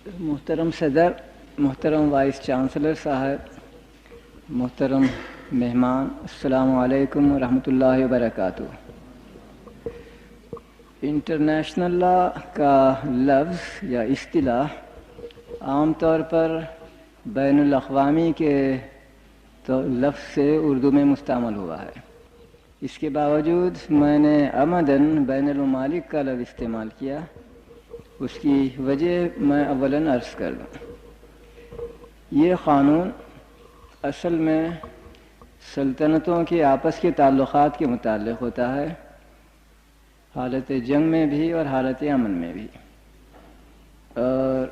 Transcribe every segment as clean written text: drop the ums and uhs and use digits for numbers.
محترم صدر، محترم وائس چانسلر صاحب، محترم مہمان، السلام علیکم ورحمۃ اللہ وبرکاتہ۔ انٹرنیشنل لا کا لفظ یا اصطلاح عام طور پر بین الاقوامی کے لفظ سے اردو میں مستعمل ہوا ہے۔ اس کے باوجود میں نے عمداً بین الممالک کا لفظ استعمال کیا۔ اس کی وجہ میں اولاً عرض کر دوں۔ یہ قانون اصل میں سلطنتوں کے آپس کے تعلقات کے متعلق ہوتا ہے، حالت جنگ میں بھی اور حالت امن میں بھی، اور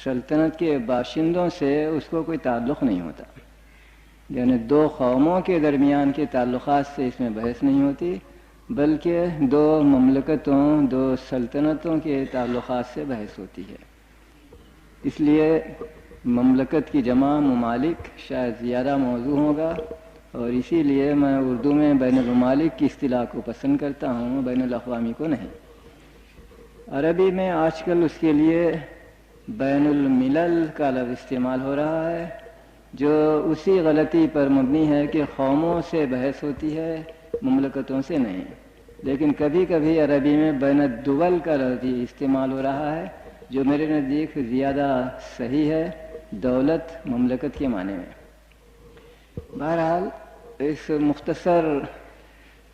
سلطنت کے باشندوں سے اس کو کوئی تعلق نہیں ہوتا، یعنی دو قوموں کے درمیان کے تعلقات سے اس میں بحث نہیں ہوتی، بلکہ دو مملکتوں، دو سلطنتوں کے تعلقات سے بحث ہوتی ہے۔ اس لیے مملکت کی جمع ممالک شاید زیادہ موضوع ہوگا، اور اسی لیے میں اردو میں بین الممالک کی اصطلاح کو پسند کرتا ہوں، بین الاقوامی کو نہیں۔ عربی میں آج کل اس کے لیے بین الملل کا لفظ استعمال ہو رہا ہے، جو اسی غلطی پر مبنی ہے کہ قوموں سے بحث ہوتی ہے، مملکتوں سے نہیں۔ لیکن کبھی کبھی عربی میں بین الدول کا لفظ استعمال ہو رہا ہے، جو میرے نزدیک زیادہ صحیح ہے، دولت مملکت کے معنی میں۔ بہرحال اس مختصر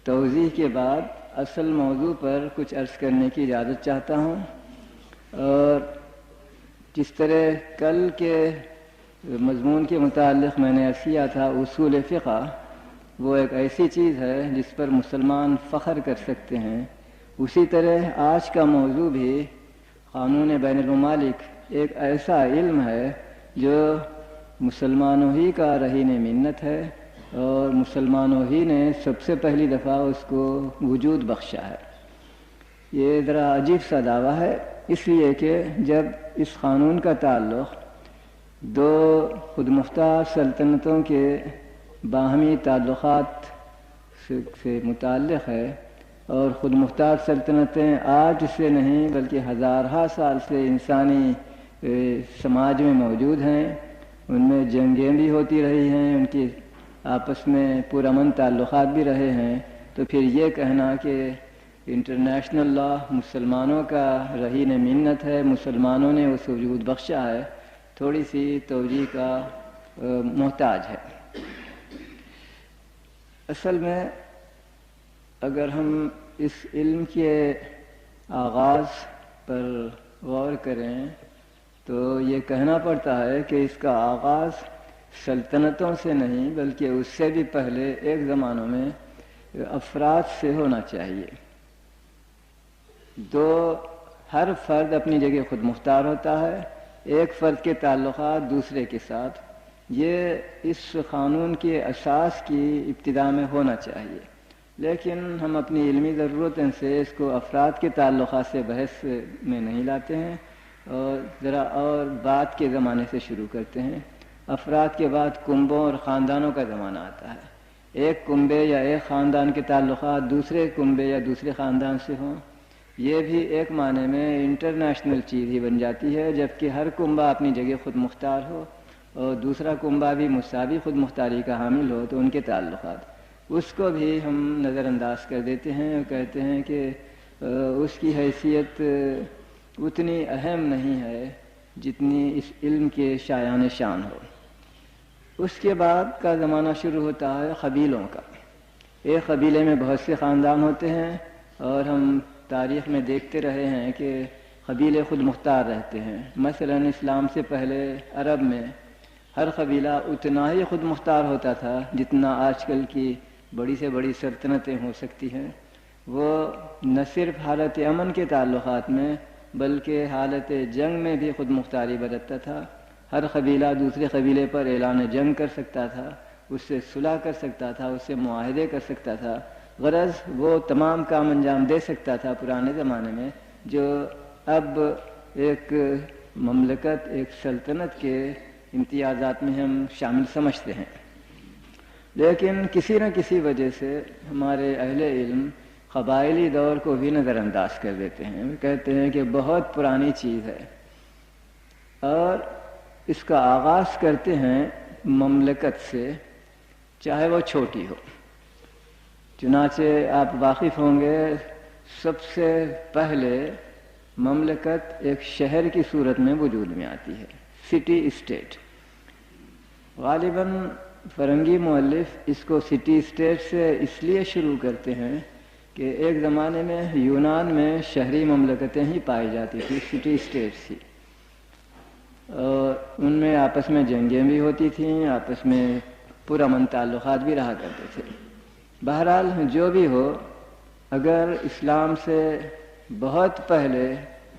توضیح کے بعد اصل موضوع پر کچھ عرض کرنے کی اجازت چاہتا ہوں۔ اور جس طرح کل کے مضمون کے متعلق میں نے عرض کیا تھا، اصول فقہ وہ ایک ایسی چیز ہے جس پر مسلمان فخر کر سکتے ہیں، اسی طرح آج کا موضوع بھی قانون بین الممالک ایک ایسا علم ہے جو مسلمانوں ہی کا رہین منت ہے، اور مسلمانوں ہی نے سب سے پہلی دفعہ اس کو وجود بخشا ہے۔ یہ ذرا عجیب سا دعویٰ ہے، اس لیے کہ جب اس قانون کا تعلق دو خود مختار سلطنتوں کے باہمی تعلقات سے متعلق ہے، اور خود مختار سلطنتیں آج سے نہیں بلکہ ہزارہا سال سے انسانی سماج میں موجود ہیں، ان میں جنگیں بھی ہوتی رہی ہیں، ان کی آپس میں پرامن تعلقات بھی رہے ہیں، تو پھر یہ کہنا کہ انٹرنیشنل لا مسلمانوں کا رہین منت ہے، مسلمانوں نے اس وجود بخشا ہے، تھوڑی سی توجیہ کا محتاج ہے۔ اصل میں اگر ہم اس علم کے آغاز پر غور کریں تو یہ کہنا پڑتا ہے کہ اس کا آغاز سلطنتوں سے نہیں بلکہ اس سے بھی پہلے ایک زمانوں میں افراد سے ہونا چاہیے۔ ہر فرد اپنی جگہ خود مختار ہوتا ہے، ایک فرد کے تعلقات دوسرے کے ساتھ، یہ اس قانون کے اساس کی ابتدا میں ہونا چاہیے، لیکن ہم اپنی علمی ضرورتوں سے اس کو افراد کے تعلقات سے بحث میں نہیں لاتے ہیں، اور ذرا اور بعد کے زمانے سے شروع کرتے ہیں۔ افراد کے بعد کنبوں اور خاندانوں کا زمانہ آتا ہے۔ ایک کنبے یا ایک خاندان کے تعلقات دوسرے کنبے یا دوسرے خاندان سے ہوں، یہ بھی ایک معنی میں انٹرنیشنل چیز ہی بن جاتی ہے، جبکہ ہر کنبہ اپنی جگہ خود مختار ہو اور دوسرا کنبہ بھی مساوی خود مختاری کا حامل ہو، تو ان کے تعلقات اس کو بھی ہم نظر انداز کر دیتے ہیں اور کہتے ہیں کہ اس کی حیثیت اتنی اہم نہیں ہے جتنی اس علم کے شایان شان ہو۔ اس کے بعد کا زمانہ شروع ہوتا ہے قبیلوں کا۔ ایک قبیلے میں بہت سے خاندان ہوتے ہیں، اور ہم تاریخ میں دیکھتے رہے ہیں کہ قبیلے خود مختار رہتے ہیں۔ مثلا اسلام سے پہلے عرب میں ہر قبیلہ اتنا ہی خود مختار ہوتا تھا جتنا آج کل کی بڑی سے بڑی سلطنتیں ہو سکتی ہیں۔ وہ نہ صرف حالت امن کے تعلقات میں بلکہ حالت جنگ میں بھی خود مختاری برتتا تھا۔ ہر قبیلہ دوسرے قبیلے پر اعلان جنگ کر سکتا تھا، اس سے صلح کر سکتا تھا، اس سے معاہدے کر سکتا تھا، غرض وہ تمام کام انجام دے سکتا تھا پرانے زمانے میں، جو اب ایک مملکت، ایک سلطنت کے امتیازات میں ہم شامل سمجھتے ہیں۔ لیکن کسی نہ کسی وجہ سے ہمارے اہل علم قبائلی دور کو بھی نظر انداز کر دیتے ہیں۔ وہ کہتے ہیں کہ بہت پرانی چیز ہے، اور اس کا آغاز کرتے ہیں مملکت سے، چاہے وہ چھوٹی ہو۔ چنانچہ آپ واقف ہوں گے سب سے پہلے مملکت ایک شہر کی صورت میں وجود میں آتی ہے، سٹی اسٹیٹ۔ غالباً فرنگی مؤلف اس کو سٹی اسٹیٹ سے اس لیے شروع کرتے ہیں کہ ایک زمانے میں یونان میں شہری مملکتیں ہی پائی جاتی تھی، سٹی اسٹیٹس ہی، اور ان میں آپس میں جنگیں بھی ہوتی تھیں، آپس میں پرامن تعلقات بھی رہا کرتے تھے۔ بہرحال جو بھی ہو، اگر اسلام سے بہت پہلے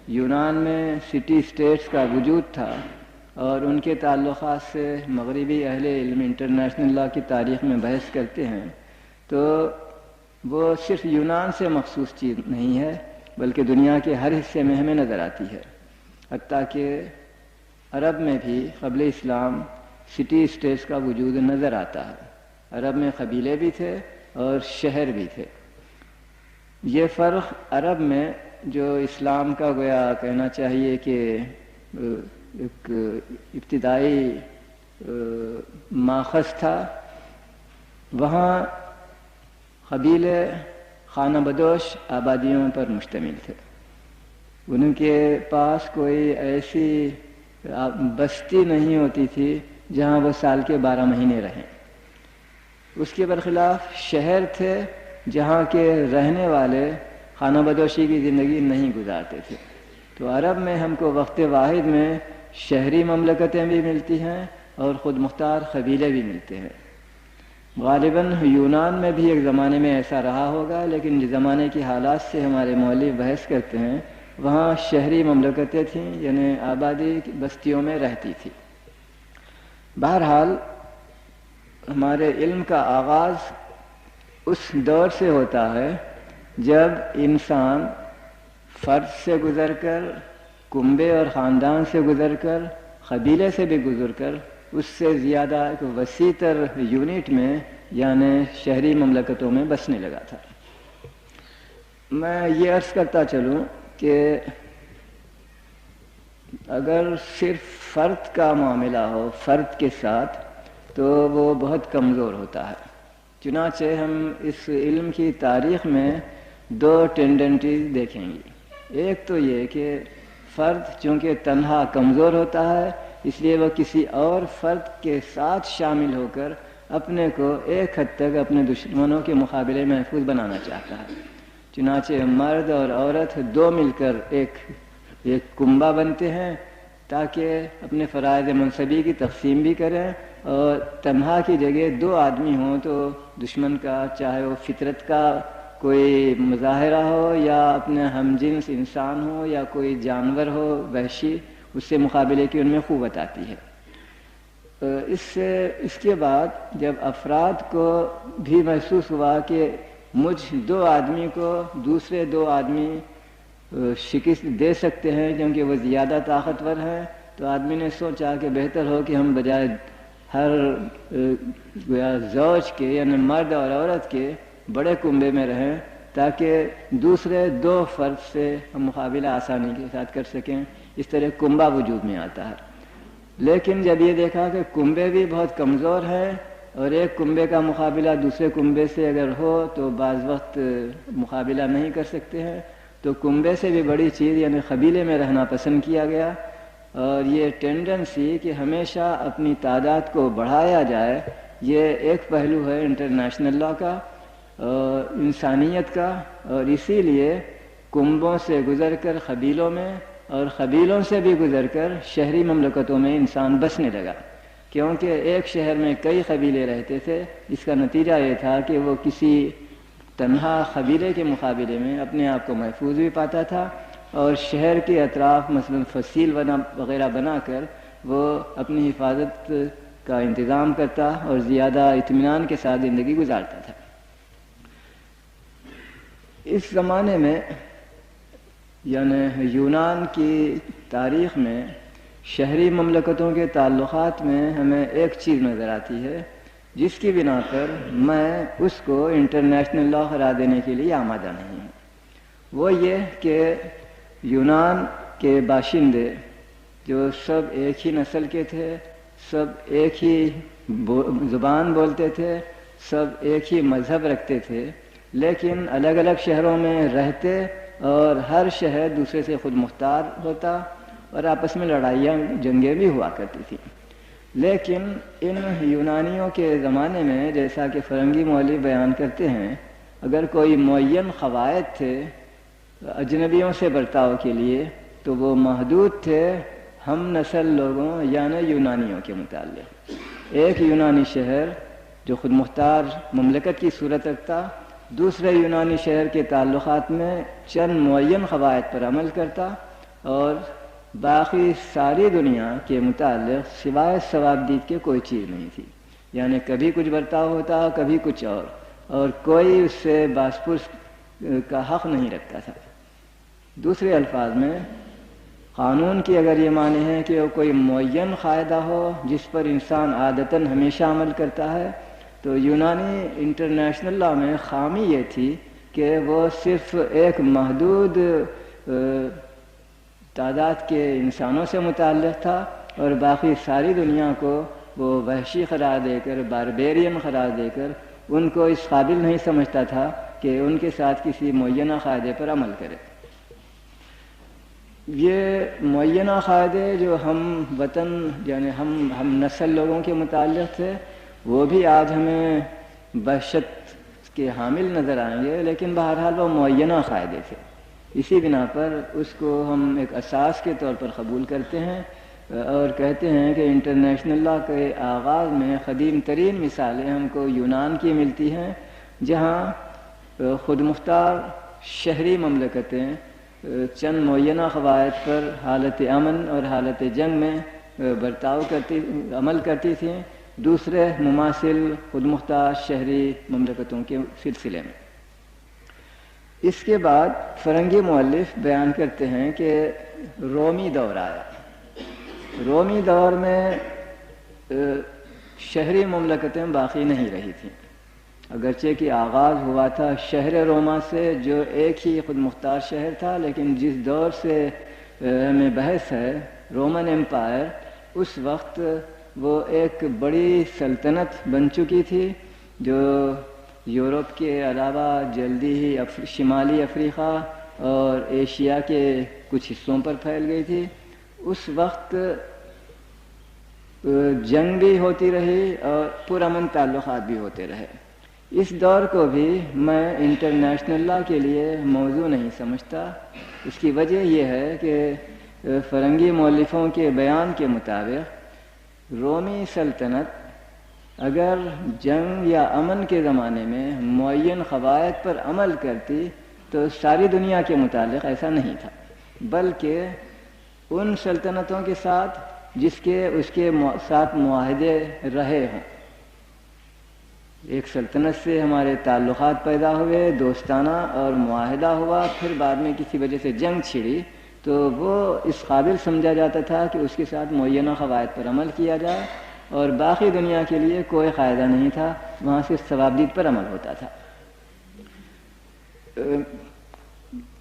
یونان میں سٹی اسٹیٹس کا وجود تھا اور ان کے تعلقات سے مغربی اہل علم انٹرنیشنل لا کی تاریخ میں بحث کرتے ہیں، تو وہ صرف یونان سے مخصوص چیز نہیں ہے بلکہ دنیا کے ہر حصے میں ہمیں نظر آتی ہے۔ حتیٰ کہ عرب میں بھی قبل اسلام سٹی اسٹیٹس کا وجود نظر آتا ہے۔ عرب میں قبیلے بھی تھے اور شہر بھی تھے۔ یہ فرق عرب میں جو اسلام کا گویا کہنا چاہیے کہ ایک ابتدائی ماخذ تھا، وہاں قبیلے خانہ بدوش آبادیوں پر مشتمل تھے۔ ان کے پاس کوئی ایسی بستی نہیں ہوتی تھی جہاں وہ سال کے 12 مہینے رہیں۔ اس کے برخلاف شہر تھے جہاں کے رہنے والے خانہ بدوشی کی زندگی نہیں گزارتے تھے۔ تو عرب میں ہم کو وقت واحد میں شہری مملکتیں بھی ملتی ہیں اور خود مختار قبیلے بھی ملتے ہیں۔ غالباً یونان میں بھی ایک زمانے میں ایسا رہا ہوگا، لیکن جس زمانے کی حالات سے ہمارے مؤلف بحث کرتے ہیں وہاں شہری مملکتیں تھیں، یعنی آبادی بستیوں میں رہتی تھی۔ بہرحال ہمارے علم کا آغاز اس دور سے ہوتا ہے جب انسان فرد سے گزر کر، کنبے اور خاندان سے گزر کر، قبیلے سے بھی گزر کر اس سے زیادہ ایک وسیع تر یونٹ میں یعنی شہری مملکتوں میں بسنے لگا تھا۔ میں یہ عرض کرتا چلوں کہ اگر صرف فرد کا معاملہ ہو فرد کے ساتھ تو وہ بہت کمزور ہوتا ہے۔ چنانچہ ہم اس علم کی تاریخ میں 2 ٹینڈنٹیز دیکھیں گے۔ ایک تو یہ کہ فرد چونکہ تنہا کمزور ہوتا ہے، اس لیے وہ کسی اور فرد کے ساتھ شامل ہو کر اپنے کو ایک حد تک اپنے دشمنوں کے مقابلے محفوظ بنانا چاہتا ہے۔ چنانچہ مرد اور عورت 2 مل کر ایک کنبہ بنتے ہیں تاکہ اپنے فرائض منصبی کی تقسیم بھی کریں، اور تنہا کی جگہ 2 آدمی ہوں تو دشمن کا، چاہے وہ فطرت کا کوئی مظاہرہ ہو یا اپنے ہم جنس انسان ہو یا کوئی جانور ہو وحشی، اس سے مقابلے کی ان میں قوت آتی ہے۔ اس کے بعد جب افراد کو بھی محسوس ہوا کہ مجھ 2 آدمی کو دوسرے 2 آدمی شکست دے سکتے ہیں کیونکہ وہ زیادہ طاقتور ہیں، تو آدمی نے سوچا کہ بہتر ہو کہ ہم بجائے ہر زوج کے یعنی مرد اور عورت کے بڑے کنبے میں رہیں تاکہ دوسرے 2 فرد سے ہم مقابلہ آسانی کے ساتھ کر سکیں۔ اس طرح کنبہ وجود میں آتا ہے۔ لیکن جب یہ دیکھا کہ کنبے بھی بہت کمزور ہیں اور ایک کنبے کا مقابلہ دوسرے کنبے سے اگر ہو تو بعض وقت مقابلہ نہیں کر سکتے ہیں، تو کنبے سے بھی بڑی چیز یعنی قبیلے میں رہنا پسند کیا گیا۔ اور یہ ٹینڈنسی کہ ہمیشہ اپنی تعداد کو بڑھایا جائے، یہ ایک پہلو ہے انٹرنیشنل لا کا اور انسانیت کا، اور اسی لیے کنبوں سے گزر کر قبیلوں میں اور قبیلوں سے بھی گزر کر شہری مملکتوں میں انسان بسنے لگا، کیونکہ ایک شہر میں کئی قبیلے رہتے تھے۔ اس کا نتیجہ یہ تھا کہ وہ کسی تنہا قبیلے کے مقابلے میں اپنے آپ کو محفوظ بھی پاتا تھا، اور شہر کے اطراف مثلا فصیل وغیرہ بنا کر وہ اپنی حفاظت کا انتظام کرتا اور زیادہ اطمینان کے ساتھ زندگی گزارتا تھا۔ اس زمانے میں یعنی یونان کی تاریخ میں شہری مملکتوں کے تعلقات میں ہمیں ایک چیز نظر آتی ہے جس کی بنا پر میں اس کو انٹرنیشنل لا قرار دینے کے لیے آمادہ نہیں ہوں۔ وہ یہ کہ یونان کے باشندے جو سب ایک ہی نسل کے تھے، سب ایک ہی زبان بولتے تھے، سب ایک ہی مذہب رکھتے تھے، لیکن الگ الگ شہروں میں رہتے اور ہر شہر دوسرے سے خود مختار ہوتا اور آپس میں لڑائیاں جنگیں بھی ہوا کرتی تھیں۔ لیکن ان یونانیوں کے زمانے میں، جیسا کہ فرنگی مولوی بیان کرتے ہیں، اگر کوئی معین قواعد تھے اجنبیوں سے برتاؤ کے لیے تو وہ محدود تھے ہم نسل لوگوں یعنی یونانیوں کے متعلق۔ ایک یونانی شہر جو خود مختار مملکت کی صورت رکھتا، دوسرے یونانی شہر کے تعلقات میں چند معین قواعد پر عمل کرتا اور باقی ساری دنیا کے متعلق سوائے ثوابدید کے کوئی چیز نہیں تھی، یعنی کبھی کچھ برتاؤ ہوتا، کبھی کچھ اور کوئی اس سے باس پرس کا حق نہیں رکھتا تھا۔ دوسرے الفاظ میں قانون کی اگر یہ معنی ہے کہ وہ کوئی معین قاعدہ ہو جس پر انسان عادتاً ہمیشہ عمل کرتا ہے، تو یونانی انٹرنیشنل لا میں خامی یہ تھی کہ وہ صرف ایک محدود تعداد کے انسانوں سے متعلق تھا اور باقی ساری دنیا کو وہ وحشی قرار دے کر، باربیرین قرار دے کر ان کو اس قابل نہیں سمجھتا تھا کہ ان کے ساتھ کسی معینہ قاعدے پر عمل کرے۔ یہ معینہ قاعدے جو ہم وطن یعنی ہم نسل لوگوں کے متعلق تھے، وہ بھی آج ہمیں وحشت کے حامل نظر آئیں گے، لیکن بہرحال وہ معینہ قاعدے تھے۔ اسی بنا پر اس کو ہم ایک اساس کے طور پر قبول کرتے ہیں اور کہتے ہیں کہ انٹرنیشنل لا کے آغاز میں قدیم ترین مثالیں ہم کو یونان کی ملتی ہیں، جہاں خود مختار شہری مملکتیں چند معینہ قواعد پر حالت امن اور حالت جنگ میں عمل کرتی تھیں دوسرے مماثل خود مختار شہری مملکتوں کے سلسلے میں۔ اس کے بعد فرنگی مؤلف بیان کرتے ہیں کہ رومی دور آیا۔ رومی دور میں شہری مملکتیں باقی نہیں رہی تھیں، اگرچہ کہ آغاز ہوا تھا شہر روما سے جو ایک ہی خود مختار شہر تھا، لیکن جس دور سے ہمیں بحث ہے رومن ایمپائر، اس وقت وہ ایک بڑی سلطنت بن چکی تھی جو یورپ کے علاوہ جلدی ہی شمالی افریقہ اور ایشیا کے کچھ حصوں پر پھیل گئی تھی۔ اس وقت جنگ بھی ہوتی رہی اور پرامن تعلقات بھی ہوتے رہے۔ اس دور کو بھی میں انٹرنیشنل لا کے لیے موضوع نہیں سمجھتا۔ اس کی وجہ یہ ہے کہ فرنگی مؤلفوں کے بیان کے مطابق رومی سلطنت اگر جنگ یا امن کے زمانے میں معین قواعد پر عمل کرتی تو ساری دنیا کے متعلق ایسا نہیں تھا، بلکہ ان سلطنتوں کے ساتھ جس کے اس کے ساتھ معاہدے رہے ہوں۔ ایک سلطنت سے ہمارے تعلقات پیدا ہوئے، دوستانہ اور معاہدہ ہوا، پھر بعد میں کسی وجہ سے جنگ چھڑی تو وہ اس قابل سمجھا جاتا تھا کہ اس کے ساتھ معینہ قواعد پر عمل کیا جائے اور باقی دنیا کے لیے کوئی قاعدہ نہیں تھا، وہاں صرف ثوابدید پر عمل ہوتا تھا۔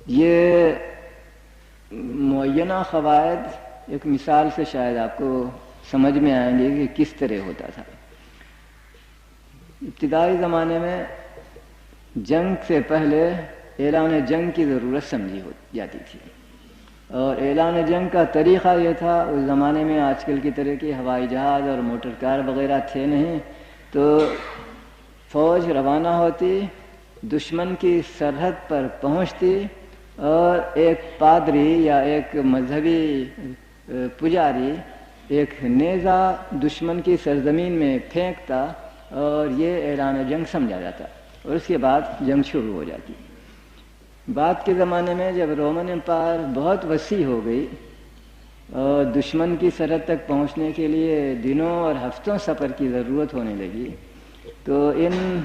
یہ معینہ قواعد ایک مثال سے شاید آپ کو سمجھ میں آئیں گے کہ کس طرح ہوتا تھا۔ ابتدائی زمانے میں جنگ سے پہلے اعلان جنگ کی ضرورت سمجھی جاتی تھی، اور اعلان جنگ کا طریقہ یہ تھا، اس زمانے میں آج کل کی طرح کی ہوائی جہاز اور موٹر کار وغیرہ تھے نہیں، تو فوج روانہ ہوتی، دشمن کی سرحد پر پہنچتی اور ایک پادری یا ایک مذہبی پجاری ایک نیزہ دشمن کی سرزمین میں پھینکتا اور یہ اعلان جنگ سمجھا جاتا اور اس کے بعد جنگ شروع ہو جاتی۔ بعد کے زمانے میں جب رومن امپائر بہت وسیع ہو گئی اور دشمن کی سرحد تک پہنچنے کے لیے دنوں اور ہفتوں سفر کی ضرورت ہونے لگی، تو ان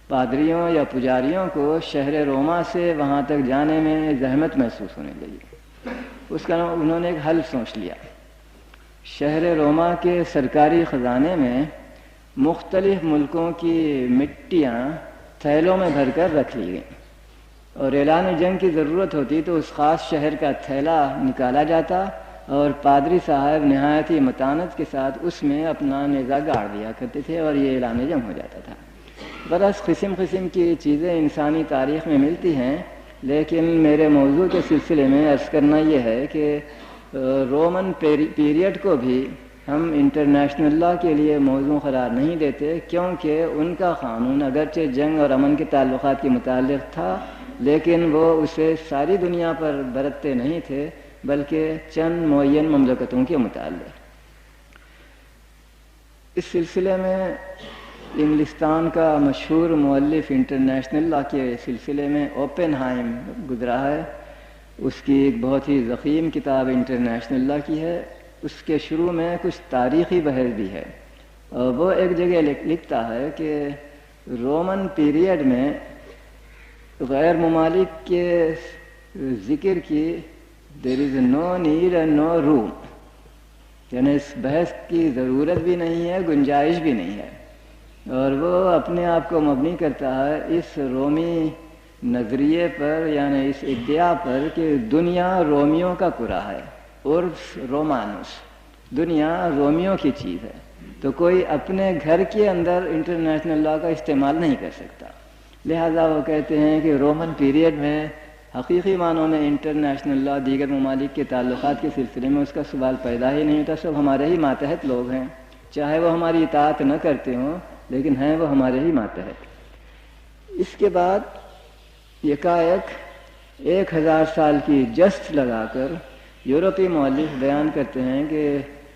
پادریوں یا پجاریوں کو شہر روما سے وہاں تک جانے میں زحمت محسوس ہونے لگی۔ اس کا انہوں نے ایک حل سوچ لیا۔ شہر روما کے سرکاری خزانے میں مختلف ملکوں کی مٹیاں تھیلوں میں بھر کر رکھ لی گئیں، اور اعلان جنگ کی ضرورت ہوتی تو اس خاص شہر کا تھیلا نکالا جاتا اور پادری صاحب نہایت ہی متانت کے ساتھ اس میں اپنا نیزہ گاڑ دیا کرتے تھے اور یہ اعلان جنگ ہو جاتا تھا۔ برس قسم قسم کی چیزیں انسانی تاریخ میں ملتی ہیں، لیکن میرے موضوع کے سلسلے میں عرض کرنا یہ ہے کہ رومن پیریڈ کو بھی ہم انٹرنیشنل لا کے لیے موضوع قرار نہیں دیتے، کیونکہ ان کا قانون اگرچہ جنگ اور امن کے تعلقات کے متعلق تھا، لیکن وہ اسے ساری دنیا پر برتتے نہیں تھے بلکہ چند معین مملکتوں کے متعلق۔ اس سلسلے میں انگلستان کا مشہور مؤلف انٹرنیشنل لا کے سلسلے میں اوپن ہائم گزرا ہے، اس کی ایک بہت ہی ضخیم کتاب انٹرنیشنل لا کی ہے۔ اس کے شروع میں کچھ تاریخی بحث بھی ہے، اور وہ ایک جگہ لکھتا ہے کہ رومن پیریڈ میں غیر ممالک کے ذکر کی دیر از نو نیڈ اینڈ نو روم، یعنی اس بحث کی ضرورت بھی نہیں ہے، گنجائش بھی نہیں ہے، اور وہ اپنے آپ کو مبنی کرتا ہے اس رومی نظریے پر، یعنی اس ادعا پر کہ دنیا رومیوں کا کرہ ہے، عرف رومانوس، دنیا رومیوں کی چیز ہے، تو کوئی اپنے گھر کے اندر انٹرنیشنل لا کا استعمال نہیں کر سکتا۔ لہذا وہ کہتے ہیں کہ رومن پیریڈ میں حقیقی معنوں میں انٹرنیشنل لا دیگر ممالک کے تعلقات کے سلسلے میں اس کا سوال پیدا ہی نہیں ہوتا، سب ہمارے ہی ماتحت لوگ ہیں، چاہے وہ ہماری اطاعت نہ کرتے ہوں لیکن ہیں وہ ہمارے ہی ماتحت۔ اس کے بعد یکایک 1000 سال کی جست لگا کر یورپی مؤلف بیان کرتے ہیں کہ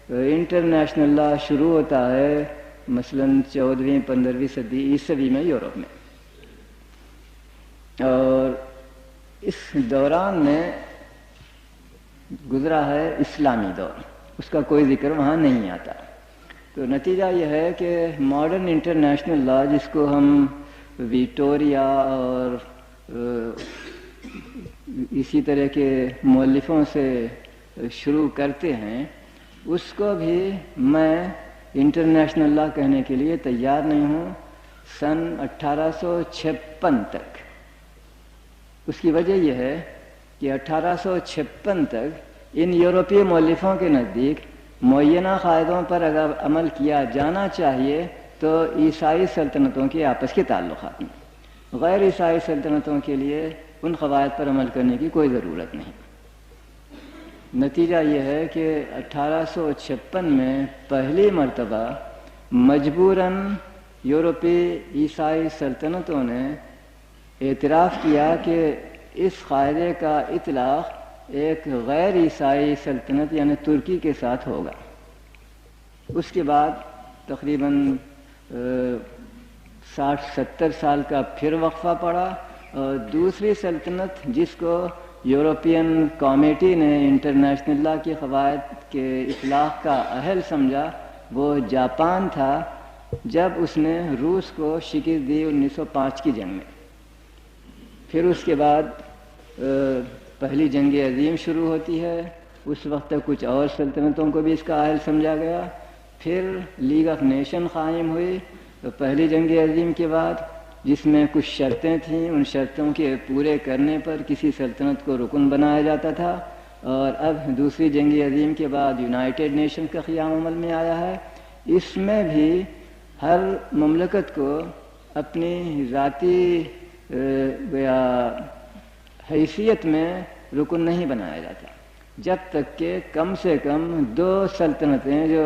انٹرنیشنل لا شروع ہوتا ہے مثلاً 14ویں 15ویں صدی عیسوی میں یورپ میں، اور اس دوران میں گزرا ہے اسلامی دور، اس کا کوئی ذکر وہاں نہیں آتا۔ تو نتیجہ یہ ہے کہ ماڈرن انٹرنیشنل لا، جس کو ہم وکٹوریا اور اسی طرح کے مؤلفوں سے شروع کرتے ہیں، اس کو بھی میں انٹرنیشنل لا کہنے کے لیے تیار نہیں ہوں سن 1856 تک۔ اس کی وجہ یہ ہے کہ 1856 تک ان یورپی مؤلفوں کے نزدیک معینہ قاعدوں پر اگر عمل کیا جانا چاہیے تو عیسائی سلطنتوں کے آپس کے تعلقات میں، غیر عیسائی سلطنتوں کے لیے ان قواعد پر عمل کرنے کی کوئی ضرورت نہیں۔ نتیجہ یہ ہے کہ 1856 میں پہلی مرتبہ مجبوراً یورپی عیسائی سلطنتوں نے اعتراف کیا کہ اس قاعدے کا اطلاق ایک غیر عیسائی سلطنت یعنی ترکی کے ساتھ ہوگا۔ اس کے بعد تقریباً 60-70 سال کا پھر وقفہ پڑا، اور دوسری سلطنت جس کو یورپین کمیٹی نے انٹرنیشنل لا کے قواعد کے اطلاق کا اہل سمجھا، وہ جاپان تھا، جب اس نے روس کو شکست دی 1905 کی جنگ میں۔ پھر اس کے بعد پہلی جنگ عظیم شروع ہوتی ہے، اس وقت تک کچھ اور سلطنتوں کو بھی اس کا اہل سمجھا گیا۔ پھر لیگ آف نیشن قائم ہوئی تو پہلی جنگ عظیم کے بعد، جس میں کچھ شرطیں تھیں، ان شرطوں کے پورے کرنے پر کسی سلطنت کو رکن بنایا جاتا تھا، اور اب دوسری جنگ عظیم کے بعد یونائٹڈ نیشن کا قیام عمل میں آیا ہے۔ اس میں بھی ہر مملکت کو اپنی ذاتی یا حیثیت میں رکن نہیں بنایا جاتا، جب تک کہ کم سے کم 2 سلطنتیں جو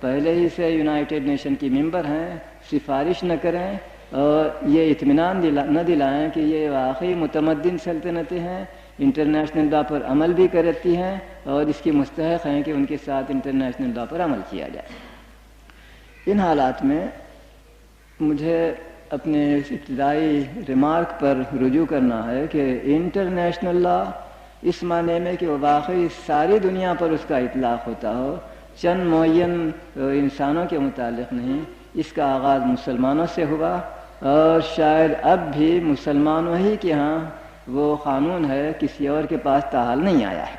پہلے ہی سے یونائٹڈ نیشن کی ممبر ہیں سفارش نہ کریں اور یہ اطمینان نہ دلائیں کہ یہ واقعی متمدن سلطنتیں ہیں، انٹرنیشنل لا پر عمل بھی کرتی ہیں اور اس کی مستحق ہیں کہ ان کے ساتھ انٹرنیشنل لا پر عمل کیا جائے۔ ان حالات میں مجھے اپنے ابتدائی ریمارک پر رجوع کرنا ہے کہ انٹرنیشنل لا اس معنی میں کہ وہ واقعی ساری دنیا پر اس کا اطلاق ہوتا ہو، چند معین انسانوں کے متعلق نہیں، اس کا آغاز مسلمانوں سے ہوا، اور شاید اب بھی مسلمانوں ہی کے ہاں وہ قانون ہے، کسی اور کے پاس تاحال نہیں آیا ہے۔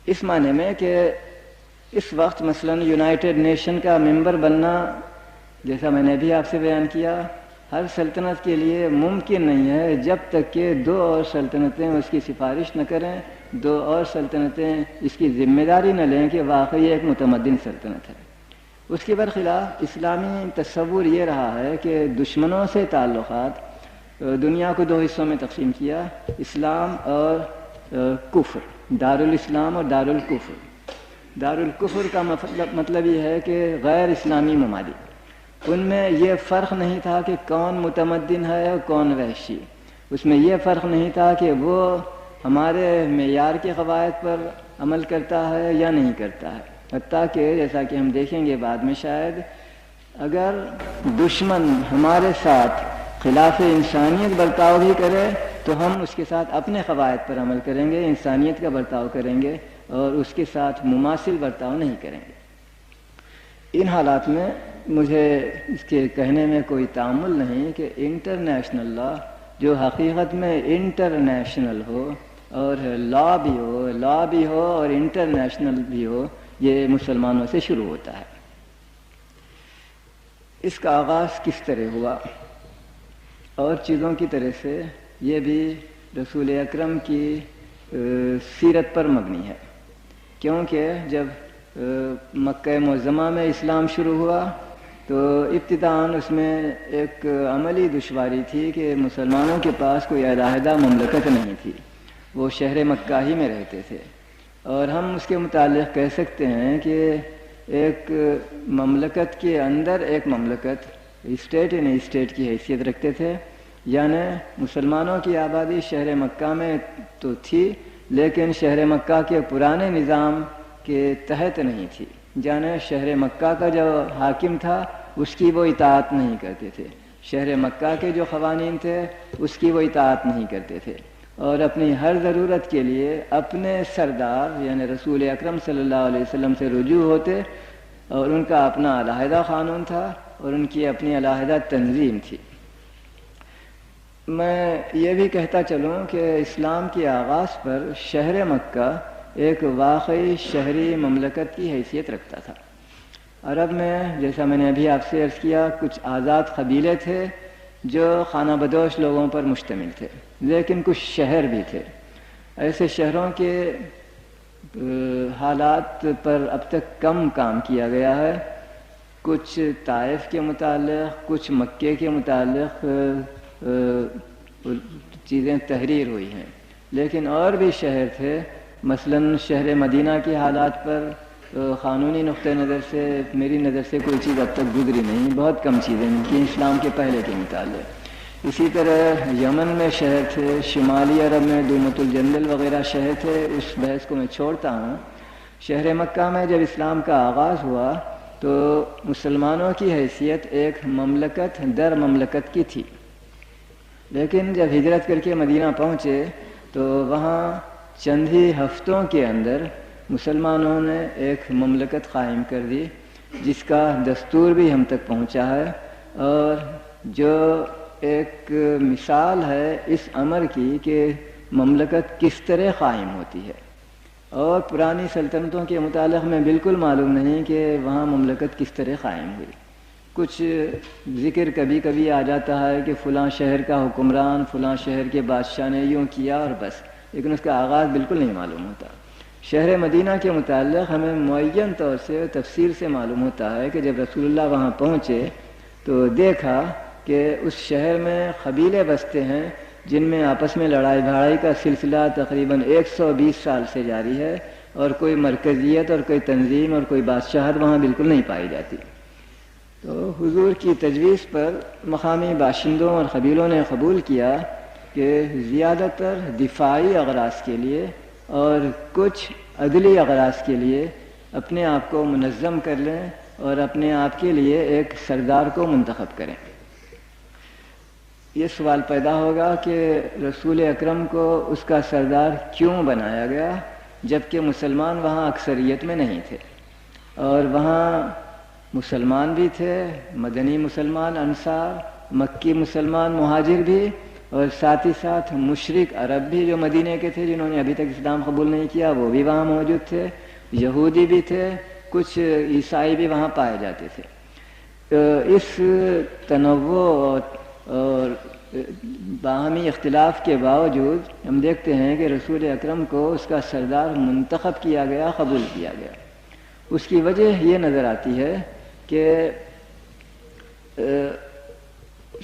اس معنی میں کہ اس وقت مثلاً یونائٹڈ نیشن کا ممبر بننا، جیسا میں نے بھی آپ سے بیان کیا، ہر سلطنت کے لیے ممکن نہیں ہے جب تک کہ دو اور سلطنتیں اس کی سفارش نہ کریں، دو اور سلطنتیں اس کی ذمہ داری نہ لیں کہ واقعی ایک متمدن سلطنت ہے۔ اس کے برخلاف اسلامی تصور یہ رہا ہے کہ دشمنوں سے تعلقات دنیا کو دو حصوں میں تقسیم کیا، اسلام اور کفر، دارالاسلام اور دارالکفر۔ دارالکفر کا مطلب یہ ہے کہ غیر اسلامی ممالک، ان میں یہ فرق نہیں تھا کہ کون متمدن ہے اور کون وحشی، اس میں یہ فرق نہیں تھا کہ وہ ہمارے معیار کے قواعد پر عمل کرتا ہے یا نہیں کرتا ہے، حتیٰ کہ جیسا کہ ہم دیکھیں گے بعد میں شاید، اگر دشمن ہمارے ساتھ خلاف انسانیت برتاؤ بھی کرے تو ہم اس کے ساتھ اپنے قواعد پر عمل کریں گے، انسانیت کا برتاؤ کریں گے اور اس کے ساتھ مماثل برتاؤ نہیں کریں گے۔ ان حالات میں مجھے اس کے کہنے میں کوئی تعامل نہیں کہ انٹرنیشنل لا جو حقیقت میں انٹرنیشنل ہو اور لا بھی ہو اور انٹرنیشنل بھی ہو، یہ مسلمانوں سے شروع ہوتا ہے۔ اس کا آغاز کس طرح ہوا اور چیزوں کی طرح سے یہ بھی رسول اکرم کی سیرت پر مبنی ہے، کیونکہ جب مکہ معظمہ میں اسلام شروع ہوا تو ابتداً اس میں ایک عملی دشواری تھی کہ مسلمانوں کے پاس کوئی علیحدہ مملکت نہیں تھی، وہ شہر مکہ ہی میں رہتے تھے، اور ہم اس کے متعلق کہہ سکتے ہیں کہ ایک مملکت کے اندر ایک مملکت، اسٹیٹ ان اسٹیٹ کی حیثیت رکھتے تھے، یعنی مسلمانوں کی آبادی شہر مکہ میں تو تھی لیکن شہر مکہ کے پرانے نظام کے تحت نہیں تھی، یعنی شہر مکہ کا جو حاکم تھا اس کی وہ اطاعت نہیں کرتے تھے، شہر مکہ کے جو قوانین تھے اس کی وہ اطاعت نہیں کرتے تھے، اور اپنی ہر ضرورت کے لیے اپنے سردار یعنی رسول اکرم صلی اللہ علیہ وسلم سے رجوع ہوتے، اور ان کا اپنا علیحدہ قانون تھا اور ان کی اپنی علیحدہ تنظیم تھی۔ میں یہ بھی کہتا چلوں کہ اسلام کے آغاز پر شہر مکہ ایک واقعی شہری مملکت کی حیثیت رکھتا تھا۔ عرب میں جیسا میں نے ابھی آپ سے عرض کیا کچھ آزاد قبیلے تھے جو خانہ بدوش لوگوں پر مشتمل تھے، لیکن کچھ شہر بھی تھے۔ ایسے شہروں کے حالات پر اب تک کم کام کیا گیا ہے، کچھ طائف کے متعلق، کچھ مکے کے متعلق چیزیں تحریر ہوئی ہیں، لیکن اور بھی شہر تھے، مثلاً شہر مدینہ کے حالات پر قانونی نقطہ نظر سے میری نظر سے کوئی چیز اب تک گزری نہیں، بہت کم چیزیں ملکی اسلام کے پہلے کے متعلق۔ اسی طرح یمن میں شہر تھے، شمالی عرب میں دومت الجندل وغیرہ شہر تھے، اس بحث کو میں چھوڑتا ہوں۔ شہر مکہ میں جب اسلام کا آغاز ہوا تو مسلمانوں کی حیثیت ایک مملکت در مملکت کی تھی، لیکن جب ہجرت کر کے مدینہ پہنچے تو وہاں چند ہی ہفتوں کے اندر مسلمانوں نے ایک مملکت قائم کر دی جس کا دستور بھی ہم تک پہنچا ہے، اور جو ایک مثال ہے اس امر کی کہ مملکت کس طرح قائم ہوتی ہے، اور پرانی سلطنتوں کے متعلق میں بالکل معلوم نہیں کہ وہاں مملکت کس طرح قائم ہوئی۔ کچھ ذکر کبھی کبھی آ جاتا ہے کہ فلاں شہر کا حکمران فلاں شہر کے بادشاہ نے یوں کیا اور بس، لیکن اس کا آغاز بالکل نہیں معلوم ہوتا۔ شہر مدینہ کے متعلق ہمیں معین طور سے تفصیل سے معلوم ہوتا ہے کہ جب رسول اللہ وہاں پہنچے تو دیکھا کہ اس شہر میں قبیلے بستے ہیں جن میں آپس میں لڑائی بھاڑائی کا سلسلہ تقریباً 120 سال سے جاری ہے، اور کوئی مرکزیت اور کوئی تنظیم اور کوئی بادشاہت وہاں بالکل نہیں پائی جاتی۔ تو حضور کی تجویز پر مقامی باشندوں اور قبیلوں نے قبول کیا کہ زیادہ تر دفاعی اغراض کے لیے اور کچھ عدلی اغراض کے لیے اپنے آپ کو منظم کر لیں اور اپنے آپ کے لیے ایک سردار کو منتخب کریں۔ یہ سوال پیدا ہوگا کہ رسول اکرم کو اس کا سردار کیوں بنایا گیا جبکہ مسلمان وہاں اکثریت میں نہیں تھے، اور وہاں مسلمان بھی تھے، مدنی مسلمان انصار، مکی مسلمان مہاجر بھی، اور ساتھ ہی ساتھ مشرک عرب بھی جو مدینے کے تھے جنہوں نے ابھی تک اسلام قبول نہیں کیا وہ بھی وہاں موجود تھے، یہودی بھی تھے، کچھ عیسائی بھی وہاں پائے جاتے تھے۔ اس تنوع اور باہمی اختلاف کے باوجود ہم دیکھتے ہیں کہ رسول اکرم کو اس کا سردار منتخب کیا گیا، قبول کیا گیا۔ اس کی وجہ یہ نظر آتی ہے کہ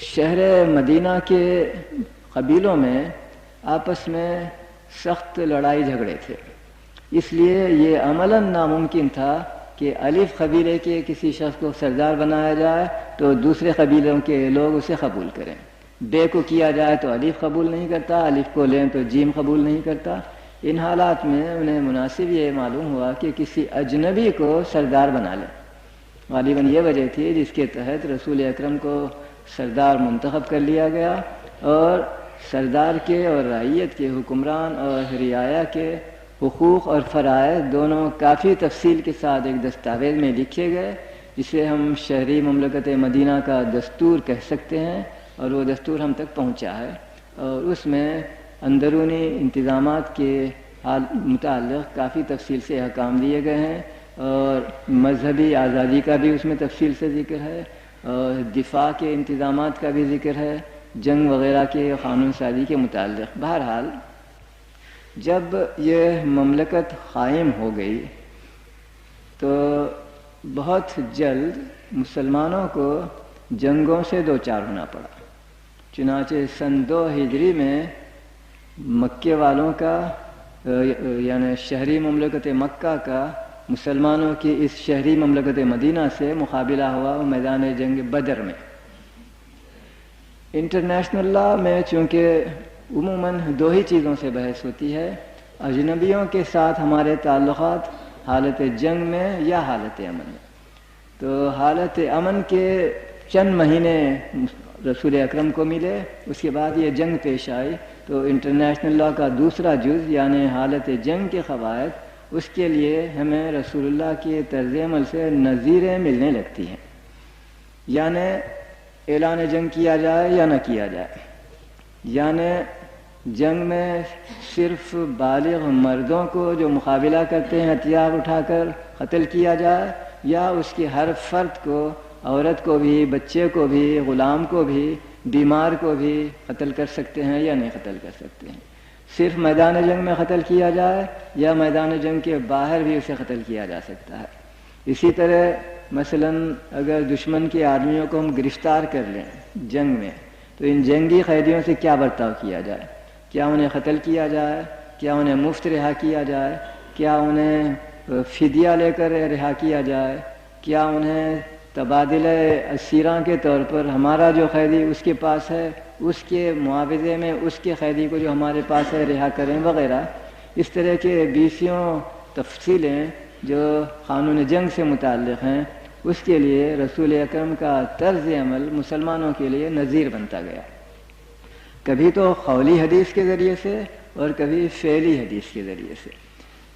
شہر مدینہ کے قبیلوں میں آپس میں سخت لڑائی جھگڑے تھے، اس لیے یہ عملاً ناممکن تھا کہ الف قبیلے کے کسی شخص کو سردار بنایا جائے تو دوسرے قبیلوں کے لوگ اسے قبول کریں، بے کو کیا جائے تو الف قبول نہیں کرتا، الف کو لیں تو جیم قبول نہیں کرتا۔ ان حالات میں انہیں مناسب یہ معلوم ہوا کہ کسی اجنبی کو سردار بنا لیں۔ غالباً یہ وجہ تھی جس کے تحت رسول اکرم کو سردار منتخب کر لیا گیا، اور سردار کے اور رعیت کے، حکمران اور رعایا کے حقوق اور فرائض دونوں کافی تفصیل کے ساتھ ایک دستاویز میں لکھے گئے، جسے ہم شہری مملکت مدینہ کا دستور کہہ سکتے ہیں، اور وہ دستور ہم تک پہنچا ہے، اور اس میں اندرونی انتظامات کے متعلق کافی تفصیل سے احکام دیے گئے ہیں، اور مذہبی آزادی کا بھی اس میں تفصیل سے ذکر ہے، اور دفاع کے انتظامات کا بھی ذکر ہے، جنگ وغیرہ کے قانون سازی کے متعلق۔ بہرحال جب یہ مملکت قائم ہو گئی تو بہت جلد مسلمانوں کو جنگوں سے دوچار ہونا پڑا۔ چنانچہ سن 2 ہجری میں مکے والوں کا یعنی شہری مملکت مکہ کا مسلمانوں کی اس شہری مملکت مدینہ سے مقابلہ ہوا میدان جنگ بدر میں۔ انٹرنیشنل لا میں چونکہ عموماً 2 ہی چیزوں سے بحث ہوتی ہے، اجنبیوں کے ساتھ ہمارے تعلقات حالت جنگ میں یا حالت امن میں۔ تو حالت امن کے چند مہینے رسول اکرم کو ملے، اس کے بعد یہ جنگ پیش آئی، تو انٹرنیشنل لا کا دوسرا جز یعنی حالت جنگ کے قواعد، اس کے لیے ہمیں رسول اللہ کے طرز عمل سے نظیریں ملنے لگتی ہیں، یعنی اعلان جنگ کیا جائے یا نہ کیا جائے، یعنی جنگ میں صرف بالغ مردوں کو جو مقابلہ کرتے ہیں ہتھیار اٹھا کر قتل کیا جائے، یا اس کے ہر فرد کو، عورت کو بھی، بچے کو بھی، غلام کو بھی، بیمار کو بھی قتل کر سکتے ہیں یا نہیں قتل کر سکتے ہیں، صرف میدان جنگ میں قتل کیا جائے یا میدان جنگ کے باہر بھی اسے قتل کیا جا سکتا ہے۔ اسی طرح مثلا اگر دشمن کے آدمیوں کو ہم گرفتار کر لیں جنگ میں، تو ان جنگی قیدیوں سے کیا برتاؤ کیا جائے؟ کیا انہیں قتل کیا جائے؟ کیا انہیں مفت رہا کیا جائے؟ کیا انہیں فدیہ لے کر رہا کیا جائے؟ کیا انہیں تبادلہ اسیراں کے طور پر ہمارا جو قیدی اس کے پاس ہے اس کے معاوضے میں اس کے قیدی کو جو ہمارے پاس ہے رہا کریں وغیرہ؟ اس طرح کے 20 تفصیلیں جو قانون جنگ سے متعلق ہیں، اس کے لیے رسول اکرم کا طرز عمل مسلمانوں کے لیے نظیر بنتا گیا، کبھی تو قولی حدیث کے ذریعے سے اور کبھی فعلی حدیث کے ذریعے سے۔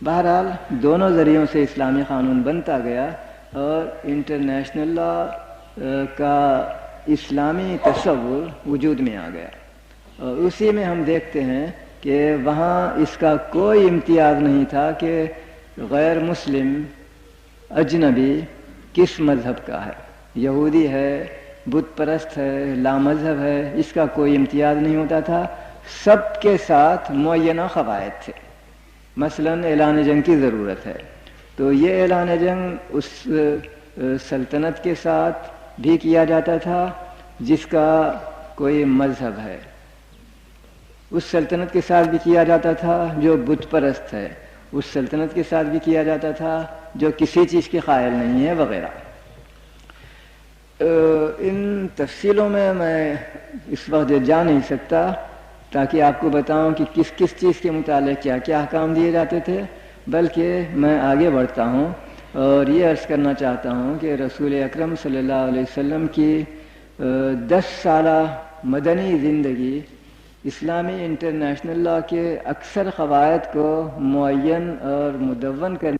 بہرحال دونوں ذریعوں سے اسلامی قانون بنتا گیا، اور انٹرنیشنل لا کا اسلامی تصور وجود میں آ گیا، اور اسی میں ہم دیکھتے ہیں کہ وہاں اس کا کوئی امتیاز نہیں تھا کہ غیر مسلم اجنبی کس مذہب کا ہے، یہودی ہے، بت پرست ہے، لامذہب ہے، اس کا کوئی امتیاز نہیں ہوتا تھا، سب کے ساتھ معینہ قواعد تھے۔ مثلا اعلان جنگ کی ضرورت ہے تو یہ اعلان جنگ اس سلطنت کے ساتھ بھی کیا جاتا تھا جس کا کوئی مذہب ہے، اس سلطنت کے ساتھ بھی کیا جاتا تھا جو بت پرست ہے، اس سلطنت کے ساتھ بھی کیا جاتا تھا جو کسی چیز کے قائل نہیں ہے وغیرہ۔ ان تفصیلوں میں اس وقت جا نہیں سکتا تاکہ آپ کو بتاؤں کہ کس کس چیز کے متعلق کیا کیا احکام دیے جاتے تھے، بلکہ میں آگے بڑھتا ہوں اور یہ عرض کرنا چاہتا ہوں کہ رسول اکرم صلی اللہ علیہ وسلم کی 10 سالہ مدنی زندگی اسلامی انٹرنیشنل لا کے اکثر قواعد کو معین اور مدون کرنے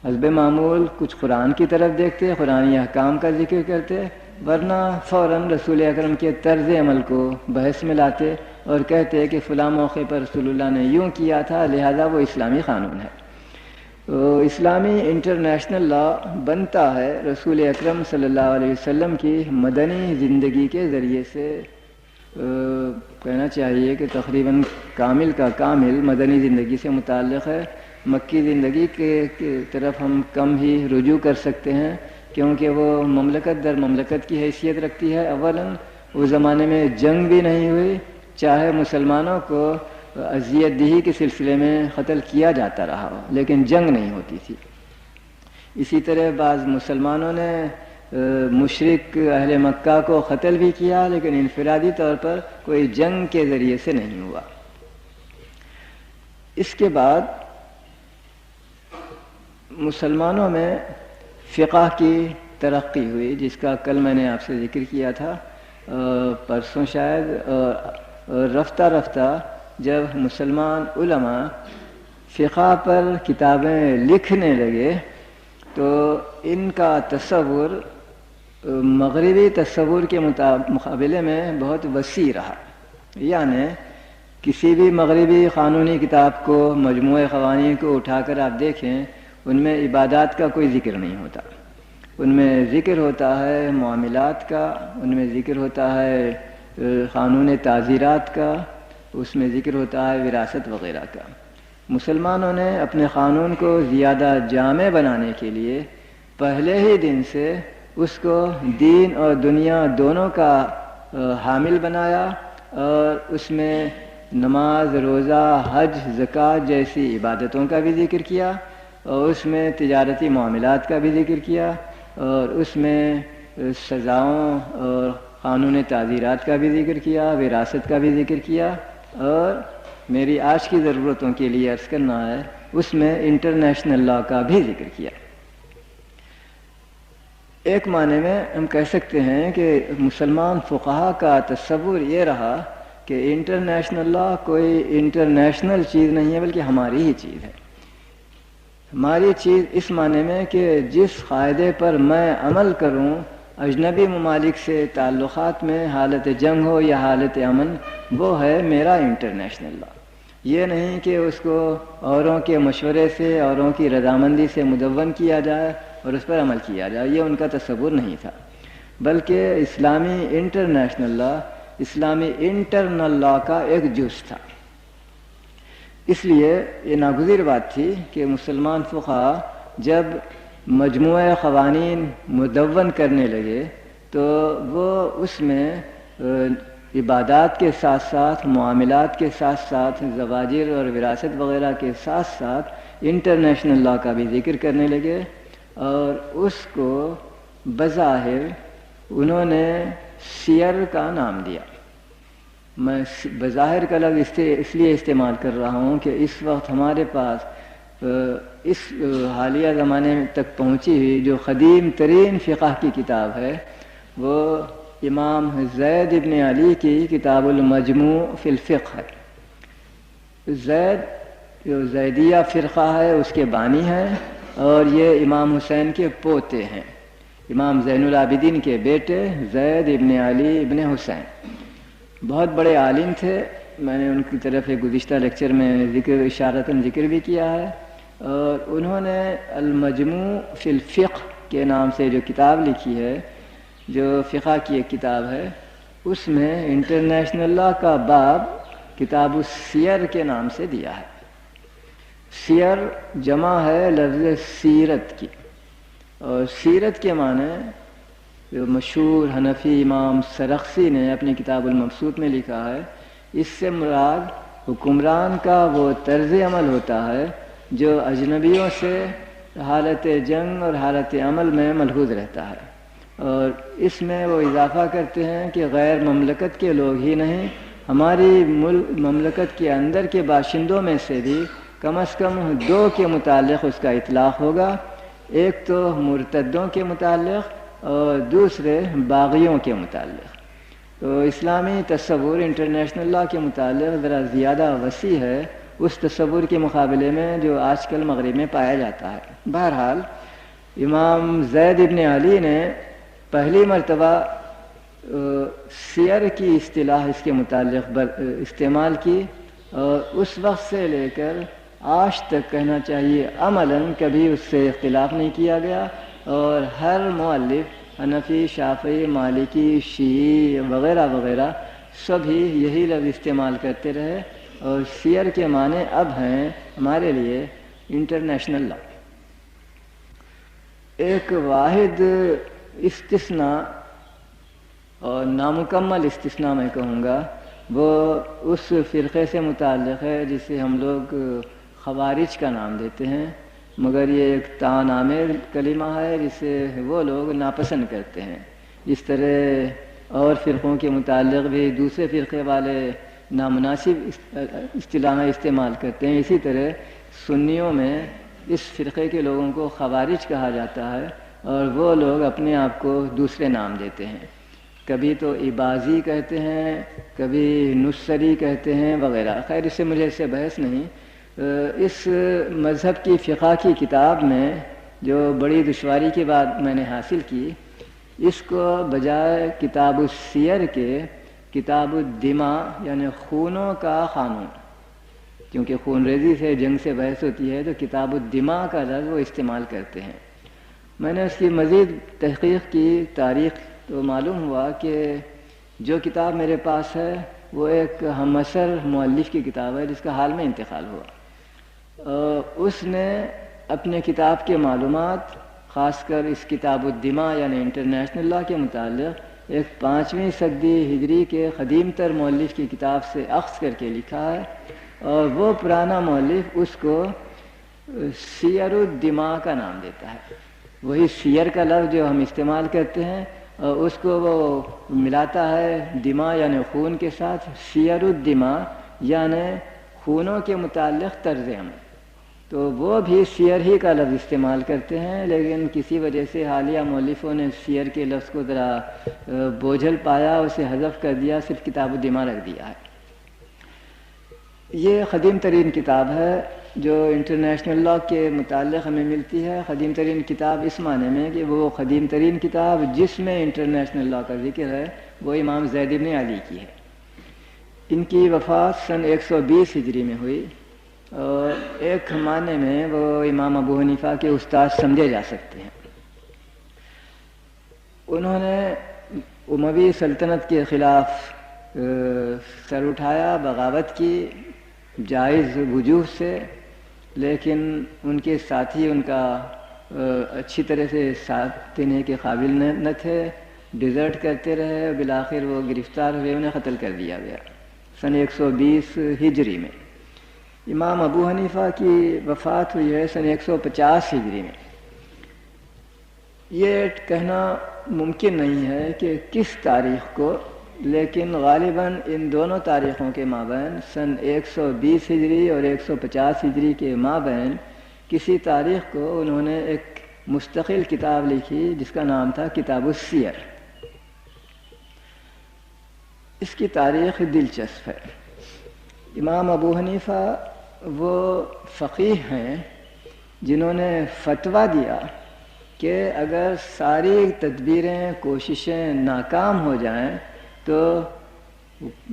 حسب معمول کچھ قرآن کی طرف دیکھتے، قرآنی احکام کا ذکر کرتے، ورنہ فوراً رسول اکرم کے طرز عمل کو بحث میں لاتے اور کہتے کہ فلاں موقع پر رسول اللہ نے یوں کیا تھا، لہذا وہ اسلامی قانون ہے۔ اسلامی انٹرنیشنل لا بنتا ہے رسول اکرم صلی اللہ علیہ وسلم کی مدنی زندگی کے ذریعے سے. کہنا چاہیے کہ تقریباً کامل کا کامل مدنی زندگی سے متعلق ہے. مکی زندگی کے طرف ہم کم ہی رجوع کر سکتے ہیں کیونکہ وہ مملکت در مملکت کی حیثیت رکھتی ہے. اولاً اس زمانے میں جنگ بھی نہیں ہوئی، چاہے مسلمانوں کو اذیت دہی کے سلسلے میں قتل کیا جاتا رہا ہو لیکن جنگ نہیں ہوتی تھی. اسی طرح بعض مسلمانوں نے مشرک اہل مکہ کو قتل بھی کیا لیکن انفرادی طور پر کوئی جنگ کے ذریعے سے نہیں ہوا. اس کے بعد مسلمانوں میں فقہ کی ترقی ہوئی جس کا کل میں نے آپ سے ذکر کیا تھا پرسوں شاید. رفتہ رفتہ جب مسلمان علماء فقہ پر کتابیں لکھنے لگے تو ان کا تصور مغربی تصور کے مقابلے میں بہت وسیع رہا. یعنی کسی بھی مغربی قانونی کتاب کو، مجموعہ قوانین کو اٹھا کر آپ دیکھیں، ان میں عبادات کا کوئی ذکر نہیں ہوتا. ان میں ذکر ہوتا ہے معاملات کا، ان میں ذکر ہوتا ہے قانون تعزیرات کا، اس میں ذکر ہوتا ہے وراثت وغیرہ کا. مسلمانوں نے اپنے قانون کو زیادہ جامع بنانے کے لیے پہلے ہی دن سے اس کو دین اور دنیا دونوں کا حامل بنایا اور اس میں نماز، روزہ، حج، زکوٰۃ جیسی عبادتوں کا بھی ذکر کیا اور اس میں تجارتی معاملات کا بھی ذکر کیا اور اس میں سزاؤں اور قانون تعزیرات کا بھی ذکر کیا، وراثت کا بھی ذکر کیا اور میری آج کی ضرورتوں کے لیے عرض کرنا ہے اس میں انٹرنیشنل لا کا بھی ذکر کیا. ایک معنی میں ہم کہہ سکتے ہیں کہ مسلمان فقہا کا تصور یہ رہا کہ انٹرنیشنل لا کوئی انٹرنیشنل چیز نہیں ہے بلکہ ہماری ہی چیز ہے. ہماری چیز اس معنی میں کہ جس قاعدے پر میں عمل کروں اجنبی ممالک سے تعلقات میں، حالت جنگ ہو یا حالت امن، وہ ہے میرا انٹرنیشنل لا. یہ نہیں کہ اس کو اوروں کے مشورے سے، اوروں کی رضامندی سے مدون کیا جائے اور اس پر عمل کیا جائے، یہ ان کا تصور نہیں تھا. بلکہ اسلامی انٹرنیشنل لا اسلامی انٹرنل لا کا ایک جز تھا. اس لیے یہ ناگزیر بات تھی کہ مسلمان فقہا جب مجموعہ قوانین مدون کرنے لگے تو وہ اس میں عبادات کے ساتھ ساتھ، معاملات کے ساتھ ساتھ، زواجر اور وراثت وغیرہ کے ساتھ ساتھ انٹرنیشنل لا کا بھی ذکر کرنے لگے اور اس کو بظاہر انہوں نے سیر کا نام دیا. میں بظاہر کا لفظ اس لیے استعمال کر رہا ہوں کہ اس وقت ہمارے پاس اس حالیہ زمانے تک پہنچی ہوئی جو قدیم ترین فقہ کی کتاب ہے وہ امام زید ابن علی کی کتاب المجموع فی الفقہ ہے. زید جو زیدیہ فرقہ ہے اس کے بانی ہیں اور یہ امام حسین کے پوتے ہیں. امام زین العابدین کے بیٹے زید ابن علی ابن حسین بہت بڑے عالم تھے. میں نے ان کی طرف ایک گزشتہ لیکچر میں اشارتاً ذکر بھی کیا ہے اور انہوں نے المجموع فی الفقہ کے نام سے جو کتاب لکھی ہے، جو فقہ کی ایک کتاب ہے، اس میں انٹرنیشنل لا کا باب کتاب السیر کے نام سے دیا ہے. سیر جمع ہے لفظ سیرت کی اور سیرت کے معنی جو مشہور حنفی امام سرخسی نے اپنی کتاب المبسوط میں لکھا ہے، اس سے مراد حکمران کا وہ طرز عمل ہوتا ہے جو اجنبیوں سے حالت جنگ اور حالت عمل میں ملحوظ رہتا ہے. اور اس میں وہ اضافہ کرتے ہیں کہ غیر مملکت کے لوگ ہی نہیں، ہماری مملکت کے اندر کے باشندوں میں سے بھی کم از کم دو کے متعلق اس کا اطلاق ہوگا. ایک تو مرتدوں کے متعلق اور دوسرے باغیوں کے متعلق. تو اسلامی تصور انٹرنیشنل لا کے متعلق ذرا زیادہ وسیع ہے اس تصور کے مقابلے میں جو آج کل مغرب میں پایا جاتا ہے. بہرحال امام زید ابن علی نے پہلی مرتبہ سیر کی اصطلاح اس کے متعلق استعمال کی اور اس وقت سے لے کر آج تک کہنا چاہیے عملاً کبھی اس سے اختلاف نہیں کیا گیا، اور ہر مؤلف حنفی، شافعی، مالکی، شیعی وغیرہ وغیرہ سبھی یہی لفظ استعمال کرتے رہے، اور سیر کے معنی اب ہیں ہمارے لیے انٹرنیشنل لا۔ ایک واحد استثناء اور نامکمل استثناء میں کہوں گا، وہ اس فرقے سے متعلق ہے جسے ہم لوگ خوارج کا نام دیتے ہیں، مگر یہ ایک طعن آمیز کلمہ ہے جسے وہ لوگ ناپسند کرتے ہیں۔ جس طرح اور فرقوں کے متعلق بھی دوسرے فرقے والے نامناسب اصطلاحیں استعمال کرتے ہیں، اسی طرح سنیوں میں اس فرقے کے لوگوں کو خوارج کہا جاتا ہے، اور وہ لوگ اپنے آپ کو دوسرے نام دیتے ہیں، کبھی تو اباضی کہتے ہیں، کبھی نصری کہتے ہیں وغیرہ۔ خیر اس سے مجھے اس سے بحث نہیں۔ اس مذہب کی فقہ کی کتاب میں جو بڑی دشواری کے بعد میں نے حاصل کی، اس کو بجائے کتاب السیر کے کتاب الدماء یعنی خونوں کا قانون، کیونکہ خون ریزی سے جنگ سے بحث ہوتی ہے تو کتاب الدماء کا لفظ وہ استعمال کرتے ہیں۔ میں نے اس کی مزید تحقیق کی، تاریخ تو معلوم ہوا کہ جو کتاب میرے پاس ہے وہ ایک ہم عصر مؤلف کی کتاب ہے جس کا حال میں انتقال ہوا۔ اس نے اپنے کتاب کے معلومات خاص کر اس کتاب الدماء یعنی انٹرنیشنل لا کے متعلق ایک 5ویں صدی ہجری کے قدیم تر مؤلف کی کتاب سے اخذ کر کے لکھا ہے، اور وہ پرانا مؤلف اس کو سیر الدماء کا نام دیتا ہے۔ وہی سیر کا لفظ جو ہم استعمال کرتے ہیں اور اس کو وہ ملاتا ہے دماء یعنی خون کے ساتھ، سیر الدماء یعنی خونوں کے متعلق طرز عمل، تو وہ بھی سیر ہی کا لفظ استعمال کرتے ہیں، لیکن کسی وجہ سے حالیہ مؤلفوں نے سیر کے لفظ کو ذرا بوجھل پایا، اسے حذف کر دیا، صرف کتاب الدماء رکھ دیا ہے۔ یہ قدیم ترین کتاب ہے جو انٹرنیشنل لا کے متعلق ہمیں ملتی ہے۔ قدیم ترین کتاب اس معنی میں کہ وہ قدیم ترین کتاب جس میں انٹرنیشنل لا کا ذکر ہے وہ امام زید بن علی کی ہے۔ ان کی وفات سن 120 ہجری میں ہوئی، اور ایک معنی میں وہ امام ابو حنیفہ کے استاد سمجھے جا سکتے ہیں۔ انہوں نے اموی سلطنت کے خلاف سر اٹھایا، بغاوت کی جائز وجوہ سے، لیکن ان کے ساتھی ان کا اچھی طرح سے ساتھ دینے کے قابل نہ تھے، ڈیزرٹ کرتے رہے، بالآخر وہ گرفتار ہوئے، انہیں قتل کر دیا گیا سن 120 ہجری میں۔ امام ابو حنیفہ کی وفات ہوئی ہے سن 150 ہجری میں۔ یہ کہنا ممکن نہیں ہے کہ کس تاریخ کو، لیکن غالباً ان دونوں تاریخوں کے مابین سن 120 ہجری اور 150 ہجری کے مابین کسی تاریخ کو انہوں نے ایک مستقل کتاب لکھی جس کا نام تھا کتاب السیر۔ اس کی تاریخ دلچسپ ہے۔ امام ابو حنیفہ وہ فقیہ ہیں جنہوں نے فتویٰ دیا کہ اگر ساری تدبیریں، کوششیں ناکام ہو جائیں تو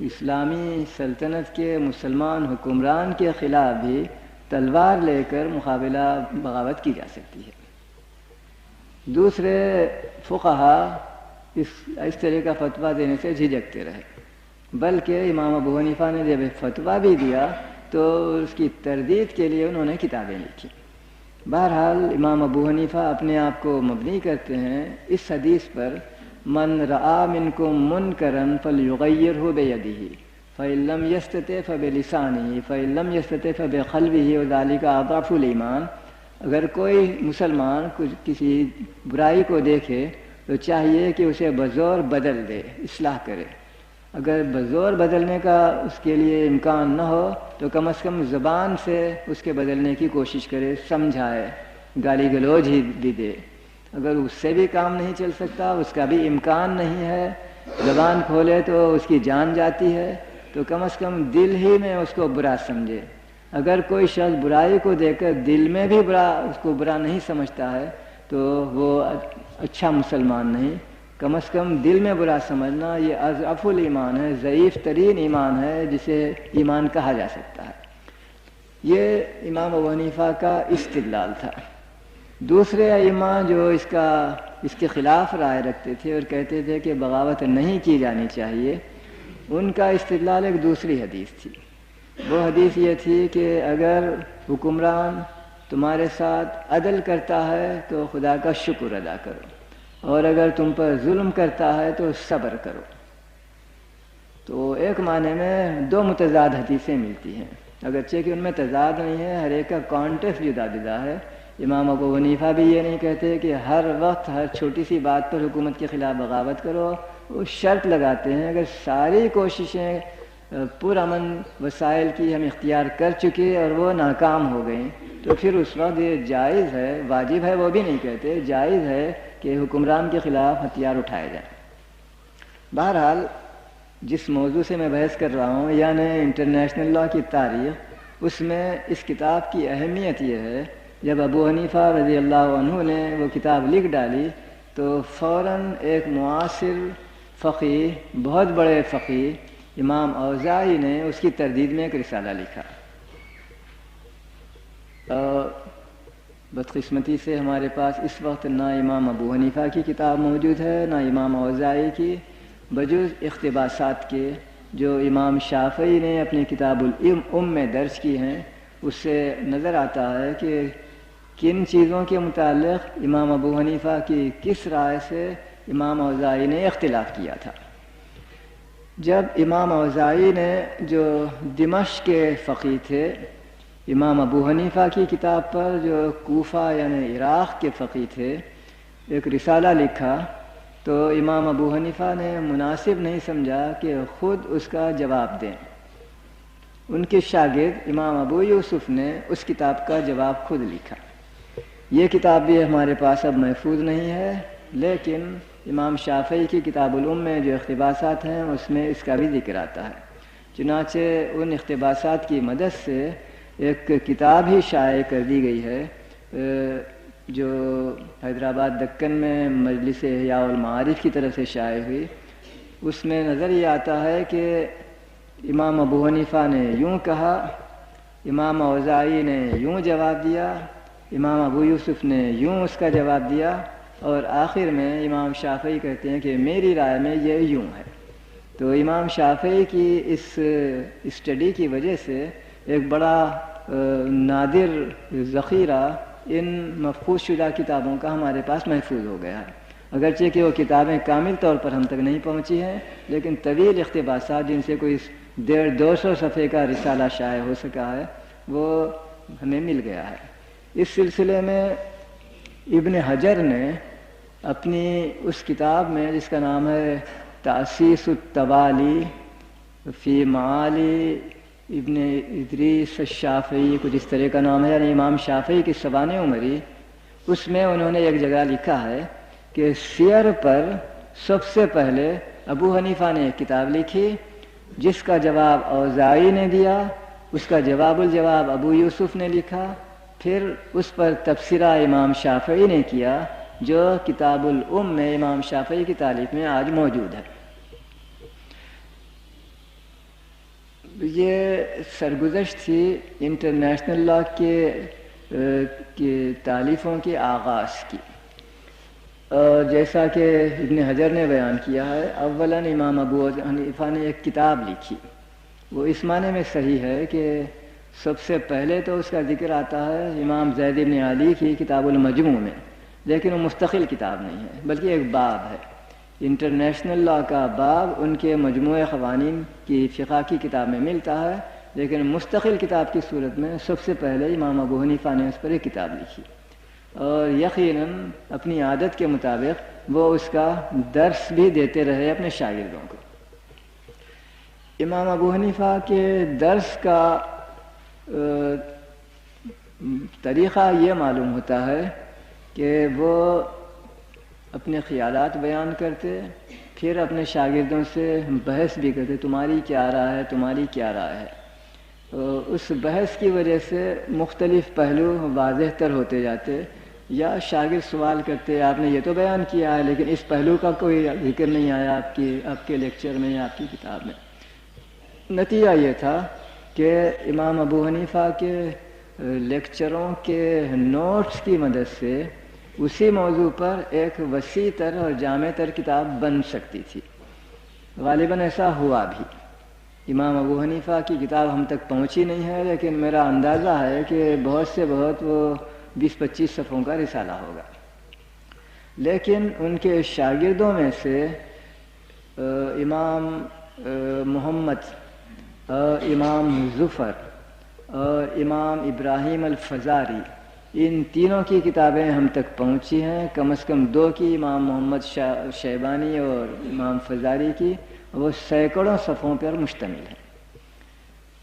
اسلامی سلطنت کے مسلمان حکمران کے خلاف بھی تلوار لے کر مقابلہ بغاوت کی جا سکتی ہے۔ دوسرے فقہا اس طرح کا فتویٰ دینے سے جھجکتے رہے، بلکہ امام ابو حنیفہ نے جب فتویٰ بھی دیا تو اس کی تردید کے لیے انہوں نے کتابیں لکھی۔ بہرحال امام ابو حنیفہ اپنے آپ کو مبنی کرتے ہیں اس حدیث پر، من رآ منکم منکرا فلیغیرہ بیدہ فإن لم یستطع فبلسانہ فإن لم یستطع فبقلبہ وذلک اضعف الایمان۔ اگر کوئی مسلمان کسی برائی کو دیکھے تو چاہیے کہ اسے بزور بدل دے، اصلاح کرے۔ اگر بزور بدلنے کا اس کے لیے امکان نہ ہو تو کم از کم زبان سے اس کے بدلنے کی کوشش کرے، سمجھائے، گالی گلوچ ہی بھی دے۔ اگر اس سے بھی کام نہیں چل سکتا، اس کا بھی امکان نہیں ہے، زبان کھولے تو اس کی جان جاتی ہے، تو کم از کم دل ہی میں اس کو برا سمجھے۔ اگر کوئی شخص برائی کو دیکھ کر دل میں بھی اس کو برا نہیں سمجھتا ہے تو وہ اچھا مسلمان نہیں۔ کم از کم دل میں برا سمجھنا یہ اضعف الایمان ہے، ضعیف ترین ایمان ہے جسے ایمان کہا جا سکتا ہے۔ یہ امام ابو حنیفہ کا استدلال تھا۔ دوسرے ائمہ جو اس کے خلاف رائے رکھتے تھے اور کہتے تھے کہ بغاوت نہیں کی جانی چاہیے، ان کا استدلال ایک دوسری حدیث تھی۔ وہ حدیث یہ تھی کہ اگر حکمران تمہارے ساتھ عدل کرتا ہے تو خدا کا شکر ادا کرو، اور اگر تم پر ظلم کرتا ہے تو صبر کرو۔ تو ایک معنی میں دو متضاد حدیثیں ملتی ہیں، اگرچہ کہ ان میں تضاد نہیں ہے، ہر ایک کا کانٹیکسٹ جدا جدا ہے۔ امام ابو حنیفہ بھی یہ نہیں کہتے کہ ہر وقت ہر چھوٹی سی بات پر حکومت کے خلاف بغاوت کرو، وہ شرط لگاتے ہیں اگر ساری کوششیں پرامن وسائل کی ہم اختیار کر چکے اور وہ ناکام ہو گئیں تو پھر اس وقت یہ جائز ہے، واجب ہے وہ بھی نہیں کہتے، جائز ہے کہ حکمران کے خلاف ہتھیار اٹھائے جائیں۔ بہرحال جس موضوع سے میں بحث کر رہا ہوں یعنی انٹرنیشنل لاء کی تاریخ، اس میں اس کتاب کی اہمیت یہ ہے، جب ابو حنیفہ رضی اللہ عنہ نے وہ کتاب لکھ ڈالی تو فوراً ایک معاصر فقیہ، بہت بڑے فقیہ امام اوزاعی نے اس کی تردید میں ایک رسالہ لکھا۔ بدقسمتی سے ہمارے پاس اس وقت نہ امام ابو حنیفہ کی کتاب موجود ہے نہ امام اوزاعی کی، بجز اقتباسات کے جو امام شافعی نے اپنی کتاب الام میں درج کی ہیں۔ اس سے نظر آتا ہے کہ کن چیزوں کے متعلق امام ابو حنیفہ کی کس رائے سے امام اوزاعی نے اختلاف کیا تھا۔ جب امام اوزاعی نے، جو دمشق کے فقیہ تھے، امام ابو حنیفہ کی کتاب پر جو کوفہ یعنی عراق کے فقیہ تھے، ایک رسالہ لکھا، تو امام ابو حنیفہ نے مناسب نہیں سمجھا کہ خود اس کا جواب دیں۔ ان کے شاگرد امام ابو یوسف نے اس کتاب کا جواب خود لکھا۔ یہ کتاب بھی ہمارے پاس اب محفوظ نہیں ہے، لیکن امام شافعی کی کتاب الام میں جو اقتباسات ہیں اس میں اس کا بھی ذکر آتا ہے۔ چنانچہ ان اقتباسات کی مدد سے ایک کتاب ہی شائع کر دی گئی ہے جو حیدرآباد دکن میں مجلس احیاء المعارف کی طرف سے شائع ہوئی۔ اس میں نظر یہ آتا ہے کہ امام ابو حنیفہ نے یوں کہا، امام اوزاعی نے یوں جواب دیا، امام ابو یوسف نے یوں اس کا جواب دیا، اور آخر میں امام شافعی کہتے ہیں کہ میری رائے میں یہ یوں ہے۔ تو امام شافعی کی اس اسٹڈی کی وجہ سے ایک بڑا نادر ذخیرہ ان مفقود شدہ کتابوں کا ہمارے پاس محفوظ ہو گیا ہے، اگرچہ کہ وہ کتابیں کامل طور پر ہم تک نہیں پہنچی ہیں، لیکن طویل اقتباسات جن سے کوئی 150-200 صفحے کا رسالہ شائع ہو سکا ہے وہ ہمیں مل گیا ہے۔ اس سلسلے میں ابن حجر نے اپنی اس کتاب میں جس کا نام ہے تأسیس التوالی فی معالی ابن ادریس الشافعی، کچھ اس طرح کا نام ہے، یعنی امام شافعی کی سوانح عمری، اس میں انہوں نے ایک جگہ لکھا ہے کہ سیر پر سب سے پہلے ابو حنیفہ نے ایک کتاب لکھی جس کا جواب اوزاعی نے دیا، اس کا جواب الجواب ابو یوسف نے لکھا، پھر اس پر تبصرہ امام شافعی نے کیا جو کتاب الام میں امام شافعی کی تالیف میں آج موجود ہے۔ یہ سرگزشت تھی انٹرنیشنل لاء کے تالیفوں کے آغاز کی، اور جیسا کہ ابن حجر نے بیان کیا ہے، اولاً امام ابو حنیفہ نے ایک کتاب لکھی، وہ اس معنی میں صحیح ہے کہ سب سے پہلے تو اس کا ذکر آتا ہے امام زید بن علی کی کتاب المجموع میں، لیکن وہ مستقل کتاب نہیں ہے بلکہ ایک باب ہے۔ انٹرنیشنل لاء کا باب ان کے مجموعہ قوانین کی فقہ کی کتاب میں ملتا ہے، لیکن مستقل کتاب کی صورت میں سب سے پہلے امام ابو حنیفہ نے اس پر ایک کتاب لکھی، اور یقیناً اپنی عادت کے مطابق وہ اس کا درس بھی دیتے رہے اپنے شاگردوں کو۔ امام ابو حنیفہ کے درس کا طریقہ یہ معلوم ہوتا ہے کہ وہ اپنے خیالات بیان کرتے، پھر اپنے شاگردوں سے بحث بھی کرتے، تمہاری کیا رائے ہے، تمہاری کیا رائے ہے۔ اس بحث کی وجہ سے مختلف پہلو واضح تر ہوتے جاتے، یا شاگرد سوال کرتے آپ نے یہ تو بیان کیا ہے لیکن اس پہلو کا کوئی ذکر نہیں آیا آپ کے لیکچر میں یا آپ کی کتاب میں۔ نتیجہ یہ تھا کہ امام ابو حنیفہ کے لیکچروں کے نوٹس کی مدد سے اسی موضوع پر ایک وسیع تر اور جامع تر کتاب بن سکتی تھی۔ غالباً ایسا ہوا بھی۔ امام ابو حنیفہ کی کتاب ہم تک پہنچی نہیں ہے، لیکن میرا اندازہ ہے کہ بہت سے بہت وہ 20-25 صفحوں کا رسالہ ہوگا۔ لیکن ان کے شاگردوں میں سے امام محمد اور امام ظفر اور امام ابراہیم الفزاری، ان تینوں کی کتابیں ہم تک پہنچی ہیں، کم از کم 2 کی، امام محمد شیبانی اور امام فزاری کی، وہ سینکڑوں صفحوں پر مشتمل ہے۔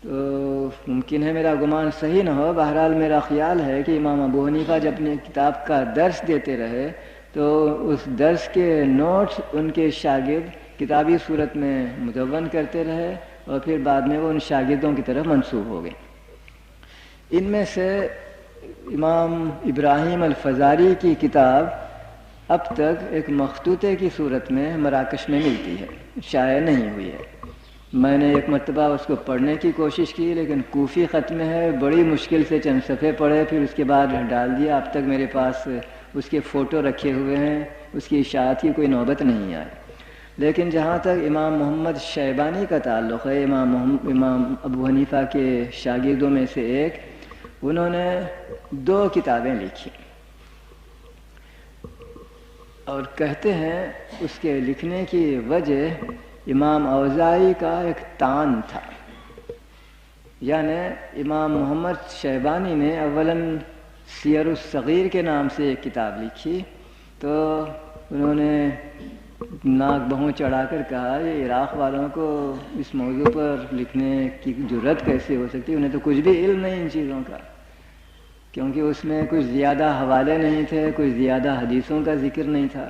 تو ممکن ہے میرا گمان صحیح نہ ہو، بہرحال میرا خیال ہے کہ امام ابو حنیفہ جب اپنی کتاب کا درس دیتے رہے تو اس درس کے نوٹس ان کے شاگرد کتابی صورت میں مدون کرتے رہے اور پھر بعد میں وہ ان شاگردوں کی طرف منسوب ہو گئے۔ ان میں سے امام ابراہیم الفزاری کی کتاب اب تک ایک مخطوطے کی صورت میں مراکش میں ملتی ہے، شائع نہیں ہوئی ہے۔ میں نے ایک مرتبہ اس کو پڑھنے کی کوشش کی، لیکن کوفی خط میں ہے، بڑی مشکل سے چند صفحے پڑھے، پھر اس کے بعد ڈال دیا۔ اب تک میرے پاس اس کے فوٹو رکھے ہوئے ہیں، اس کی اشاعت کی کوئی نوبت نہیں آئی۔ لیکن جہاں تک امام محمد شیبانی کا تعلق ہے، امام ابو حنیفہ کے شاگردوں میں سے ایک، انہوں نے 2 کتابیں لکھی اور کہتے ہیں اس کے لکھنے کی وجہ امام اوزاعی کا ایک طعن تھا۔ یعنی امام محمد شیبانی نے اولاً سیر الصغیر کے نام سے ایک کتاب لکھی، تو انہوں نے ناک بہوں چڑھا کر کہا یہ عراق والوں کو اس موضوع پر لکھنے کی جرأت کیسے ہو سکتی، انہیں تو کچھ بھی علم نہیں ان چیزوں کا، کیونکہ اس میں کچھ زیادہ حوالے نہیں تھے، کچھ زیادہ حدیثوں کا ذکر نہیں تھا۔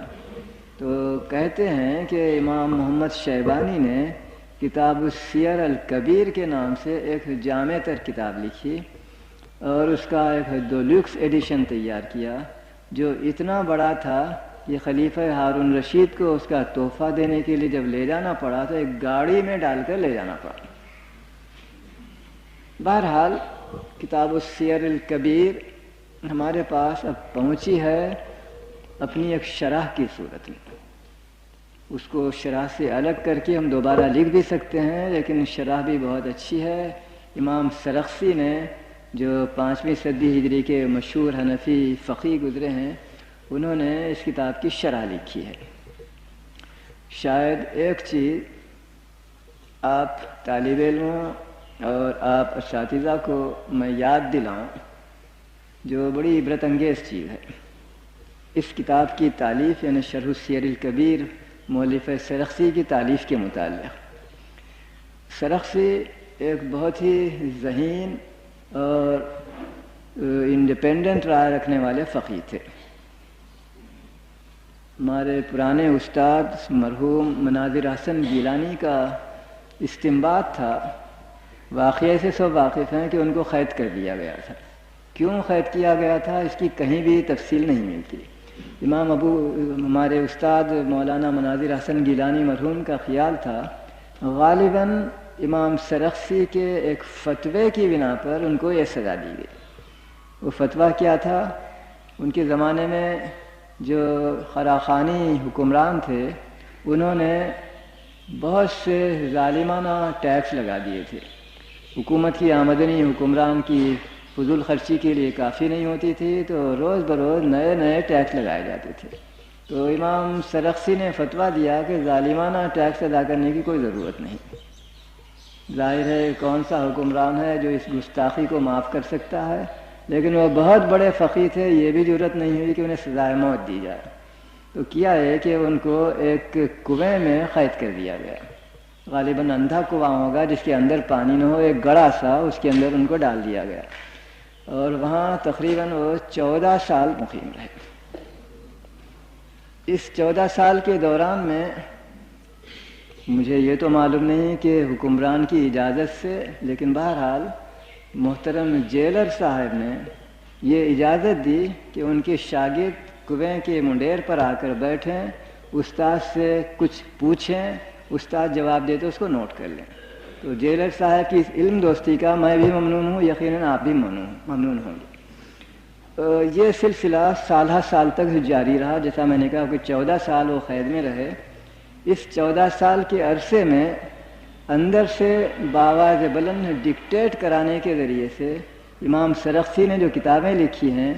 تو کہتے ہیں کہ امام محمد شیبانی نے کتاب السیر الکبیر کے نام سے ایک جامع تر کتاب لکھی اور اس کا ایک ڈیلکس ایڈیشن تیار کیا، جو اتنا بڑا تھا کہ خلیفہ ہارون رشید کو اس کا تحفہ دینے کے لیے جب لے جانا پڑا تو ایک گاڑی میں ڈال کر لے جانا پڑا۔ بہرحال کتاب السیر الکبیر ہمارے پاس اب پہنچی ہے اپنی ایک شرح کی صورت میں۔ اس کو شرح سے الگ کر کے ہم دوبارہ لکھ بھی سکتے ہیں، لیکن شرح بھی بہت اچھی ہے۔ امام سرخسی نے جو 5ویں صدی ہجری کے مشہور حنفی فقیہ گزرے ہیں، انہوں نے اس کتاب کی شرح لکھی ہے۔ شاید ایک چیز آپ طالب علموں اور آپ اساتذہ کو میں یاد دلاؤں جو بڑی عبرت انگیز چیز ہے۔ اس کتاب کی تالیف یعنی شرح السیر الکبیر مؤلف سرخسی کی تالیف کے متعلق، سرخسی ایک بہت ہی ذہین اور انڈیپینڈنٹ رائے رکھنے والے فقیہ تھے۔ ہمارے پرانے استاد مرحوم مناظر حسن گیلانی کا استنباط تھا، واقعے سے سب واقف ہیں کہ ان کو قید کر دیا گیا تھا۔ کیوں قید کیا گیا تھا اس کی کہیں بھی تفصیل نہیں ملتی۔ ہمارے استاد مولانا مناظر حسن گیلانی مرحوم کا خیال تھا غالباً امام سرخسی کے ایک فتوے کی بنا پر ان کو یہ سزا دی گئی۔ وہ فتویٰ کیا تھا؟ ان کے زمانے میں جو خراخانی حکمران تھے انہوں نے بہت سے ظالمانہ ٹیکس لگا دیے تھے۔ حکومت کی آمدنی حکمران کی فضول خرچی کے لیے کافی نہیں ہوتی تھی، تو روز بروز نئے نئے ٹیکس لگائے جاتے تھے۔ تو امام سرخسی نے فتویٰ دیا کہ ظالمانہ ٹیکس ادا کرنے کی کوئی ضرورت نہیں۔ ظاہر ہے کون سا حکمران ہے جو اس گستاخی کو معاف کر سکتا ہے، لیکن وہ بہت بڑے فقیہ تھے، یہ بھی ضرورت نہیں ہوئی کہ انہیں سزائے موت دی جائے۔ تو کیا ہے کہ ان کو ایک کنویں میں قید کر دیا گیا، غالباً اندھا کنواں ہوگا جس کے اندر پانی نہ ہو، ایک گڑھا سا، اس کے اندر ان کو ڈال دیا گیا اور وہاں تقریباً وہ 14 سال مقیم رہے۔ اس 14 سال کے دوران میں مجھے یہ تو معلوم نہیں کہ حکمران کی اجازت سے، لیکن بہرحال محترم جیلر صاحب نے یہ اجازت دی کہ ان کے شاگرد کنویں کے منڈیر پر آ کر بیٹھیں، استاد سے کچھ پوچھیں، استاد جواب دے تو اس کو نوٹ کر لیں۔ تو جیلر صاحب کی اس علم دوستی کا میں بھی ممنون ہوں، یقیناً آپ بھی ممنون ہوں گے۔ یہ سلسلہ سالہ سال تک جاری رہا، جیسا میں نے کہا کہ 14 سال وہ قید میں رہے۔ اس 14 سال کے عرصے میں اندر سے بآواز بلند ڈکٹیٹ کرانے کے ذریعے سے امام سرخسی نے جو کتابیں لکھی ہیں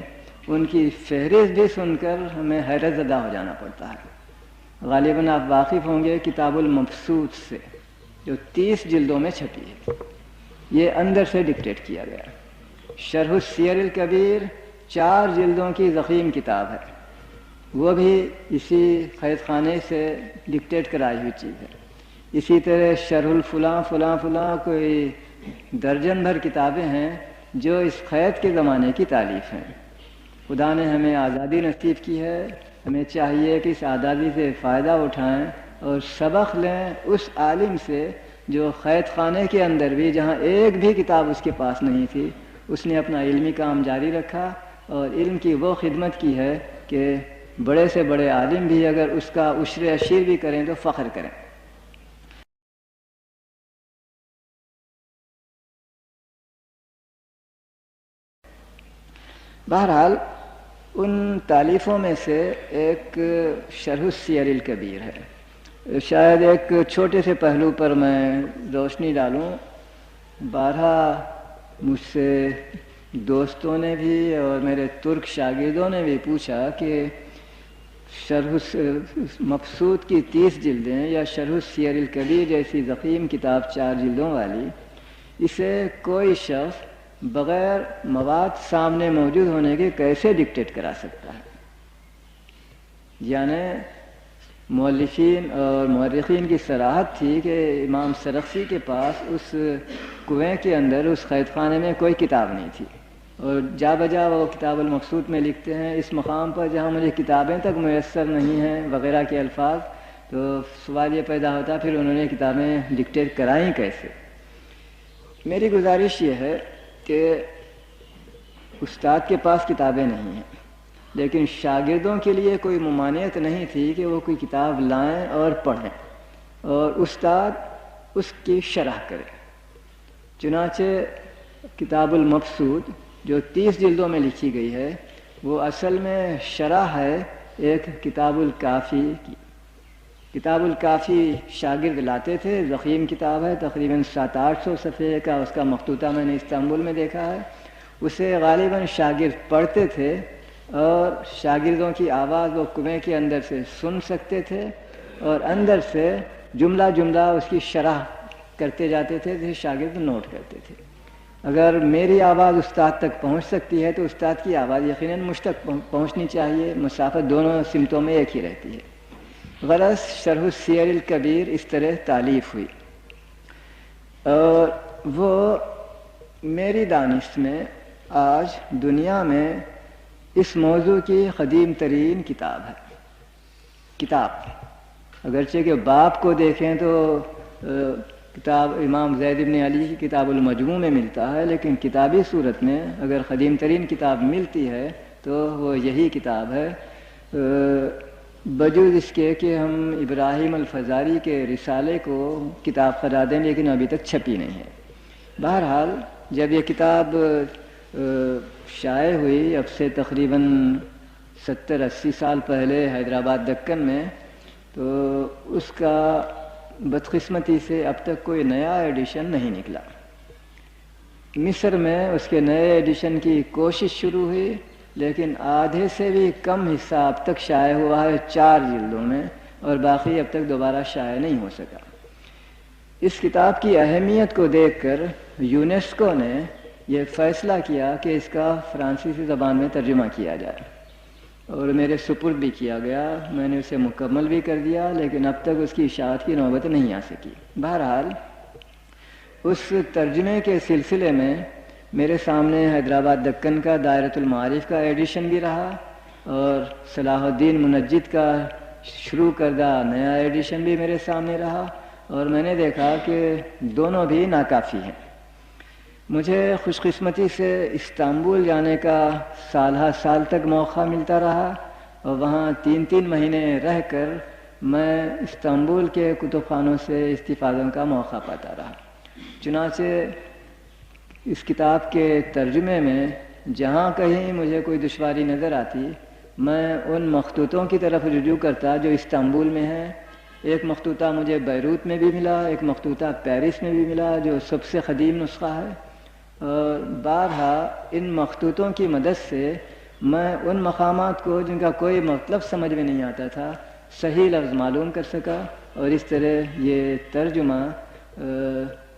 ان کی فہرست بھی سن کر ہمیں حیرت زدہ ہو جانا پڑتا ہے۔ غالباً آپ واقف ہوں گے کتاب المبسوط سے، جو 30 جلدوں میں چھپی ہے۔ یہ اندر سے ڈکٹیٹ کیا گیا۔ شرح السیر الکبیر 4 جلدوں کی ضخیم کتاب ہے، وہ بھی اسی قید خانے سے ڈکٹیٹ کرائی ہوئی چیز ہے۔ اسی طرح شرح الفلاں فلاں فلاں کوئی درجن بھر کتابیں ہیں جو اس قید کے زمانے کی تالیف ہیں۔ خدا نے ہمیں آزادی نصیب کی ہے، ہمیں چاہیے کہ اس آزادی سے فائدہ اٹھائیں اور سبق لیں اس عالم سے جو قید خانے کے اندر بھی، جہاں ایک بھی کتاب اس کے پاس نہیں تھی، اس نے اپنا علمی کام جاری رکھا اور علم کی وہ خدمت کی ہے کہ بڑے سے بڑے عالم بھی اگر اس کا عشر اشیر بھی کریں تو فخر کریں۔ بہرحال ان تالیفوں میں سے ایک شرح السیر الکبیر ہے۔ شاید ایک چھوٹے سے پہلو پر میں روشنی ڈالوں۔ بارہا مجھ سے دوستوں نے بھی اور میرے ترک شاگردوں نے بھی پوچھا کہ شرح مبسوط کی 30 جلدیں یا شرح السیر الکبیر جیسی ضخیم کتاب 4 جلدوں والی، اسے کوئی شخص بغیر مواد سامنے موجود ہونے کے کیسے ڈکٹیٹ کرا سکتا ہے؟ یعنی مؤلفین اور مورخین کی صراحت تھی کہ امام سرخسی کے پاس اس کنویں کے اندر، اس قید خانے میں کوئی کتاب نہیں تھی، اور جا بجا وہ کتاب المبسوط میں لکھتے ہیں اس مقام پر جہاں مجھے کتابیں تک میسر نہیں ہیں وغیرہ کے الفاظ۔ تو سوال یہ پیدا ہوتا پھر انہوں نے کتابیں ڈکٹیٹ کرائیں کیسے؟ میری گزارش یہ ہے کہ استاد کے پاس کتابیں نہیں ہیں، لیکن شاگردوں کے لیے کوئی ممانعت نہیں تھی کہ وہ کوئی کتاب لائیں اور پڑھیں اور استاد اس کی شرح کرے۔ چنانچہ کتاب المبسوط جو 30 جلدوں میں لکھی گئی ہے، وہ اصل میں شرح ہے ایک کتاب الکافی کی۔ کتاب الکافی شاگرد لاتے تھے، ضخیم کتاب ہے، تقریباً 700-800 صفحے کا اس کا مخطوطہ میں نے استنبول میں دیکھا ہے۔ اسے غالباً شاگرد پڑھتے تھے اور شاگردوں کی آواز وہ کنویں کے اندر سے سن سکتے تھے اور اندر سے جملہ جملہ اس کی شرح کرتے جاتے تھے جسے شاگرد نوٹ کرتے تھے۔ اگر میری آواز استاد تک پہنچ سکتی ہے تو استاد کی آواز یقیناً مجھ تک پہنچنی چاہیے، مسافت دونوں سمتوں میں ایک ہی رہتی ہے۔ غرض شرح السیر الکبیر اس طرح تالیف ہوئی اور وہ میری دانش میں آج دنیا میں اس موضوع کی قدیم ترین کتاب ہے۔ کتاب اگرچہ کہ باپ کو دیکھیں تو کتاب امام زید بن علی کی کتاب المجموع میں ملتا ہے، لیکن کتابی صورت میں اگر قدیم ترین کتاب ملتی ہے تو وہ یہی کتاب ہے، بجوز اس کے کہ ہم ابراہیم الفزاری کے رسالے کو کتاب قرار دیں، لیکن ابھی تک چھپی نہیں ہے۔ بہرحال جب یہ کتاب شائع ہوئی اب سے تقریباً 70-80 سال پہلے حیدرآباد دکن میں، تو اس کا بدقسمتی سے اب تک کوئی نیا ایڈیشن نہیں نکلا۔ مصر میں اس کے نئے ایڈیشن کی کوشش شروع ہوئی، لیکن آدھے سے بھی کم حصہ اب تک شائع ہوا ہے 4 جلدوں میں، اور باقی اب تک دوبارہ شائع نہیں ہو سکا۔ اس کتاب کی اہمیت کو دیکھ کر یونیسکو نے یہ فیصلہ کیا کہ اس کا فرانسیسی زبان میں ترجمہ کیا جائے، اور میرے سپرد بھی کیا گیا، میں نے اسے مکمل بھی کر دیا، لیکن اب تک اس کی اشاعت کی نوبت نہیں آ سکی۔ بہرحال اس ترجمے کے سلسلے میں میرے سامنے حیدرآباد دکن کا دائرۃ المعارف کا ایڈیشن بھی رہا اور صلاح الدین منجد کا شروع کردہ نیا ایڈیشن بھی میرے سامنے رہا، اور میں نے دیکھا کہ دونوں بھی ناکافی ہیں۔ مجھے خوش قسمتی سے استنبول جانے کا سالہ سال تک موقع ملتا رہا، اور وہاں 3 مہینے رہ کر میں استنبول کے کتب خانوں سے استفادہ کا موقع پاتا رہا۔ چنانچہ اس کتاب کے ترجمے میں جہاں کہیں مجھے کوئی دشواری نظر آتی میں ان مخطوطوں کی طرف رجوع کرتا جو استنبول میں ہیں. ایک مخطوطہ مجھے بیروت میں بھی ملا، ایک مخطوطہ پیرس میں بھی ملا جو سب سے قدیم نسخہ ہے. اور بارہا ان مخطوطوں کی مدد سے میں ان مقامات کو جن کا کوئی مطلب سمجھ میں نہیں آتا تھا صحیح لفظ معلوم کر سکا، اور اس طرح یہ ترجمہ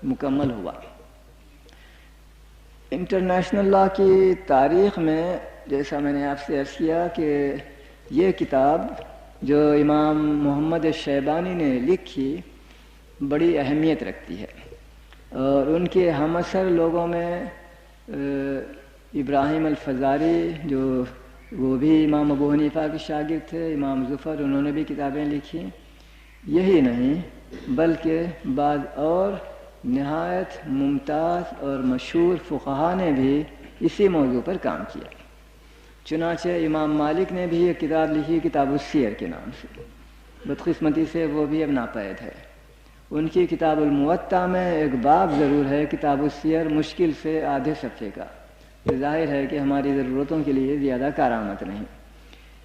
مکمل ہوا. انٹرنیشنل لا کی تاریخ میں جیسا میں نے آپ سے عرض کیا کہ یہ کتاب جو امام محمد شیبانی نے لکھی بڑی اہمیت رکھتی ہے، اور ان کے ہم عصر لوگوں میں ابراہیم الفزاری جو وہ بھی امام ابو حنیفہ کے شاگرد تھے، امام ظفر انہوں نے بھی کتابیں لکھی. یہی نہیں بلکہ بعض اور نہایت ممتاز اور مشہور فقہا نے بھی اسی موضوع پر کام کیا. چنانچہ امام مالک نے بھی یہ کتاب لکھی کتاب السیر کے نام سے. بدقسمتی سے وہ بھی اب ناپید ہے. ان کی کتاب الموطا میں ایک باب ضرور ہے کتاب السیر، مشکل سے آدھے صفحے کا. ظاہر ہے کہ ہماری ضرورتوں کے لیے زیادہ کارآمد نہیں.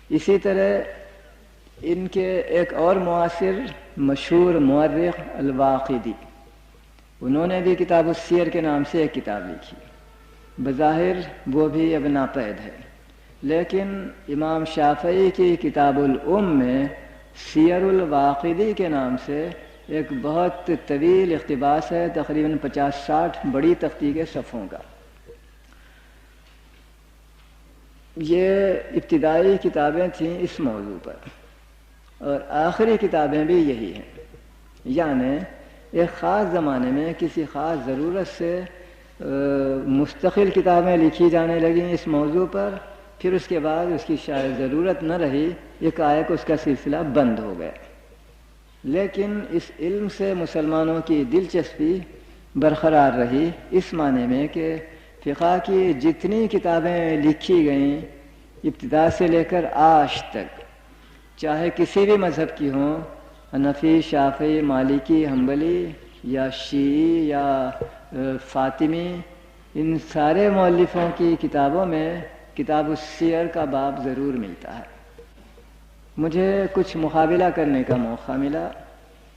اسی طرح ان کے ایک اور معاصر مشہور مورخ الواقدی، انہوں نے بھی کتاب السیر کے نام سے ایک کتاب لکھی. بظاہر وہ بھی اب ناپید ہے، لیکن امام شافعی کی کتاب الام میں سیر الواقدی کے نام سے ایک بہت طویل اقتباس ہے، تقریباً 50-60 بڑی تختی کے صفحوں کا. یہ ابتدائی کتابیں تھیں اس موضوع پر، اور آخری کتابیں بھی یہی ہیں. یعنی ایک خاص زمانے میں کسی خاص ضرورت سے مستقل کتابیں لکھی جانے لگیں اس موضوع پر، پھر اس کے بعد اس کی شاید ضرورت نہ رہی، ایک اس کا سلسلہ بند ہو گیا. لیکن اس علم سے مسلمانوں کی دلچسپی برقرار رہی اس معنی میں کہ فقہ کی جتنی کتابیں لکھی گئیں ابتدا سے لے کر آج تک، چاہے کسی بھی مذہب کی ہوں، حنفی، شافعی، مالکی، حنبلی یا شیعی یا فاطمی، ان سارے مؤلفوں کی کتابوں میں کتاب السیر کا باب ضرور ملتا ہے. مجھے کچھ مقابلہ کرنے کا موقع ملا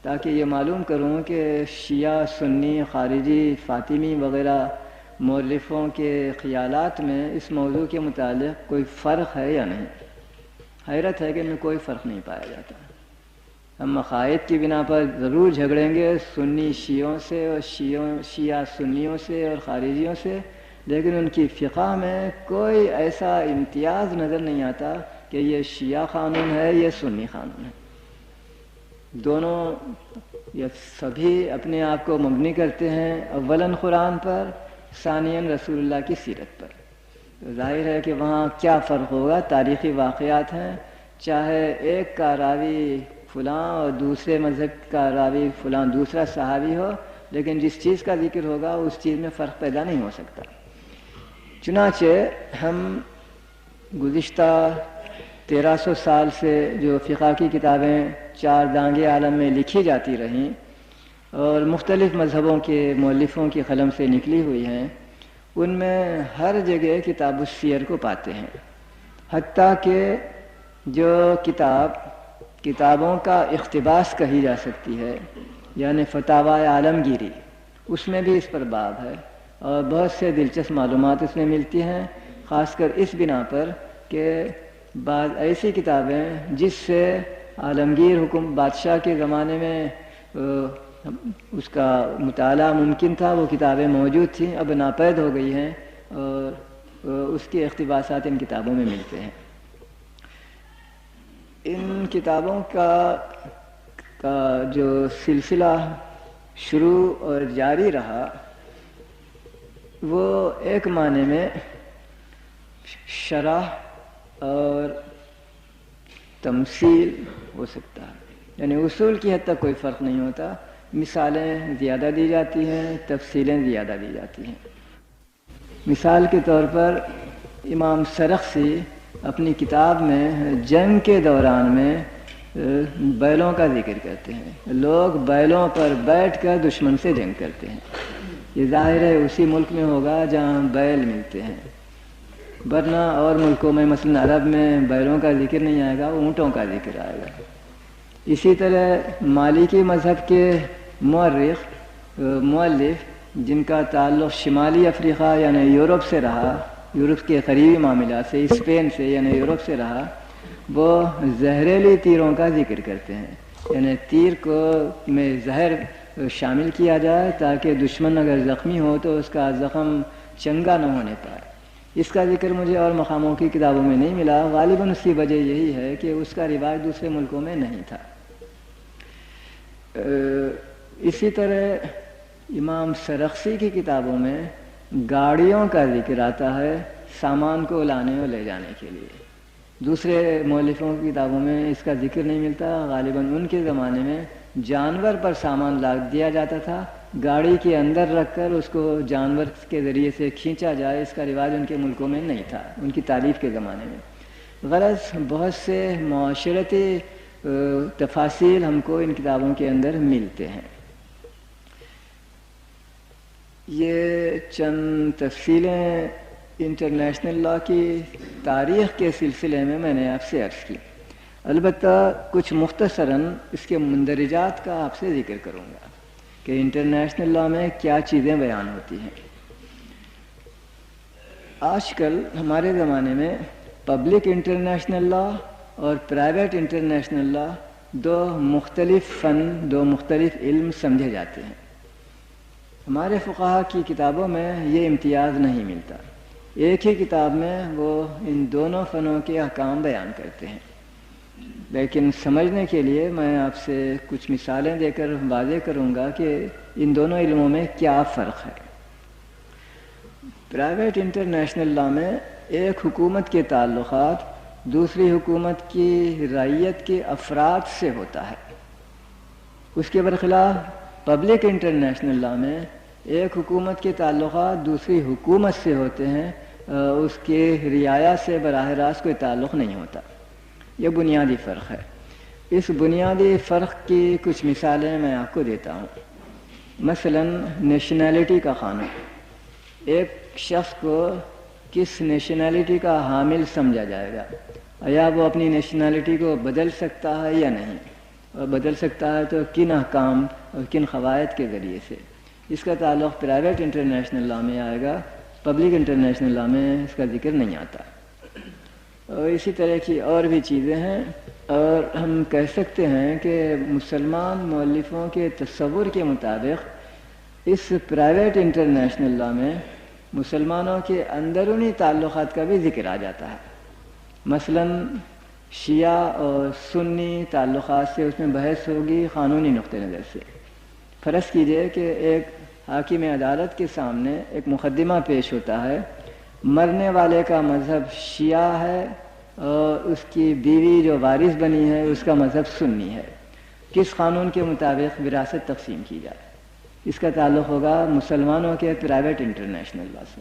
تاکہ یہ معلوم کروں کہ شیعہ، سنی، خارجی، فاطمی وغیرہ مؤلفوں کے خیالات میں اس موضوع کے متعلق کوئی فرق ہے یا نہیں. حیرت ہے کہ ان میں کوئی فرق نہیں پایا جاتا. ہم عقائد کی بنا پر ضرور جھگڑیں گے سنی شیعوں سے اور شیعہ سنیوں سے اور خارجیوں سے، لیکن ان کی فقہ میں کوئی ایسا امتیاز نظر نہیں آتا کہ یہ شیعہ قانون ہے یہ سنی قانون ہے. دونوں یہ سبھی اپنے آپ کو مبنی کرتے ہیں اولاً قرآن پر، ثانیاً رسول اللہ کی سیرت پر. ظاہر ہے کہ وہاں کیا فرق ہوگا، تاریخی واقعات ہیں، چاہے ایک کا راوی فلاں اور دوسرے مذہب کا راوی فلاں دوسرا صحابی ہو، لیکن جس چیز کا ذکر ہوگا اس چیز میں فرق پیدا نہیں ہو سکتا. چنانچہ ہم گزشتہ 1300 سال سے جو فقہ کی کتابیں چار دانگے عالم میں لکھی جاتی رہیں اور مختلف مذہبوں کے مؤلفوں کی قلم سے نکلی ہوئی ہیں، ان میں ہر جگہ کتاب السیر کو پاتے ہیں. حتیٰ کہ جو کتابوں کا اقتباس کہی جا سکتی ہے، یعنی فتاوی عالمگیری، اس میں بھی اس پر باب ہے اور بہت سے دلچسپ معلومات اس میں ملتی ہیں، خاص کر اس بنا پر کہ بعض ایسی کتابیں جس سے عالمگیر بادشاہ کے زمانے میں اس کا مطالعہ ممکن تھا، وہ کتابیں موجود تھیں، اب ناپید ہو گئی ہیں اور اس کے اقتباسات ان کتابوں میں ملتے ہیں. ان کتابوں کا جو سلسلہ شروع اور جاری رہا وہ ایک معنی میں شرح اور تمثیل ہو سکتا ہے، یعنی اصول کی حد تک کوئی فرق نہیں ہوتا، مثالیں زیادہ دی جاتی ہیں، تفصیلیں زیادہ دی جاتی ہیں. مثال کے طور پر امام سرخسی اپنی کتاب میں جنگ کے دوران میں بیلوں کا ذکر کرتے ہیں. لوگ بیلوں پر بیٹھ کر دشمن سے جنگ کرتے ہیں. یہ ظاہر ہے اسی ملک میں ہوگا جہاں بیل ملتے ہیں، ورنہ اور ملکوں میں مثلا عرب میں بیلوں کا ذکر نہیں آئے گا، اونٹوں کا ذکر آئے گا۔ اسی طرح مالکی مذہب کے مؤلف جن کا تعلق شمالی افریقہ یعنی یورپ سے رہا، یورپ کے قریبی معاملات سے، اسپین سے یعنی یورپ سے رہا، وہ زہریلی تیروں کا ذکر کرتے ہیں، یعنی تیر کو میں زہر شامل کیا جائے تاکہ دشمن اگر زخمی ہو تو اس کا زخم چنگا نہ ہونے پائے۔ اس کا ذکر مجھے اور مقاموں کی کتابوں میں نہیں ملا، غالباً اس کی وجہ یہی ہے کہ اس کا رواج دوسرے ملکوں میں نہیں تھا۔ اسی طرح امام سرخسی کی کتابوں میں گاڑیوں کا ذکر آتا ہے سامان کو لانے اور لے جانے کے لیے، دوسرے مؤلفوں کی کتابوں میں اس کا ذکر نہیں ملتا۔ غالباً ان کے زمانے میں جانور پر سامان لاد دیا جاتا تھا، گاڑی کے اندر رکھ کر اس کو جانور کے ذریعے سے کھینچا جائے، اس کا رواج ان کے ملکوں میں نہیں تھا ان کی تاریخ کے زمانے میں۔ غرض بہت سے معاشرتی تفاصیل ہم کو ان کتابوں کے اندر ملتے ہیں۔ یہ چند تفصیلیں انٹرنیشنل لا کی تاریخ کے سلسلے میں نے آپ سے عرض کی، البتہ کچھ مختصراً اس کے مندرجات کا آپ سے ذکر کروں گا کہ انٹرنیشنل لا میں کیا چیزیں بیان ہوتی ہیں۔ آج کل ہمارے زمانے میں پبلک انٹرنیشنل لا اور پرائیویٹ انٹرنیشنل لا دو مختلف فن، دو مختلف علم سمجھے جاتے ہیں۔ ہمارے فقہا کی کتابوں میں یہ امتیاز نہیں ملتا، ایک ہی کتاب میں وہ ان دونوں فنوں کے احکام بیان کرتے ہیں، لیکن سمجھنے کے لیے میں آپ سے کچھ مثالیں دے کر واضح کروں گا کہ ان دونوں علموں میں کیا فرق ہے۔ پرائیویٹ انٹرنیشنل لا میں ایک حکومت کے تعلقات دوسری حکومت کی رعیت کے افراد سے ہوتا ہے، اس کے برخلاف پبلک انٹرنیشنل لا میں ایک حکومت کے تعلقات دوسری حکومت سے ہوتے ہیں، اس کے رعایا سے براہ راست کوئی تعلق نہیں ہوتا۔ یہ بنیادی فرق ہے۔ اس بنیادی فرق کی کچھ مثالیں میں آپ کو دیتا ہوں۔ مثلا نیشنلٹی کا قانون، ایک شخص کو کس نیشنلٹی کا حامل سمجھا جائے گا، یا وہ اپنی نیشنلٹی کو بدل سکتا ہے یا نہیں، اور بدل سکتا ہے تو کن احکام اور کن قواعد کے ذریعے سے، اس کا تعلق پرائیویٹ انٹرنیشنل لا میں آئے گا، پبلک انٹرنیشنل لا میں اس کا ذکر نہیں آتا۔ اور اسی طرح کی اور بھی چیزیں ہیں، اور ہم کہہ سکتے ہیں کہ مسلمان مؤلفوں کے تصور کے مطابق اس پرائیویٹ انٹرنیشنل لا میں مسلمانوں کے اندرونی تعلقات کا بھی ذکر آ جاتا ہے۔ مثلا شیعہ اور سنی تعلقات سے اس میں بحث ہوگی قانونی نقطہ نظر سے۔ فرض کیجئے کہ ایک حاکم عدالت کے سامنے ایک مقدمہ پیش ہوتا ہے، مرنے والے کا مذہب شیعہ ہے اور اس کی بیوی جو وارث بنی ہے اس کا مذہب سنی ہے، کس قانون کے مطابق وراثت تقسیم کی جائے؟ اس کا تعلق ہوگا مسلمانوں کے پرائیویٹ انٹرنیشنل لا سے۔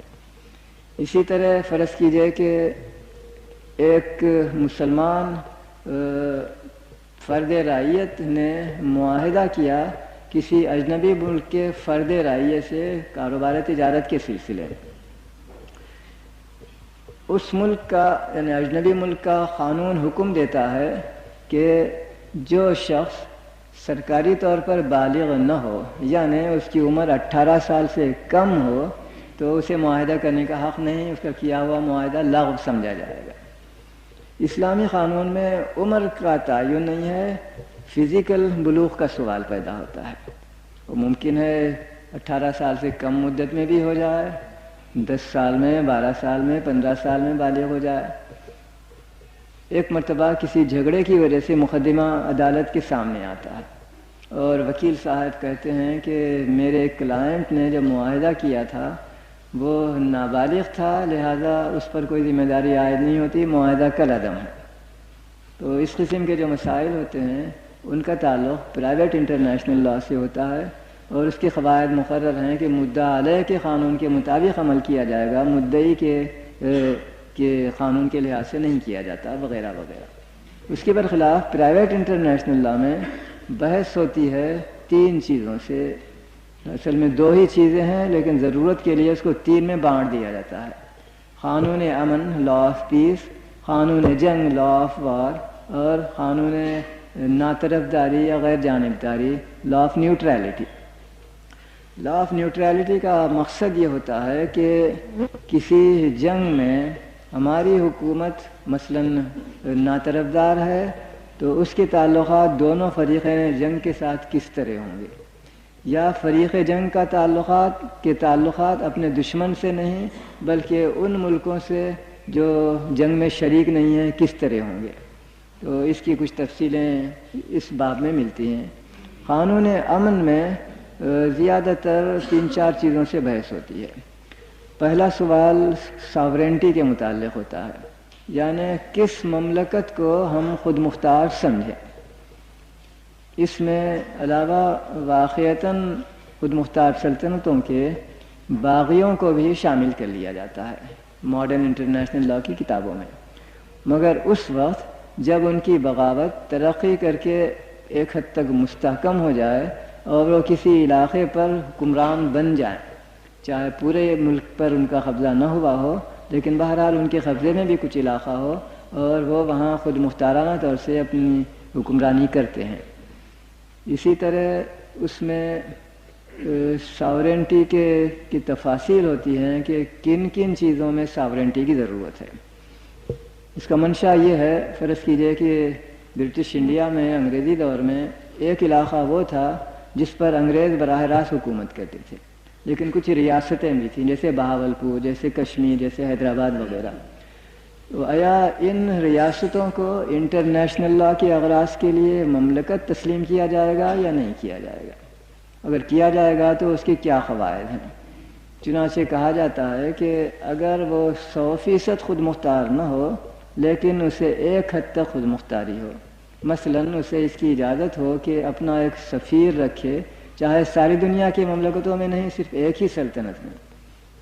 اسی طرح فرض کیجئے کہ ایک مسلمان فرد رعیت نے معاہدہ کیا کسی اجنبی ملک کے فرد رعیت سے کاروبار تجارت کے سلسلے میں، اس ملک کا یعنی اجنبی ملک کا قانون حکم دیتا ہے کہ جو شخص سرکاری طور پر بالغ نہ ہو، یعنی اس کی عمر 18 سال سے کم ہو، تو اسے معاہدہ کرنے کا حق نہیں، اس کا کیا ہوا معاہدہ لغو سمجھا جائے گا۔ اسلامی قانون میں عمر کا تعین نہیں ہے، فزیکل بلوغ کا سوال پیدا ہوتا ہے۔ وہ ممکن ہے 18 سال سے کم مدت میں بھی ہو جائے، 10 سال میں، 12 سال میں، 15 سال میں بالغ ہو جائے۔ ایک مرتبہ کسی جھگڑے کی وجہ سے مقدمہ عدالت کے سامنے آتا ہے اور وکیل صاحب کہتے ہیں کہ میرے کلائنٹ نے جو معاہدہ کیا تھا وہ نابالغ تھا، لہذا اس پر کوئی ذمہ داری عائد نہیں ہوتی، معاہدہ کالعدم ہے۔ تو اس قسم کے جو مسائل ہوتے ہیں ان کا تعلق پرائیویٹ انٹرنیشنل لا سے ہوتا ہے، اور اس کے قواعد مقرر ہیں کہ مدعا علیہ کے قانون کے مطابق عمل کیا جائے گا، مدعی کے قانون کے لحاظ سے نہیں کیا جاتا، وغیرہ وغیرہ۔ اس کے برخلاف پرائیویٹ انٹرنیشنل لا میں بحث ہوتی ہے 3 چیزوں سے، اصل میں دو ہی چیزیں ہیں، لیکن ضرورت کے لیے اس کو تین میں بانٹ دیا جاتا ہے۔ قانون امن، لا آف پیس، قانون جنگ، لا آف وار، اور قانون ناطرفداری یا غیر جانبداری، law of neutrality. Law of neutrality کا مقصد یہ ہوتا ہے کہ کسی جنگ میں ہماری حکومت مثلاً ناطرفدار ہے تو اس کے تعلقات دونوں فریقین جنگ کے ساتھ کس طرح ہوں گے، یا فریق جنگ کا تعلقات اپنے دشمن سے نہیں بلکہ ان ملکوں سے جو جنگ میں شریک نہیں ہیں کس طرح ہوں گے۔ تو اس کی کچھ تفصیلیں اس باب میں ملتی ہیں۔ قانون امن میں زیادہ تر 3-4 چیزوں سے بحث ہوتی ہے۔ پہلا سوال ساورینٹی کے متعلق ہوتا ہے، یعنی کس مملکت کو ہم خود مختار سمجھیں۔ اس میں علاوہ واقعتاً خود مختار سلطنتوں کے باغیوں کو بھی شامل کر لیا جاتا ہے ماڈرن انٹرنیشنل لاء کی کتابوں میں، مگر اس وقت جب ان کی بغاوت ترقی کر کے ایک حد تک مستحکم ہو جائے اور وہ کسی علاقے پر حکمران بن جائیں، چاہے پورے ملک پر ان کا قبضہ نہ ہوا ہو لیکن بہرحال ان کے قبضے میں بھی کچھ علاقہ ہو اور وہ وہاں خود مختارانہ طور سے اپنی حکمرانی کرتے ہیں۔ اسی طرح اس میں ساورینٹی کی تفاصیل ہوتی ہیں کہ کن کن چیزوں میں ساورینٹی کی ضرورت ہے۔ اس کا منشا یہ ہے، فرض کیجئے کہ برٹش انڈیا میں انگریزی دور میں ایک علاقہ وہ تھا جس پر انگریز براہ راست حکومت کرتے تھے، لیکن کچھ ریاستیں بھی تھیں جیسے بہاولپور، جیسے کشمیر، جیسے حیدرآباد وغیرہ۔ تو آیا ان ریاستوں کو انٹرنیشنل لاء کے اغراض کے لیے مملکت تسلیم کیا جائے گا یا نہیں کیا جائے گا؟ اگر کیا جائے گا تو اس کے کیا قواعد ہیں؟ چنانچہ کہا جاتا ہے کہ اگر وہ 100% خود مختار نہ ہو لیکن اسے ایک حد تک خود مختاری ہو، مثلاً اسے اس کی اجازت ہو کہ اپنا ایک سفیر رکھے، چاہے ساری دنیا کی مملکتوں میں نہیں، صرف ایک ہی سلطنت میں،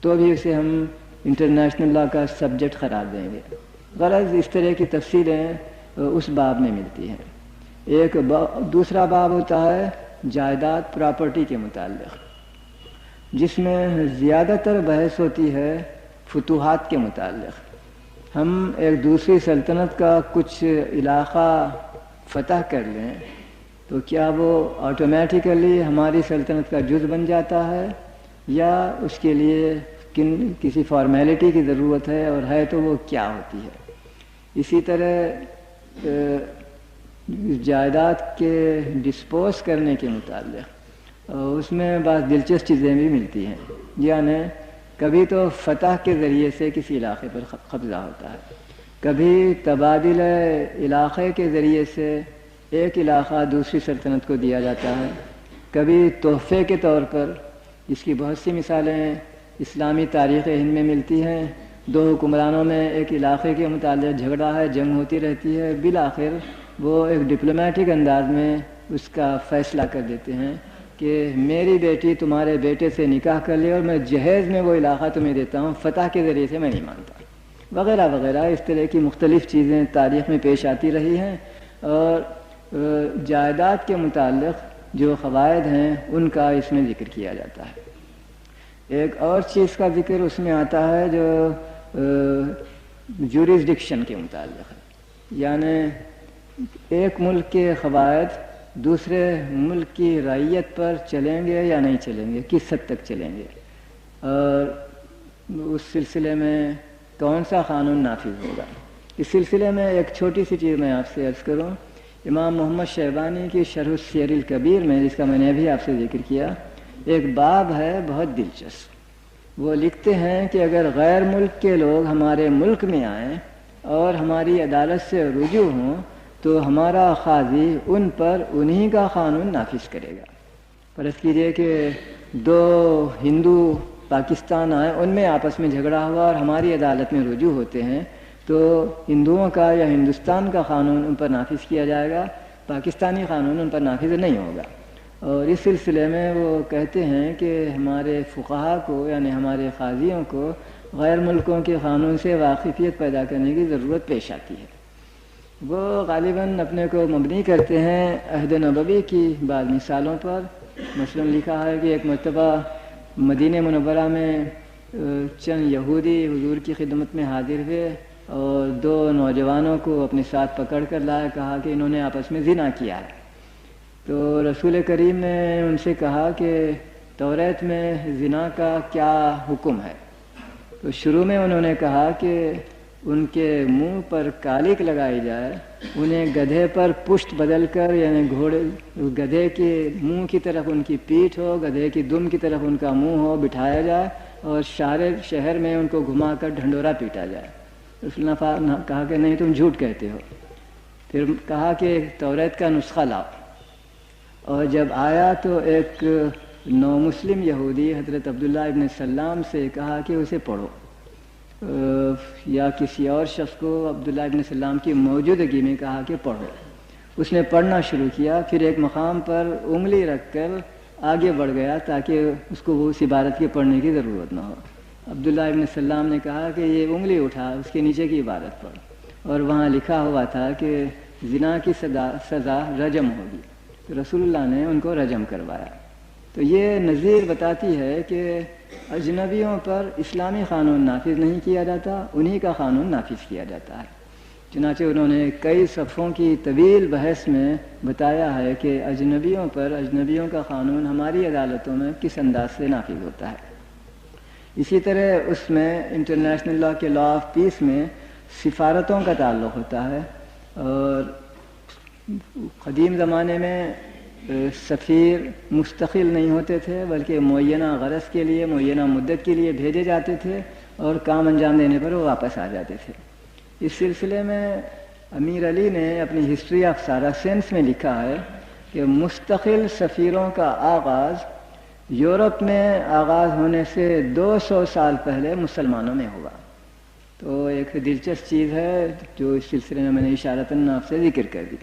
تو بھی اسے ہم انٹرنیشنل لاء کا سبجیکٹ قرار دیں گے۔ غرض اس طرح کی تفصیلیں اس باب میں ملتی ہیں۔ دوسرا باب ہوتا ہے جائیداد، پراپرٹی کے متعلق، جس میں زیادہ تر بحث ہوتی ہے فتوحات کے متعلق۔ ہم ایک دوسری سلطنت کا کچھ علاقہ فتح کر لیں تو کیا وہ آٹومیٹیکلی ہماری سلطنت کا جز بن جاتا ہے یا اس کے لیے کسی فارمیلٹی کی ضرورت ہے، اور ہے تو وہ کیا ہوتی ہے؟ اسی طرح جائیداد کے ڈسپوز کرنے کے متعلق اس میں بعض دلچسپ چیزیں بھی ملتی ہیں، یعنی کبھی تو فتح کے ذریعے سے کسی علاقے پر قبضہ ہوتا ہے، کبھی تبادلہ علاقے کے ذریعے سے ایک علاقہ دوسری سلطنت کو دیا جاتا ہے، کبھی تحفے کے طور پر۔ اس کی بہت سی مثالیں اسلامی تاریخ ہند میں ملتی ہیں۔ دو حکمرانوں میں ایک علاقے کے متعلق جھگڑا ہے، جنگ ہوتی رہتی ہے، بالآخر وہ ایک ڈپلومیٹک انداز میں اس کا فیصلہ کر دیتے ہیں کہ میری بیٹی تمہارے بیٹے سے نکاح کر لے اور میں جہیز میں وہ علاقہ تمہیں دیتا ہوں، فتح کے ذریعے سے میں نہیں مانتا، وغیرہ وغیرہ۔ اس طرح کی مختلف چیزیں تاریخ میں پیش آتی رہی ہیں، اور جائیداد کے متعلق جو قواعد ہیں ان کا اس میں ذکر کیا جاتا ہے۔ ایک اور چیز کا ذکر اس میں آتا ہے جو جوریسڈکشن کے متعلق ہے، یعنی ایک ملک کے قواعد دوسرے ملک کی رعیت پر چلیں گے یا نہیں چلیں گے، کس حد تک چلیں گے، اور اس سلسلے میں کون سا قانون نافذ ہوگا۔ اس سلسلے میں ایک چھوٹی سی چیز میں آپ سے عرض کروں، امام محمد شیبانی کی شرح السیر الکبیر میں، جس کا میں نے ابھی آپ سے ذکر کیا، ایک باب ہے بہت دلچسپ۔ وہ لکھتے ہیں کہ اگر غیر ملک کے لوگ ہمارے ملک میں آئیں اور ہماری عدالت سے رجوع ہوں تو ہمارا قاضی ان پر انہی کا قانون نافذ کرے گا۔ فرض کیجئے کہ دو ہندو پاکستان آئے، ان میں آپس میں جھگڑا ہوا اور ہماری عدالت میں رجوع ہوتے ہیں تو ہندوؤں کا یا ہندوستان کا قانون ان پر نافذ کیا جائے گا، پاکستانی قانون ان پر نافذ نہیں ہوگا۔ اور اس سلسلے میں وہ کہتے ہیں کہ ہمارے فقہا کو، یعنی ہمارے قاضیوں کو غیر ملکوں کے قانون سے واقفیت پیدا کرنے کی ضرورت پیش آتی ہے۔ وہ غالباً اپنے کو مبنی کرتے ہیں عہد نبوی کی بعض مثالوں پر، مثلا لکھا ہے کہ ایک مرتبہ مدینہ منورہ میں چند یہودی حضور کی خدمت میں حاضر ہوئے اور دو نوجوانوں کو اپنے ساتھ پکڑ کر لایا، کہا کہ انہوں نے آپس میں زنا کیا ہے۔ تو رسول کریم نے ان سے کہا کہ توریت میں زنا کا کیا حکم ہے؟ تو شروع میں انہوں نے کہا کہ ان کے منہ پر کالک لگائی جائے، انہیں گدھے پر پشت بدل کر، یعنی گدھے کے منہ کی طرف ان کی پیٹھ ہو، گدھے کی دم کی طرف ان کا منہ ہو، بٹھایا جائے اور شہر میں ان کو گھما کر ڈھنڈورا پیٹا جائے۔ رسول اللہ نے کہا کہ نہیں، تم جھوٹ کہتے ہو۔ پھر کہا کہ توریت کا نسخہ لاؤ، اور جب آیا تو ایک نو مسلم یہودی حضرت عبداللہ ابن سلام سے کہا کہ اسے پڑھو، یا کسی اور شخص کو عبداللہ ابن سلام کی موجودگی میں کہا کہ پڑھو۔ اس نے پڑھنا شروع کیا، پھر ایک مقام پر انگلی رکھ کر آگے بڑھ گیا تاکہ اس کو وہ اس عبارت کے پڑھنے کی ضرورت نہ ہو۔ عبداللہ ابن سلام نے کہا کہ یہ انگلی اٹھا، اس کے نیچے کی عبارت پڑھ، اور وہاں لکھا ہوا تھا کہ زنا کی سزا رجم ہوگی۔ تو رسول اللہ نے ان کو رجم کروایا۔ تو یہ نظیر بتاتی ہے کہ اجنبیوں پر اسلامی قانون نافذ نہیں کیا جاتا، انہی کا قانون نافذ کیا جاتا ہے۔ چنانچہ انہوں نے کئی صفحوں کی طویل بحث میں بتایا ہے کہ اجنبیوں پر اجنبیوں کا قانون ہماری عدالتوں میں کس انداز سے نافذ ہوتا ہے۔ اسی طرح اس میں انٹرنیشنل لا کے لا آف پیس میں سفارتوں کا تعلق ہوتا ہے، اور قدیم زمانے میں سفیر مستقل نہیں ہوتے تھے، بلکہ معینہ غرض کے لیے، معینہ مدت کے لیے بھیجے جاتے تھے، اور کام انجام دینے پر وہ واپس آ جاتے تھے۔ اس سلسلے میں امیر علی نے اپنی ہسٹری آف ساراسینس میں لکھا ہے کہ مستقل سفیروں کا آغاز یورپ میں آغاز ہونے سے 200 سال پہلے مسلمانوں میں ہوا۔ تو ایک دلچسپ چیز ہے جو اس سلسلے میں نے اشارتاً آپ سے ذکر کر دی۔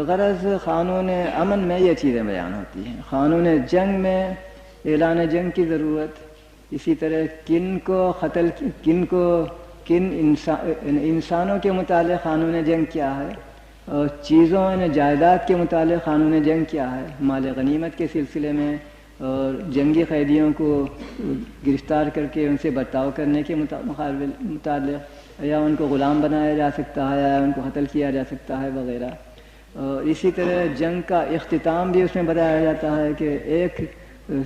غرض قانون امن میں یہ چیزیں بیان ہوتی ہیں۔ قانون جنگ میں اعلان جنگ کی ضرورت، اسی طرح کن انسانوں کے متعلق قانون جنگ کیا ہے، اور چیزوں یعنی جائیداد کے متعلق قانون جنگ کیا ہے، مال غنیمت کے سلسلے میں، اور جنگی قیدیوں کو گرفتار کر کے ان سے برتاؤ کرنے کے متعلق، یا ان کو غلام بنایا جا سکتا ہے یا ان کو قتل کیا جا سکتا ہے وغیرہ۔ اور اسی طرح جنگ کا اختتام بھی اس میں بتایا جاتا ہے کہ ایک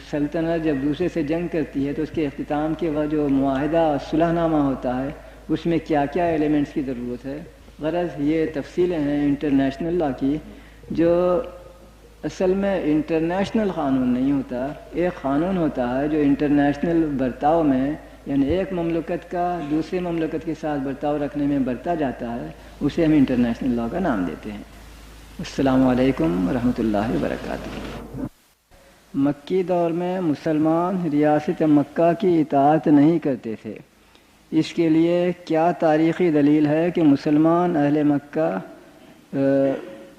سلطنت جب دوسرے سے جنگ کرتی ہے تو اس کے اختتام کے بعد جو معاہدہ اور صلح نامہ ہوتا ہے اس میں کیا کیا ایلیمنٹس کی ضرورت ہے۔ غرض یہ تفصیلیں ہیں انٹرنیشنل لا کی، جو اصل میں انٹرنیشنل قانون نہیں ہوتا، ایک قانون ہوتا ہے جو انٹرنیشنل برتاؤ میں، یعنی ایک مملکت کا دوسرے مملکت کے ساتھ برتاؤ رکھنے میں برتا جاتا ہے، اسے ہم انٹرنیشنل لا کا نام دیتے ہیں۔ السلام علیکم ورحمۃ اللہ وبرکاتہ۔ مکی دور میں مسلمان ریاست مکہ کی اطاعت نہیں کرتے تھے، اس کے لیے کیا تاریخی دلیل ہے کہ مسلمان اہل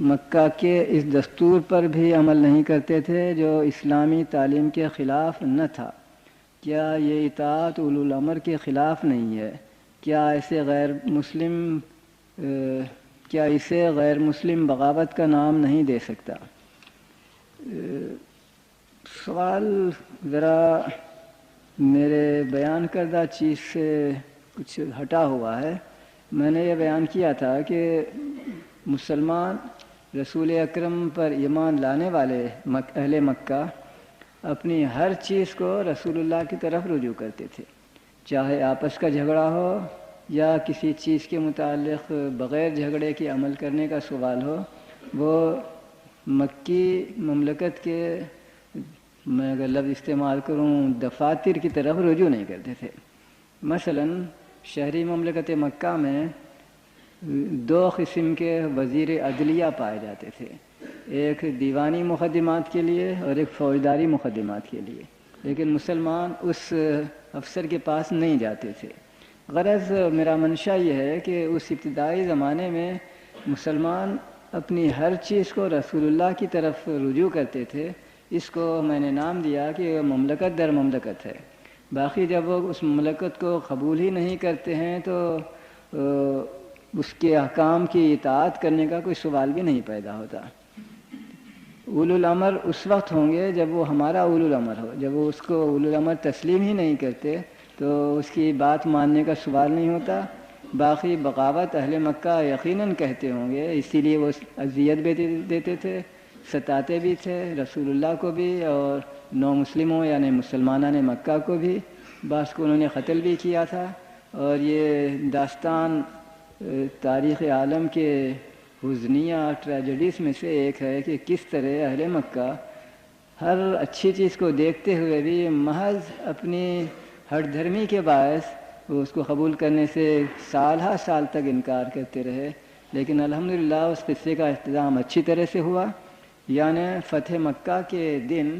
مکہ کے اس دستور پر بھی عمل نہیں کرتے تھے جو اسلامی تعلیم کے خلاف نہ تھا؟ کیا یہ اطاعت اولو الامر کے خلاف نہیں ہے؟ کیا اسے غیر مسلم بغاوت کا نام نہیں دے سکتا؟ سوال ذرا میرے بیان کردہ چیز سے کچھ ہٹا ہوا ہے۔ میں نے یہ بیان کیا تھا کہ مسلمان رسول اکرم پر ایمان لانے والے اہل مکہ اپنی ہر چیز کو رسول اللہ کی طرف رجوع کرتے تھے، چاہے آپس کا جھگڑا ہو یا کسی چیز کے متعلق بغیر جھگڑے کے عمل کرنے کا سوال ہو، وہ مکی مملکت کے، میں اگر لفظ استعمال کروں، دفاتر کی طرف رجوع نہیں کرتے تھے۔ مثلا شہری مملکت مکہ میں 2 قسم کے وزیر عدلیہ پائے جاتے تھے، ایک دیوانی مقدمات کے لیے اور ایک فوجداری مقدمات کے لیے، لیکن مسلمان اس افسر کے پاس نہیں جاتے تھے۔ غرض میرا منشا یہ ہے کہ اس ابتدائی زمانے میں مسلمان اپنی ہر چیز کو رسول اللہ کی طرف رجوع کرتے تھے۔ اس کو میں نے نام دیا کہ مملکت در مملکت ہے۔ باقی جب وہ اس مملکت کو قبول ہی نہیں کرتے ہیں تو اس کے احکام کی اطاعت کرنے کا کوئی سوال بھی نہیں پیدا ہوتا۔ اولو الامر اس وقت ہوں گے جب وہ ہمارا اولو الامر ہو. جب وہ اس کو اولو الامر تسلیم ہی نہیں کرتے تو اس کی بات ماننے کا سوال نہیں ہوتا. باقی بغاوت اہل مکہ یقیناً کہتے ہوں گے، اسی لیے وہ اذیت بھی دیتے تھے، ستاتے بھی تھے رسول اللہ کو بھی اور نو مسلموں یعنی مسلمانان مکہ کو بھی. بعض کو انہوں نے قتل بھی کیا تھا. اور یہ داستان تاریخ عالم کے حزنیہ ٹریجڈیز میں سے ایک ہے کہ کس طرح اہل مکہ ہر اچھی چیز کو دیکھتے ہوئے بھی محض اپنی ہٹ دھرمی کے باعث وہ اس کو قبول کرنے سے سال ہا سال تک انکار کرتے رہے. لیکن الحمدللہ اس قصے کا اختتام اچھی طرح سے ہوا. یعنی فتح مکہ کے دن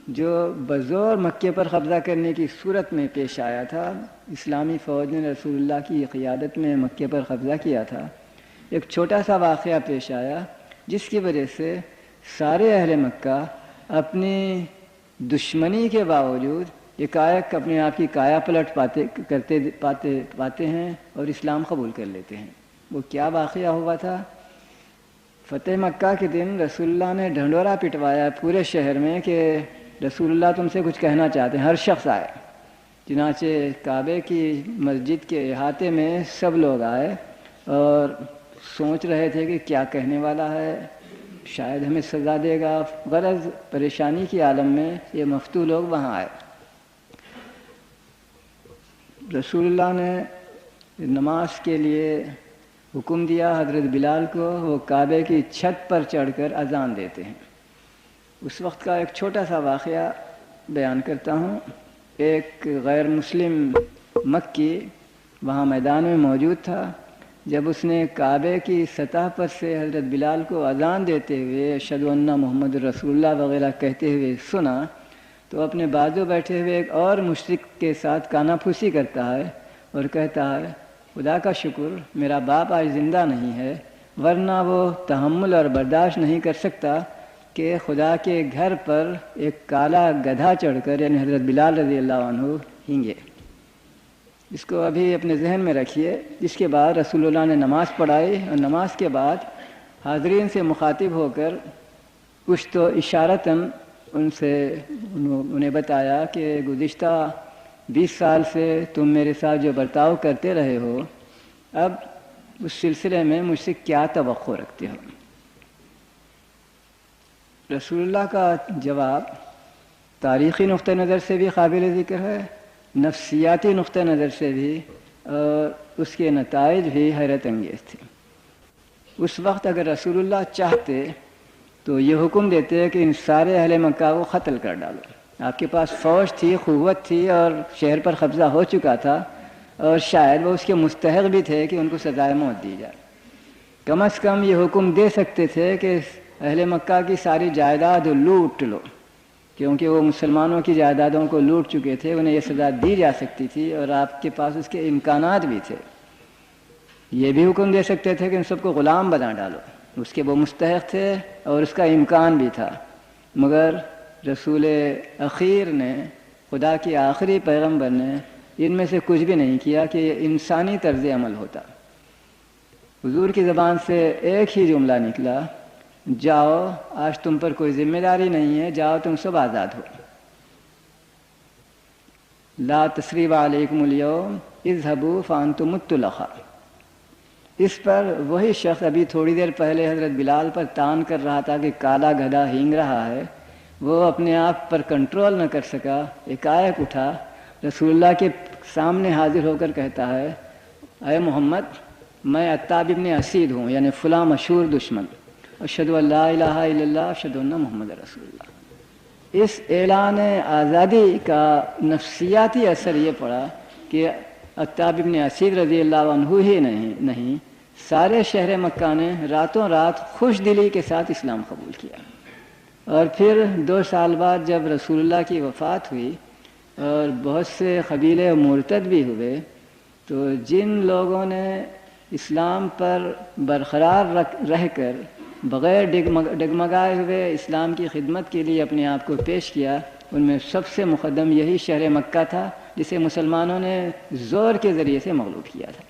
جو بزور مکے پر قبضہ کرنے کی صورت میں پیش آیا تھا، اسلامی فوج نے رسول اللہ کی قیادت میں مکے پر قبضہ کیا تھا. ایک چھوٹا سا واقعہ پیش آیا جس کی وجہ سے سارے اہل مکہ اپنی دشمنی کے باوجود یکایک اپنے آپ کی کایا پلٹ پاتے ہیں اور اسلام قبول کر لیتے ہیں. وہ کیا واقعہ ہوا تھا؟ فتح مکہ کے دن رسول اللہ نے ڈھنڈورا پٹوایا پورے شہر میں کہ رسول اللہ تم سے کچھ کہنا چاہتے ہیں. ہر شخص آئے. چنانچہ کعبے کی مسجد کے احاطے میں سب لوگ آئے اور سوچ رہے تھے کہ کیا کہنے والا ہے، شاید ہمیں سزا دے گا. غرض پریشانی کی عالم میں یہ مفتو لوگ وہاں آئے. رسول اللہ نے نماز کے لیے حکم دیا حضرت بلال کو. وہ کعبے کی چھت پر چڑھ کر اذان دیتے ہیں. اس وقت کا ایک چھوٹا سا واقعہ بیان کرتا ہوں. ایک غیر مسلم مکی وہاں میدان میں موجود تھا. جب اس نے کعبے کی سطح پر سے حضرت بلال کو اذان دیتے ہوئے اشہد ان محمد رسول اللہ وغیرہ کہتے ہوئے سنا تو اپنے بازو بیٹھے ہوئے ایک اور مشرک کے ساتھ کانا پھوسی کرتا ہے اور کہتا ہے خدا کا شکر میرا باپ آج زندہ نہیں ہے، ورنہ وہ تحمل اور برداشت نہیں کر سکتا کہ خدا کے گھر پر ایک کالا گدھا چڑھ کر یعنی حضرت بلال رضی اللہ عنہ ہنگے. اس کو ابھی اپنے ذہن میں رکھیے. اس کے بعد رسول اللہ نے نماز پڑھائی اور نماز کے بعد حاضرین سے مخاطب ہو کر کچھ تو اشارتاً انہیں بتایا کہ گزشتہ 20 سال سے تم میرے ساتھ جو برتاؤ کرتے رہے ہو اب اس سلسلے میں مجھ سے کیا توقع رکھتے ہو. رسول اللہ کا جواب تاریخی نقطہ نظر سے بھی قابل ذکر ہے، نفسیاتی نقطہ نظر سے بھی، اور اس کے نتائج بھی حیرت انگیز تھے. اس وقت اگر رسول اللہ چاہتے تو یہ حکم دیتے کہ ان سارے اہل مکہ کو قتل کر ڈالو. آپ کے پاس فوج تھی، قوت تھی اور شہر پر قبضہ ہو چکا تھا اور شاید وہ اس کے مستحق بھی تھے کہ ان کو سزائے موت دی جائے. کم از کم یہ حکم دے سکتے تھے کہ اہل مکہ کی ساری جائیداد لوٹ لو، کیونکہ وہ مسلمانوں کی جائیدادوں کو لوٹ چکے تھے. انہیں یہ سزا دی جا سکتی تھی اور آپ کے پاس اس کے امکانات بھی تھے. یہ بھی حکم دے سکتے تھے کہ ان سب کو غلام بنا ڈالو، اس کے وہ مستحق تھے اور اس کا امکان بھی تھا. مگر رسول اخیر نے، خدا کے آخری پیغمبر نے ان میں سے کچھ بھی نہیں کیا کہ یہ انسانی طرز عمل ہوتا. حضور کی زبان سے ایک ہی جملہ نکلا، جاؤ آج تم پر کوئی ذمہ داری نہیں ہے، جاؤ تم سب آزاد ہو. لا تثریب علیکم اليوم اذهبوا فانتم الطلقاء. اس پر وہی شخص ابھی تھوڑی دیر پہلے حضرت بلال پر تان کر رہا تھا کہ کالا گدھا ہینگ رہا ہے، وہ اپنے آپ پر کنٹرول نہ کر سکا، ایک اٹھا رسول اللہ کے سامنے حاضر ہو کر کہتا ہے اے محمد میں عتاب ابن اسید ہوں، یعنی فلاں مشہور دشمن، اشہد ان لا الہ الا اللہ اشہد ان محمد رسول اللہ. اس اعلان آزادی کا نفسیاتی اثر یہ پڑا کہ عتاب ابن اسید رضی اللہ عنہ ہی نہیں سارے شہر مکہ نے راتوں رات خوش دلی کے ساتھ اسلام قبول کیا. اور پھر 2 سال بعد جب رسول اللہ کی وفات ہوئی اور بہت سے قبیلے مرتد بھی ہوئے، تو جن لوگوں نے اسلام پر برقرار رہ کر بغیر ڈگمگائے ہوئے اسلام کی خدمت کے لیے اپنے آپ کو پیش کیا، ان میں سب سے مقدم یہی شہر مکہ تھا جسے مسلمانوں نے زور کے ذریعے سے مغلوب کیا تھا.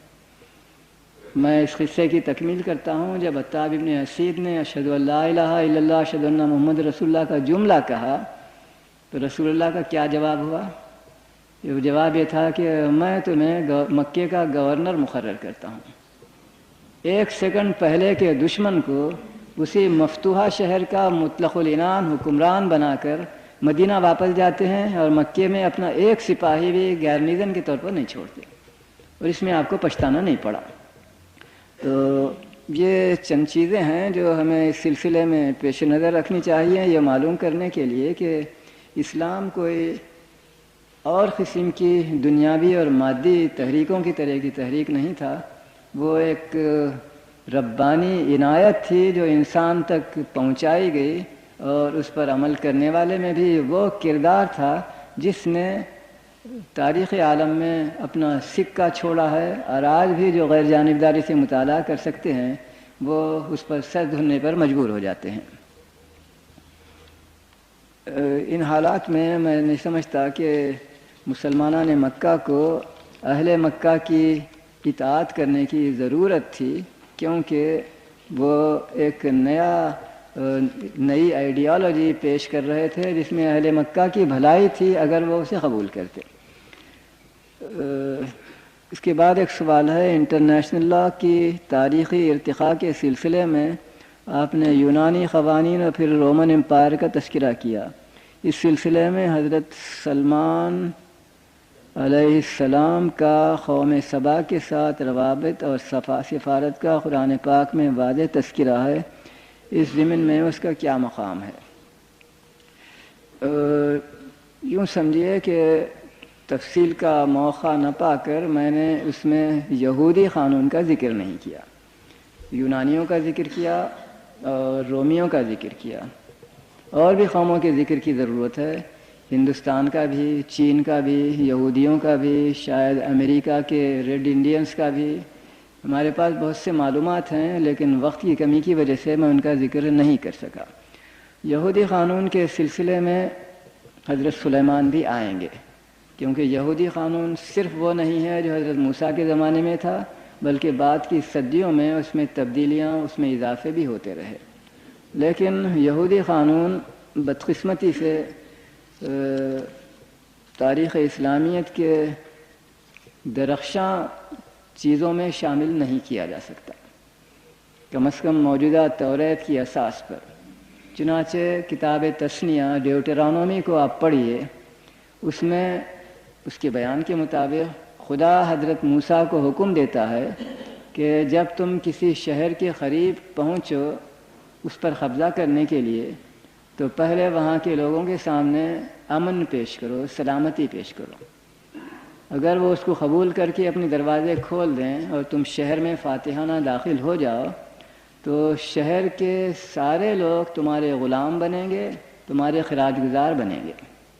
میں اس قصے کی تکمیل کرتا ہوں. جب عتاب ابن اسید نے اشہد ان لا الہ الا اللہ اشہد ان محمد رسول اللہ کا جملہ کہا تو رسول اللہ کا کیا جواب ہوا؟ یہ جواب یہ تھا کہ میں تمہیں مکے کا گورنر مقرر کرتا ہوں. 1 سیکنڈ پہلے کے دشمن کو اسی مفتوحہ شہر کا مطلق العنان حکمران بنا کر مدینہ واپس جاتے ہیں اور مکے میں اپنا ایک سپاہی بھی غیر نظام کے طور پر نہیں چھوڑتے، اور اس میں آپ کو پچھتانا نہیں پڑا. تو یہ چند چیزیں ہیں جو ہمیں اس سلسلے میں پیش نظر رکھنی چاہیے، یہ معلوم کرنے کے لیے کہ اسلام کوئی اور قسم کی دنیاوی اور مادی تحریکوں کی طرح کی تحریک نہیں تھا. وہ ایک ربانی عنایت تھی جو انسان تک پہنچائی گئی، اور اس پر عمل کرنے والے میں بھی وہ کردار تھا جس نے تاریخ عالم میں اپنا سکہ چھوڑا ہے، اور آج بھی جو غیر جانبداری سے مطالعہ کر سکتے ہیں وہ اس پر سر دھننے پر مجبور ہو جاتے ہیں. ان حالات میں میں نہیں سمجھتا کہ مسلمانان مکہ کو اہل مکہ کی اطاعت کرنے کی ضرورت تھی، کیونکہ وہ ایک نئی آئیڈیالوجی پیش کر رہے تھے جس میں اہل مکہ کی بھلائی تھی اگر وہ اسے قبول کرتے. اس کے بعد ایک سوال ہے، انٹرنیشنل لا کی تاریخی ارتقاء کے سلسلے میں آپ نے یونانی قوانین اور پھر رومن امپائر کا تذکرہ کیا. اس سلسلے میں حضرت سلمان علیہ السلام کا قوم سبا کے ساتھ روابط اور سفارت کا قرآن پاک میں واضح تذکرہ ہے. اس ضمن میں اس کا کیا مقام ہے؟ یوں سمجھیے کہ تفصیل کا موقع نہ پا کر میں نے اس میں یہودی قانون کا ذکر نہیں کیا، یونانیوں کا ذکر کیا اور رومیوں کا ذکر کیا. اور بھی قوموں کے ذکر کی ضرورت ہے، ہندوستان کا بھی، چین کا بھی، یہودیوں کا بھی، شاید امریکہ کے ریڈ انڈینز کا بھی. ہمارے پاس بہت سے معلومات ہیں لیکن وقت کی کمی کی وجہ سے میں ان کا ذکر نہیں کر سکا. یہودی قانون کے سلسلے میں حضرت سلیمان بھی آئیں گے، کیونکہ یہودی قانون صرف وہ نہیں ہے جو حضرت موسیٰ کے زمانے میں تھا، بلکہ بعد کی صدیوں میں اس میں تبدیلیاں، اس میں اضافے بھی ہوتے رہے. لیکن یہودی قانون بدقسمتی سے تاریخ اسلامیت کے درخشاں چیزوں میں شامل نہیں کیا جا سکتا، کم از کم موجودہ توریت کی اساس پر. چنانچہ کتاب تثنیہ ڈیوٹرانومی کو آپ پڑھیے، اس میں اس کے بیان کے مطابق خدا حضرت موسیٰ کو حکم دیتا ہے کہ جب تم کسی شہر کے قریب پہنچو اس پر قبضہ کرنے کے لیے تو پہلے وہاں کے لوگوں کے سامنے امن پیش کرو، سلامتی پیش کرو. اگر وہ اس کو قبول کر کے اپنے دروازے کھول دیں اور تم شہر میں فاتحانہ داخل ہو جاؤ تو شہر کے سارے لوگ تمہارے غلام بنیں گے، تمہارے خراج گزار بنیں گے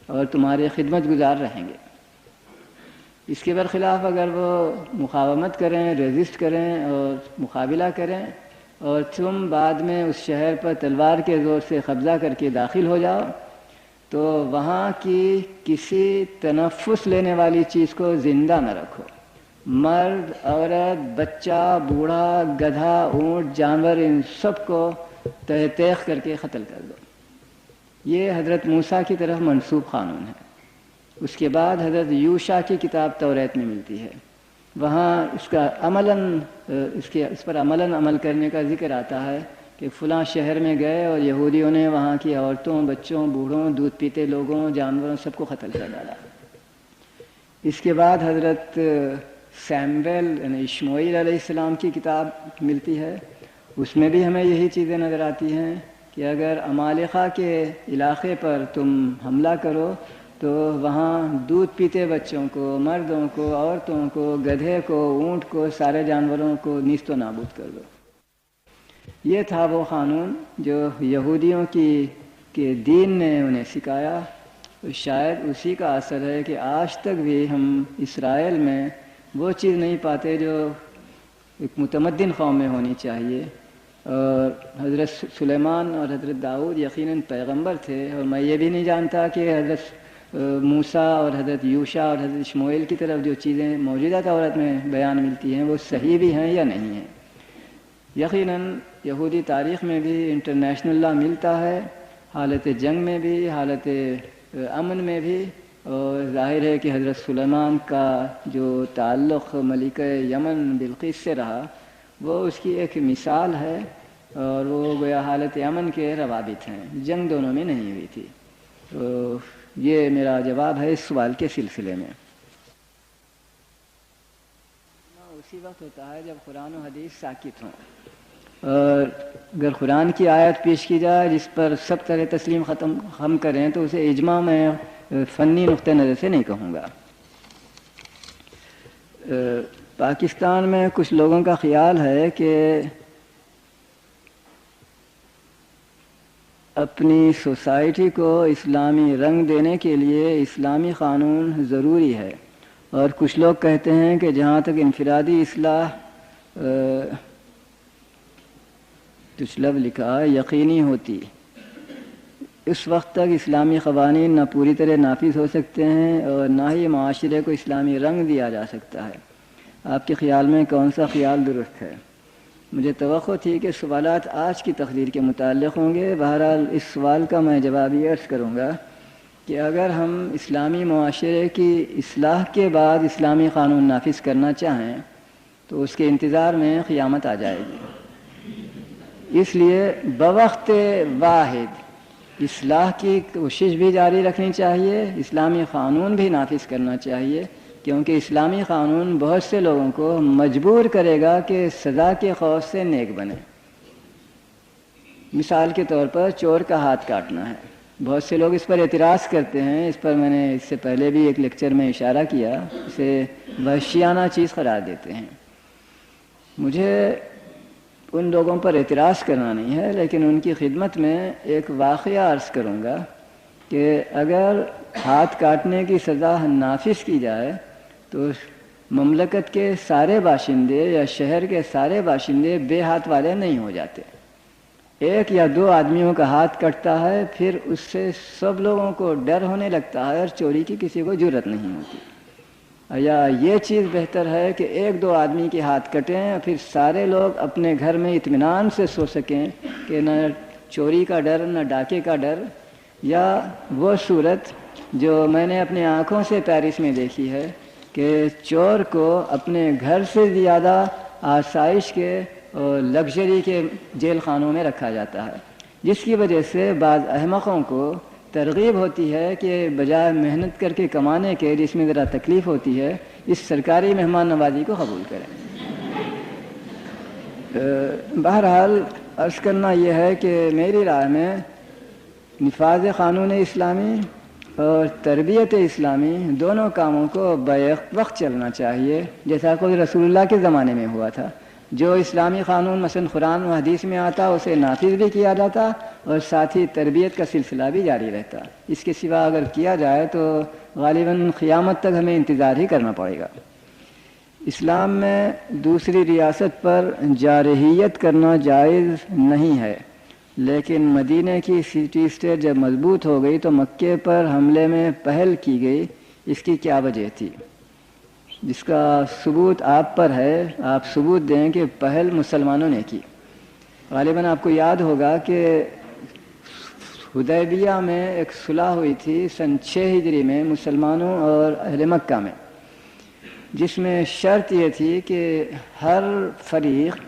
اور تمہارے خدمت گزار رہیں گے. اس کے برخلاف اگر وہ مقاومت کریں، ریزسٹ کریں اور مقابلہ کریں اور تم بعد میں اس شہر پر تلوار کے زور سے قبضہ کر کے داخل ہو جاؤ تو وہاں کی کسی تنفس لینے والی چیز کو زندہ نہ رکھو. مرد، عورت، بچہ، بوڑھا، گدھا، اونٹ، جانور، ان سب کو تہہ تیغ کر کے قتل کر دو. یہ حضرت موسیٰ کی طرف منسوب قانون ہے. اس کے بعد حضرت یوشع کی کتاب توریت میں ملتی ہے، وہاں اس کا اس پر عملاً عمل کرنے کا ذکر آتا ہے کہ فلاں شہر میں گئے اور یہودیوں نے وہاں کی عورتوں، بچوں، بوڑھوں، دودھ پیتے لوگوں، جانوروں سب کو قتل کر ڈالا. اس کے بعد حضرت سیمویل یعنی اشمعیل علیہ السلام کی کتاب ملتی ہے، اس میں بھی ہمیں یہی چیزیں نظر آتی ہیں کہ اگر عمالقہ کے علاقے پر تم حملہ کرو تو وہاں دودھ پیتے بچوں کو، مردوں کو، عورتوں کو، گدھے کو، اونٹ کو، سارے جانوروں کو نیست و نابود کر دو. یہ تھا وہ قانون جو یہودیوں کے دین نے انہیں سکھایا. شاید اسی کا اثر ہے کہ آج تک بھی ہم اسرائیل میں وہ چیز نہیں پاتے جو ایک متمدن قوم میں ہونی چاہیے. اور حضرت سلیمان اور حضرت داؤد یقیناً پیغمبر تھے، اور میں یہ بھی نہیں جانتا کہ حضرت موسیٰ اور حضرت یوشع اور حضرت شموئیل کی طرف جو چیزیں موجودہ تورات میں بیان ملتی ہیں وہ صحیح بھی ہیں یا نہیں ہیں۔ یقیناً یہودی تاریخ میں بھی انٹرنیشنل لا ملتا ہے، حالت جنگ میں بھی، حالت امن میں بھی، اور ظاہر ہے کہ حضرت سلیمان کا جو تعلق ملکہ یمن بلقیس سے رہا وہ اس کی ایک مثال ہے، اور وہ گویا حالت امن کے روابط ہیں، جنگ دونوں میں نہیں ہوئی تھی۔ تو یہ میرا جواب ہے اس سوال کے سلسلے میں۔ اسی وقت ہوتا ہے جب قرآن و حدیث ساکت ہوں، اور اگر قرآن کی آیت پیش کی جائے جس پر سب طرح تسلیم ختم کریں تو اسے اجماع میں فنی نقطہ نظر سے نہیں کہوں گا۔ پاکستان میں کچھ لوگوں کا خیال ہے کہ اپنی سوسائٹی کو اسلامی رنگ دینے کے لیے اسلامی قانون ضروری ہے، اور کچھ لوگ کہتے ہیں کہ جہاں تک انفرادی اصلاح کچھ لفظ لکھا یقینی ہوتی، اس وقت تک اسلامی قوانین نہ پوری طرح نافذ ہو سکتے ہیں اور نہ ہی معاشرے کو اسلامی رنگ دیا جا سکتا ہے۔ آپ کے خیال میں کون سا خیال درست ہے؟ مجھے توقع تھی کہ سوالات آج کی تقریر کے متعلق ہوں گے۔ بہرحال اس سوال کا میں جواب یہ عرض کروں گا کہ اگر ہم اسلامی معاشرے کی اصلاح کے بعد اسلامی قانون نافذ کرنا چاہیں تو اس کے انتظار میں قیامت آ جائے گی۔ اس لیے بوقت واحد اصلاح کی کوشش بھی جاری رکھنی چاہیے، اسلامی قانون بھی نافذ کرنا چاہیے، کیونکہ اسلامی قانون بہت سے لوگوں کو مجبور کرے گا کہ سزا کے خوف سے نیک بنے۔ مثال کے طور پر چور کا ہاتھ کاٹنا ہے، بہت سے لوگ اس پر اعتراض کرتے ہیں، اس پر میں نے اس سے پہلے بھی ایک لیکچر میں اشارہ کیا، اسے وحشیانہ چیز قرار دیتے ہیں۔ مجھے ان لوگوں پر اعتراض کرنا نہیں ہے، لیکن ان کی خدمت میں ایک واقعہ عرض کروں گا کہ اگر ہاتھ کاٹنے کی سزا نافذ کی جائے تو مملکت کے سارے باشندے یا شہر کے سارے باشندے بے ہاتھ والے نہیں ہو جاتے۔ ایک یا دو آدمیوں کا ہاتھ کٹتا ہے، پھر اس سے سب لوگوں کو ڈر ہونے لگتا ہے اور چوری کی کسی کو جرت نہیں ہوتی۔ یا یہ چیز بہتر ہے کہ ایک دو آدمی کے ہاتھ کٹیں، پھر سارے لوگ اپنے گھر میں اطمینان سے سو سکیں کہ نہ چوری کا ڈر نہ ڈاکے کا ڈر، یا وہ صورت جو میں نے اپنے آنکھوں سے پیرس میں دیکھی ہے کہ چور کو اپنے گھر سے زیادہ آسائش کے اور لگژری کے جیل خانوں میں رکھا جاتا ہے، جس کی وجہ سے بعض احمقوں کو ترغیب ہوتی ہے کہ بجائے محنت کر کے کمانے کے، جس میں ذرا تکلیف ہوتی ہے، اس سرکاری مہمان نوازی کو قبول کریں۔ بہرحال عرض کرنا یہ ہے کہ میری رائے میں نفاذ قانون اسلامی اور تربیت اسلامی دونوں کاموں کو بیک وقت چلنا چاہیے، جیسا کہ رسول اللہ کے زمانے میں ہوا تھا۔ جو اسلامی قانون مثلا قرآن و حدیث میں آتا اسے نافذ بھی کیا جاتا اور ساتھ ہی تربیت کا سلسلہ بھی جاری رہتا۔ اس کے سوا اگر کیا جائے تو غالباً قیامت تک ہمیں انتظار ہی کرنا پڑے گا۔ اسلام میں دوسری ریاست پر جارحیت کرنا جائز نہیں ہے، لیکن مدینہ کی سٹی اسٹیٹ جب مضبوط ہو گئی تو مکے پر حملے میں پہل کی گئی، اس کی کیا وجہ تھی؟ جس کا ثبوت آپ پر ہے، آپ ثبوت دیں کہ پہل مسلمانوں نے کی۔ غالباً آپ کو یاد ہوگا کہ حدیبیہ میں ایک صلح ہوئی تھی سن 6 ہجری میں مسلمانوں اور اہل مکہ میں، جس میں شرط یہ تھی کہ ہر فریق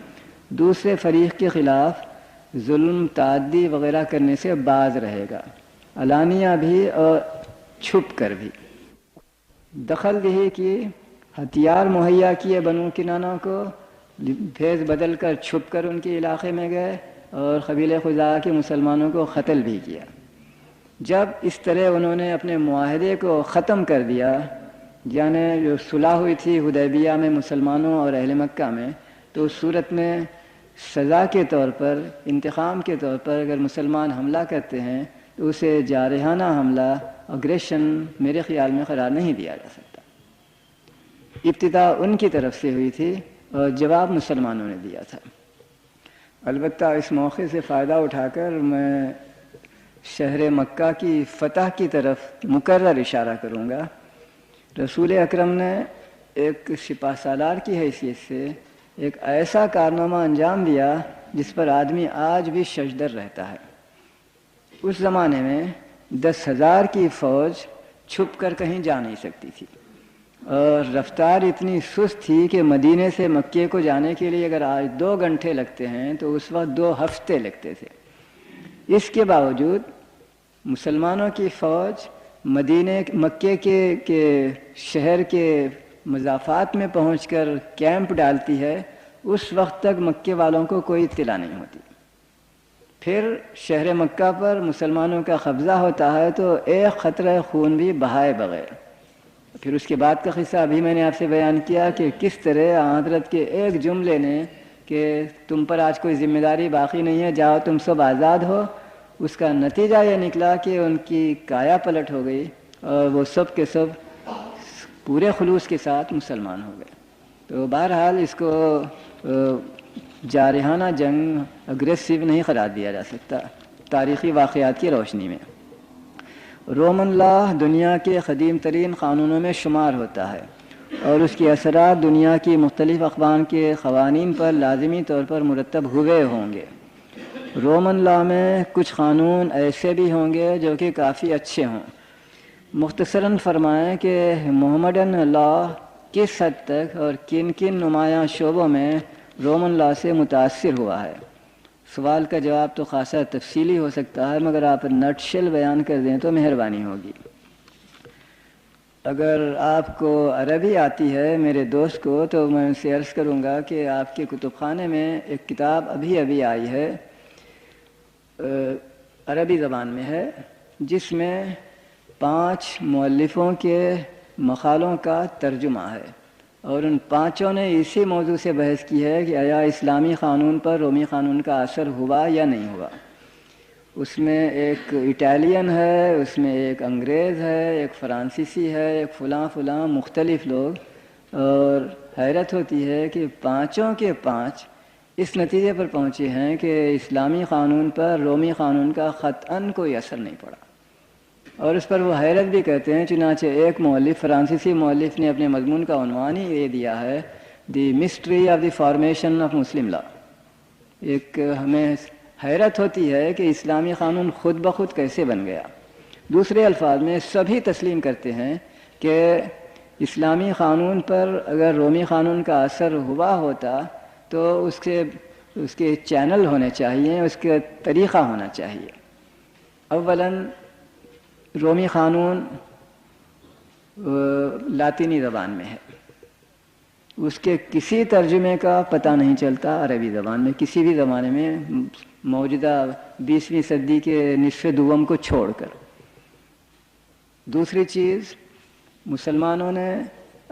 دوسرے فریق کے خلاف ظلم، تعدی وغیرہ کرنے سے باز رہے گا، علانیہ بھی اور چھپ کر بھی۔ دخل دہی کی، ہتھیار مہیا کیے بنو کنانہ کو، بھیس بدل کر چھپ کر ان کے علاقے میں گئے اور قبیلہ خزاعہ کے مسلمانوں کو قتل بھی کیا۔ جب اس طرح انہوں نے اپنے معاہدے کو ختم کر دیا، یعنی جو صلح ہوئی تھی حدیبیہ میں مسلمانوں اور اہل مکہ میں، تو اس صورت میں سزا کے طور پر، انتقام کے طور پر اگر مسلمان حملہ کرتے ہیں تو اسے جارحانہ حملہ، اگریشن میرے خیال میں قرار نہیں دیا جا سکتا۔ ابتدا ان کی طرف سے ہوئی تھی اور جواب مسلمانوں نے دیا تھا۔ البتہ اس موقع سے فائدہ اٹھا کر میں شہر مکہ کی فتح کی طرف مکرر اشارہ کروں گا۔ رسول اکرم نے ایک سپہ سالار کی حیثیت سے ایک ایسا کارنامہ انجام دیا جس پر آدمی آج بھی ششدر رہتا ہے۔ اس زمانے میں 10,000 کی فوج چھپ کر کہیں جا نہیں سکتی تھی، اور رفتار اتنی سست تھی کہ مدینے سے مکے کو جانے کے لیے اگر آج 2 گھنٹے لگتے ہیں تو اس وقت 2 ہفتے لگتے تھے۔ اس کے باوجود مسلمانوں کی فوج مکے کے شہر کے مضافات میں پہنچ کر کیمپ ڈالتی ہے، اس وقت تک مکے والوں کو کوئی اطلاع نہیں ہوتی۔ پھر شہر مکہ پر مسلمانوں کا قبضہ ہوتا ہے تو ایک قطرہ خون بھی بہائے بغیر۔ پھر اس کے بعد کا قصہ ابھی میں نے آپ سے بیان کیا کہ کس طرح حضرت کے ایک جملے نے کہ تم پر آج کوئی ذمہ داری باقی نہیں ہے، جاؤ تم سب آزاد ہو، اس کا نتیجہ یہ نکلا کہ ان کی کایا پلٹ ہو گئی اور وہ سب کے سب پورے خلوص کے ساتھ مسلمان ہو گئے۔ تو بہرحال اس کو جارحانہ جنگ اگریسو نہیں قرار دیا جا سکتا تاریخی واقعات کی روشنی میں۔ رومن لا دنیا کے قدیم ترین قانونوں میں شمار ہوتا ہے اور اس کے اثرات دنیا کی مختلف اقوام کے قوانین پر لازمی طور پر مرتب ہوئے ہوں گے۔ رومن لا میں کچھ قانون ایسے بھی ہوں گے جو کہ کافی اچھے ہوں۔ مختصراً فرمائیں کہ محمدن لا کس حد تک اور کن کن نمایاں شعبوں میں رومن لا سے متاثر ہوا ہے۔ سوال کا جواب تو خاصا تفصیلی ہو سکتا ہے، مگر آپ نٹ شل بیان کر دیں تو مہربانی ہوگی۔ اگر آپ کو عربی آتی ہے میرے دوست کو تو میں ان سے عرض کروں گا کہ آپ کے کتب خانے میں ایک کتاب ابھی آئی ہے، عربی زبان میں ہے، جس میں 5 مؤلفوں کے مقالوں کا ترجمہ ہے، اور ان 5 نے اسی موضوع سے بحث کی ہے کہ آیا اسلامی قانون پر رومی قانون کا اثر ہوا یا نہیں ہوا۔ اس میں ایک اٹالین ہے، اس میں ایک انگریز ہے، ایک فرانسیسی ہے، ایک فلاں مختلف لوگ، اور حیرت ہوتی ہے کہ 5 کے 5 اس نتیجے پر پہنچے ہیں کہ اسلامی قانون پر رومی قانون کا قطعاً کوئی اثر نہیں پڑا، اور اس پر وہ حیرت بھی کرتے ہیں۔ چنانچہ ایک مؤلف، فرانسیسی مؤلف، نے اپنے مضمون کا عنوان ہی یہ دیا ہے، the mystery of the formation of Muslim law. ایک ہمیں حیرت ہوتی ہے کہ اسلامی قانون خود بخود کیسے بن گیا۔ دوسرے الفاظ میں سبھی تسلیم کرتے ہیں کہ اسلامی قانون پر اگر رومی قانون کا اثر ہوا ہوتا تو اس کے چینل ہونے چاہیے، اس کے طریقہ ہونا چاہیے۔ اولاً رومی قانون لاطینی زبان میں ہے، اس کے کسی ترجمے کا پتہ نہیں چلتا عربی زبان میں، کسی بھی زمانے میں، موجودہ 20ویں صدی کے نصف دوم کو چھوڑ کر۔ دوسری چیز، مسلمانوں نے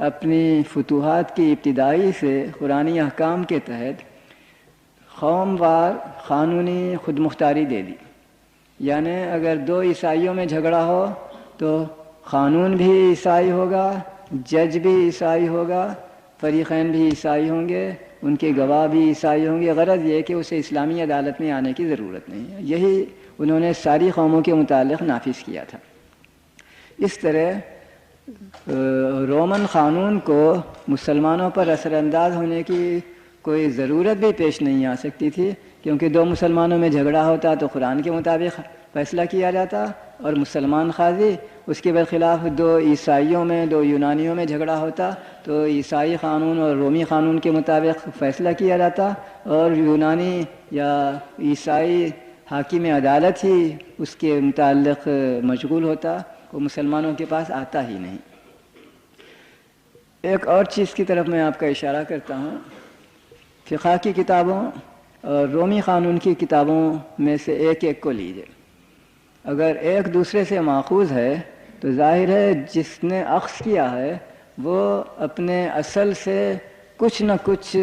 اپنی فتوحات کی ابتدائی سے قرآنی احکام کے تحت قوم وار قانونی خود مختاری دے دی، یعنی اگر 2 عیسائیوں میں جھگڑا ہو تو قانون بھی عیسائی ہوگا، جج بھی عیسائی ہوگا، فریقین بھی عیسائی ہوں گے، ان کے گواہ بھی عیسائی ہوں گے۔ غرض یہ کہ اسے اسلامی عدالت میں آنے کی ضرورت نہیں ہے۔ یہی انہوں نے ساری قوموں کے متعلق نافذ کیا تھا۔ اس طرح رومن قانون کو مسلمانوں پر اثر انداز ہونے کی کوئی ضرورت بھی پیش نہیں آ سکتی تھی، کیونکہ 2 مسلمانوں میں جھگڑا ہوتا تو قرآن کے مطابق فیصلہ کیا جاتا، اور مسلمان قاضی اس کے برخلاف 2 عیسائیوں میں 2 یونانیوں میں جھگڑا ہوتا تو عیسائی قانون اور رومی قانون کے مطابق فیصلہ کیا جاتا، اور یونانی یا عیسائی حاکم عدالت ہی اس کے متعلق مشغول ہوتا، وہ مسلمانوں کے پاس آتا ہی نہیں۔ ایک اور چیز کی طرف میں آپ کا اشارہ کرتا ہوں، فقہ کی کتابوں اور رومی قانون کی کتابوں میں سے ایک کو لیجئے۔ اگر ایک دوسرے سے ماخوذ ہے تو ظاہر ہے جس نے اخذ کیا ہے وہ اپنے اصل سے کچھ نہ کچھ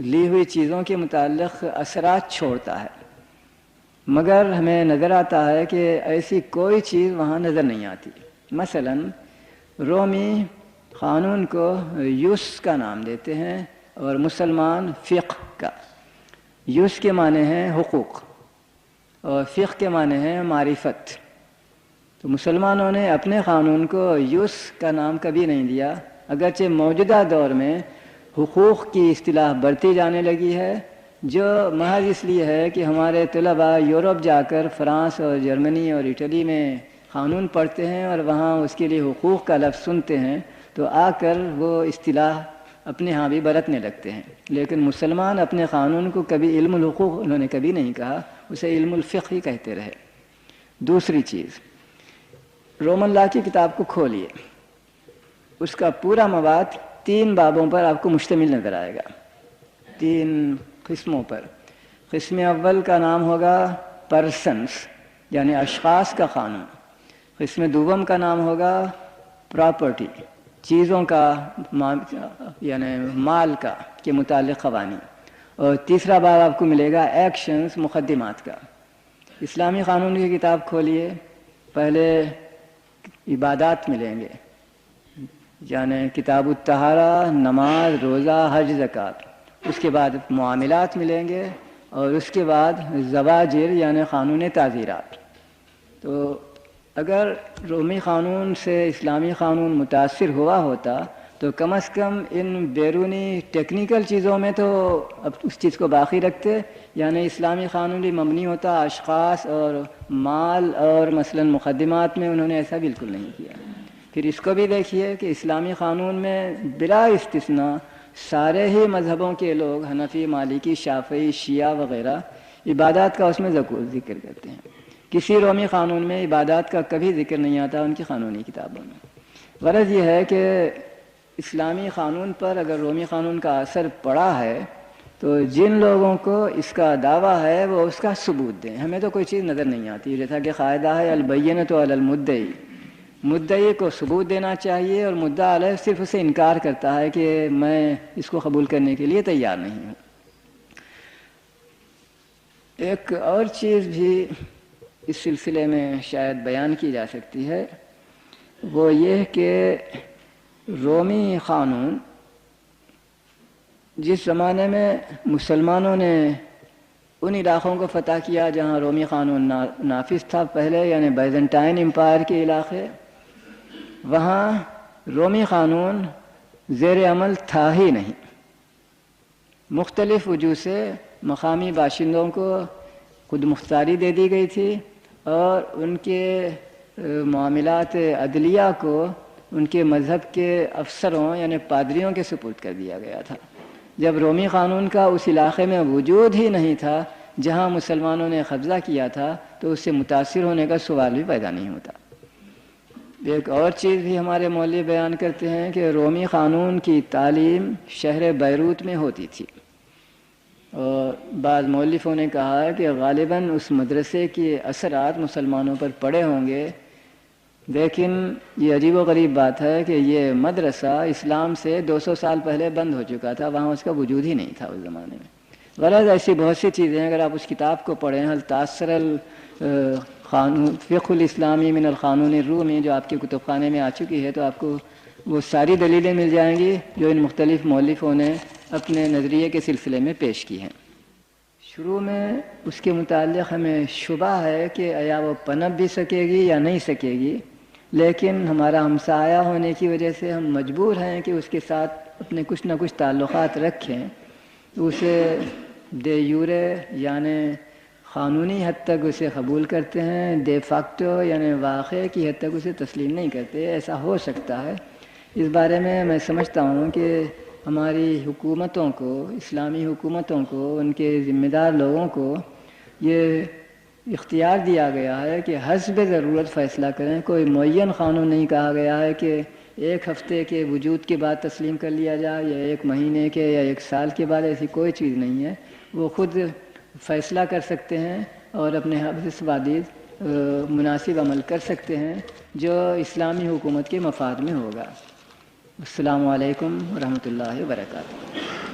لی ہوئی چیزوں کے متعلق اثرات چھوڑتا ہے، مگر ہمیں نظر آتا ہے کہ ایسی کوئی چیز وہاں نظر نہیں آتی۔ مثلا رومی قانون کو یوس کا نام دیتے ہیں اور مسلمان فقہ کا۔ یوس کے معنی ہیں حقوق، اور فقہ کے معنی ہیں معرفت۔ تو مسلمانوں نے اپنے قانون کو یوس کا نام کبھی نہیں دیا، اگرچہ موجودہ دور میں حقوق کی اصطلاح بڑھتی جانے لگی ہے، جو محض اس لیے ہے کہ ہمارے طلباء یورپ جا کر فرانس اور جرمنی اور اٹلی میں قانون پڑھتے ہیں اور وہاں اس کے لیے حقوق کا لفظ سنتے ہیں تو آ کر وہ اصطلاح اپنے ہاں بھی برتنے لگتے ہیں۔ لیکن مسلمان اپنے قانون کو کبھی علم الحقوق انہوں نے کبھی نہیں کہا، اسے علم الفقہ ہی کہتے رہے۔ دوسری چیز، رومن لا کی کتاب کو کھولیے، اس کا پورا مواد 3 بابوں پر آپ کو مشتمل نظر آئے گا، 3 قسموں پر۔ قسم اول کا نام ہوگا پرسنس یعنی اشخاص کا قانون، قسم دوم کا نام ہوگا پراپرٹی چیزوں کا یعنی مال کا کے متعلق قوانین، اور تیسرا باب آپ کو ملے گا ایکشنز مقدمات کا۔ اسلامی قانون کی کتاب کھولیے، پہلے عبادات ملیں گے، یعنی کتاب الطہارہ، نماز، روزہ، حج، زکوٰۃ۔ اس کے بعد معاملات ملیں گے، اور اس کے بعد زواجر یعنی قانون تعزیرات۔ تو اگر رومی قانون سے اسلامی قانون متاثر ہوا ہوتا تو کم از کم ان بیرونی ٹیکنیکل چیزوں میں تو اب اس چیز کو باقی رکھتے، یعنی اسلامی قانون بھی مبنی ہوتا اشخاص اور مال، اور مثلا مقدمات میں انہوں نے ایسا بالکل نہیں کیا۔ پھر اس کو بھی دیکھیے کہ اسلامی قانون میں بلا استثناء سارے ہی مذہبوں کے لوگ، حنفی، مالکی، شافعی، شیعہ وغیرہ، عبادات کا اس میں ذکر کرتے ہیں۔ کسی رومی قانون میں عبادات کا کبھی ذکر نہیں آتا ان کی قانونی کتابوں میں۔ غرض یہ ہے کہ اسلامی قانون پر اگر رومی قانون کا اثر پڑا ہے تو جن لوگوں کو اس کا دعویٰ ہے وہ اس کا ثبوت دیں۔ ہمیں تو کوئی چیز نظر نہیں آتی، جیسا کہ قاعدہ ہے البینۃ علی المدعی، مدعی کو ثبوت دینا چاہیے، اور مدعا علیہ صرف اسے انکار کرتا ہے کہ میں اس کو قبول کرنے کے لیے تیار نہیں ہوں۔ ایک اور چیز بھی اس سلسلے میں شاید بیان کی جا سکتی ہے، وہ یہ کہ رومی قانون جس زمانے میں مسلمانوں نے ان علاقوں کو فتح کیا جہاں رومی قانون نافذ تھا پہلے، یعنی بیزنٹائن امپائر کے علاقے، وہاں رومی قانون زیر عمل تھا ہی نہیں۔ مختلف وجوہ سے مقامی باشندوں کو خود مختاری دے دی گئی تھی، اور ان کے معاملات عدلیہ کو ان کے مذہب کے افسروں یعنی پادریوں کے سپرد کر دیا گیا تھا۔ جب رومی قانون کا اس علاقے میں وجود ہی نہیں تھا جہاں مسلمانوں نے قبضہ کیا تھا تو اس سے متاثر ہونے کا سوال بھی پیدا نہیں ہوتا۔ ایک اور چیز بھی ہمارے مولوی بیان کرتے ہیں کہ رومی قانون کی تعلیم شہر بیروت میں ہوتی تھی، اور بعض مؤلفوں نے کہا ہے کہ غالباً اس مدرسے کے اثرات مسلمانوں پر پڑے ہوں گے، لیکن یہ عجیب و غریب بات ہے کہ یہ مدرسہ اسلام سے 200 سال پہلے بند ہو چکا تھا، وہاں اس کا وجود ہی نہیں تھا اس زمانے میں۔ غرض ایسی بہت سی چیزیں ہیں، اگر آپ اس کتاب کو پڑھیں هل تاثر القانون فقہ الاسلامی من القانون الرومی جو آپ کے کتب خانے میں آ چکی ہے، تو آپ کو وہ ساری دلیلیں مل جائیں گی جو ان مختلف مؤلفوں نے اپنے نظریے کے سلسلے میں پیش کی ہیں۔ شروع میں اس کے متعلق ہمیں شبہ ہے کہ آیا وہ پنپ بھی سکے گی یا نہیں سکے گی، لیکن ہمارا ہمسایہ ہونے کی وجہ سے ہم مجبور ہیں کہ اس کے ساتھ اپنے کچھ نہ کچھ تعلقات رکھیں، اسے دے یورے یعنی قانونی حد تک اسے قبول کرتے ہیں، دے فیکٹو یعنی واقع کی حد تک اسے تسلیم نہیں کرتے۔ ایسا ہو سکتا ہے، اس بارے میں سمجھتا ہوں کہ ہماری حکومتوں کو، اسلامی حکومتوں کو، ان کے ذمہ دار لوگوں کو یہ اختیار دیا گیا ہے کہ حسب ضرورت فیصلہ کریں۔ کوئی معین قانون نہیں کہا گیا ہے کہ 1 ہفتے کے وجود کے بعد تسلیم کر لیا جائے یا 1 مہینے کے یا 1 سال کے بعد، ایسی کوئی چیز نہیں ہے۔ وہ خود فیصلہ کر سکتے ہیں اور اپنے حفظ وادید مناسب عمل کر سکتے ہیں جو اسلامی حکومت کے مفاد میں ہوگا۔ السلام علیکم ورحمۃ اللہ وبرکاتہ۔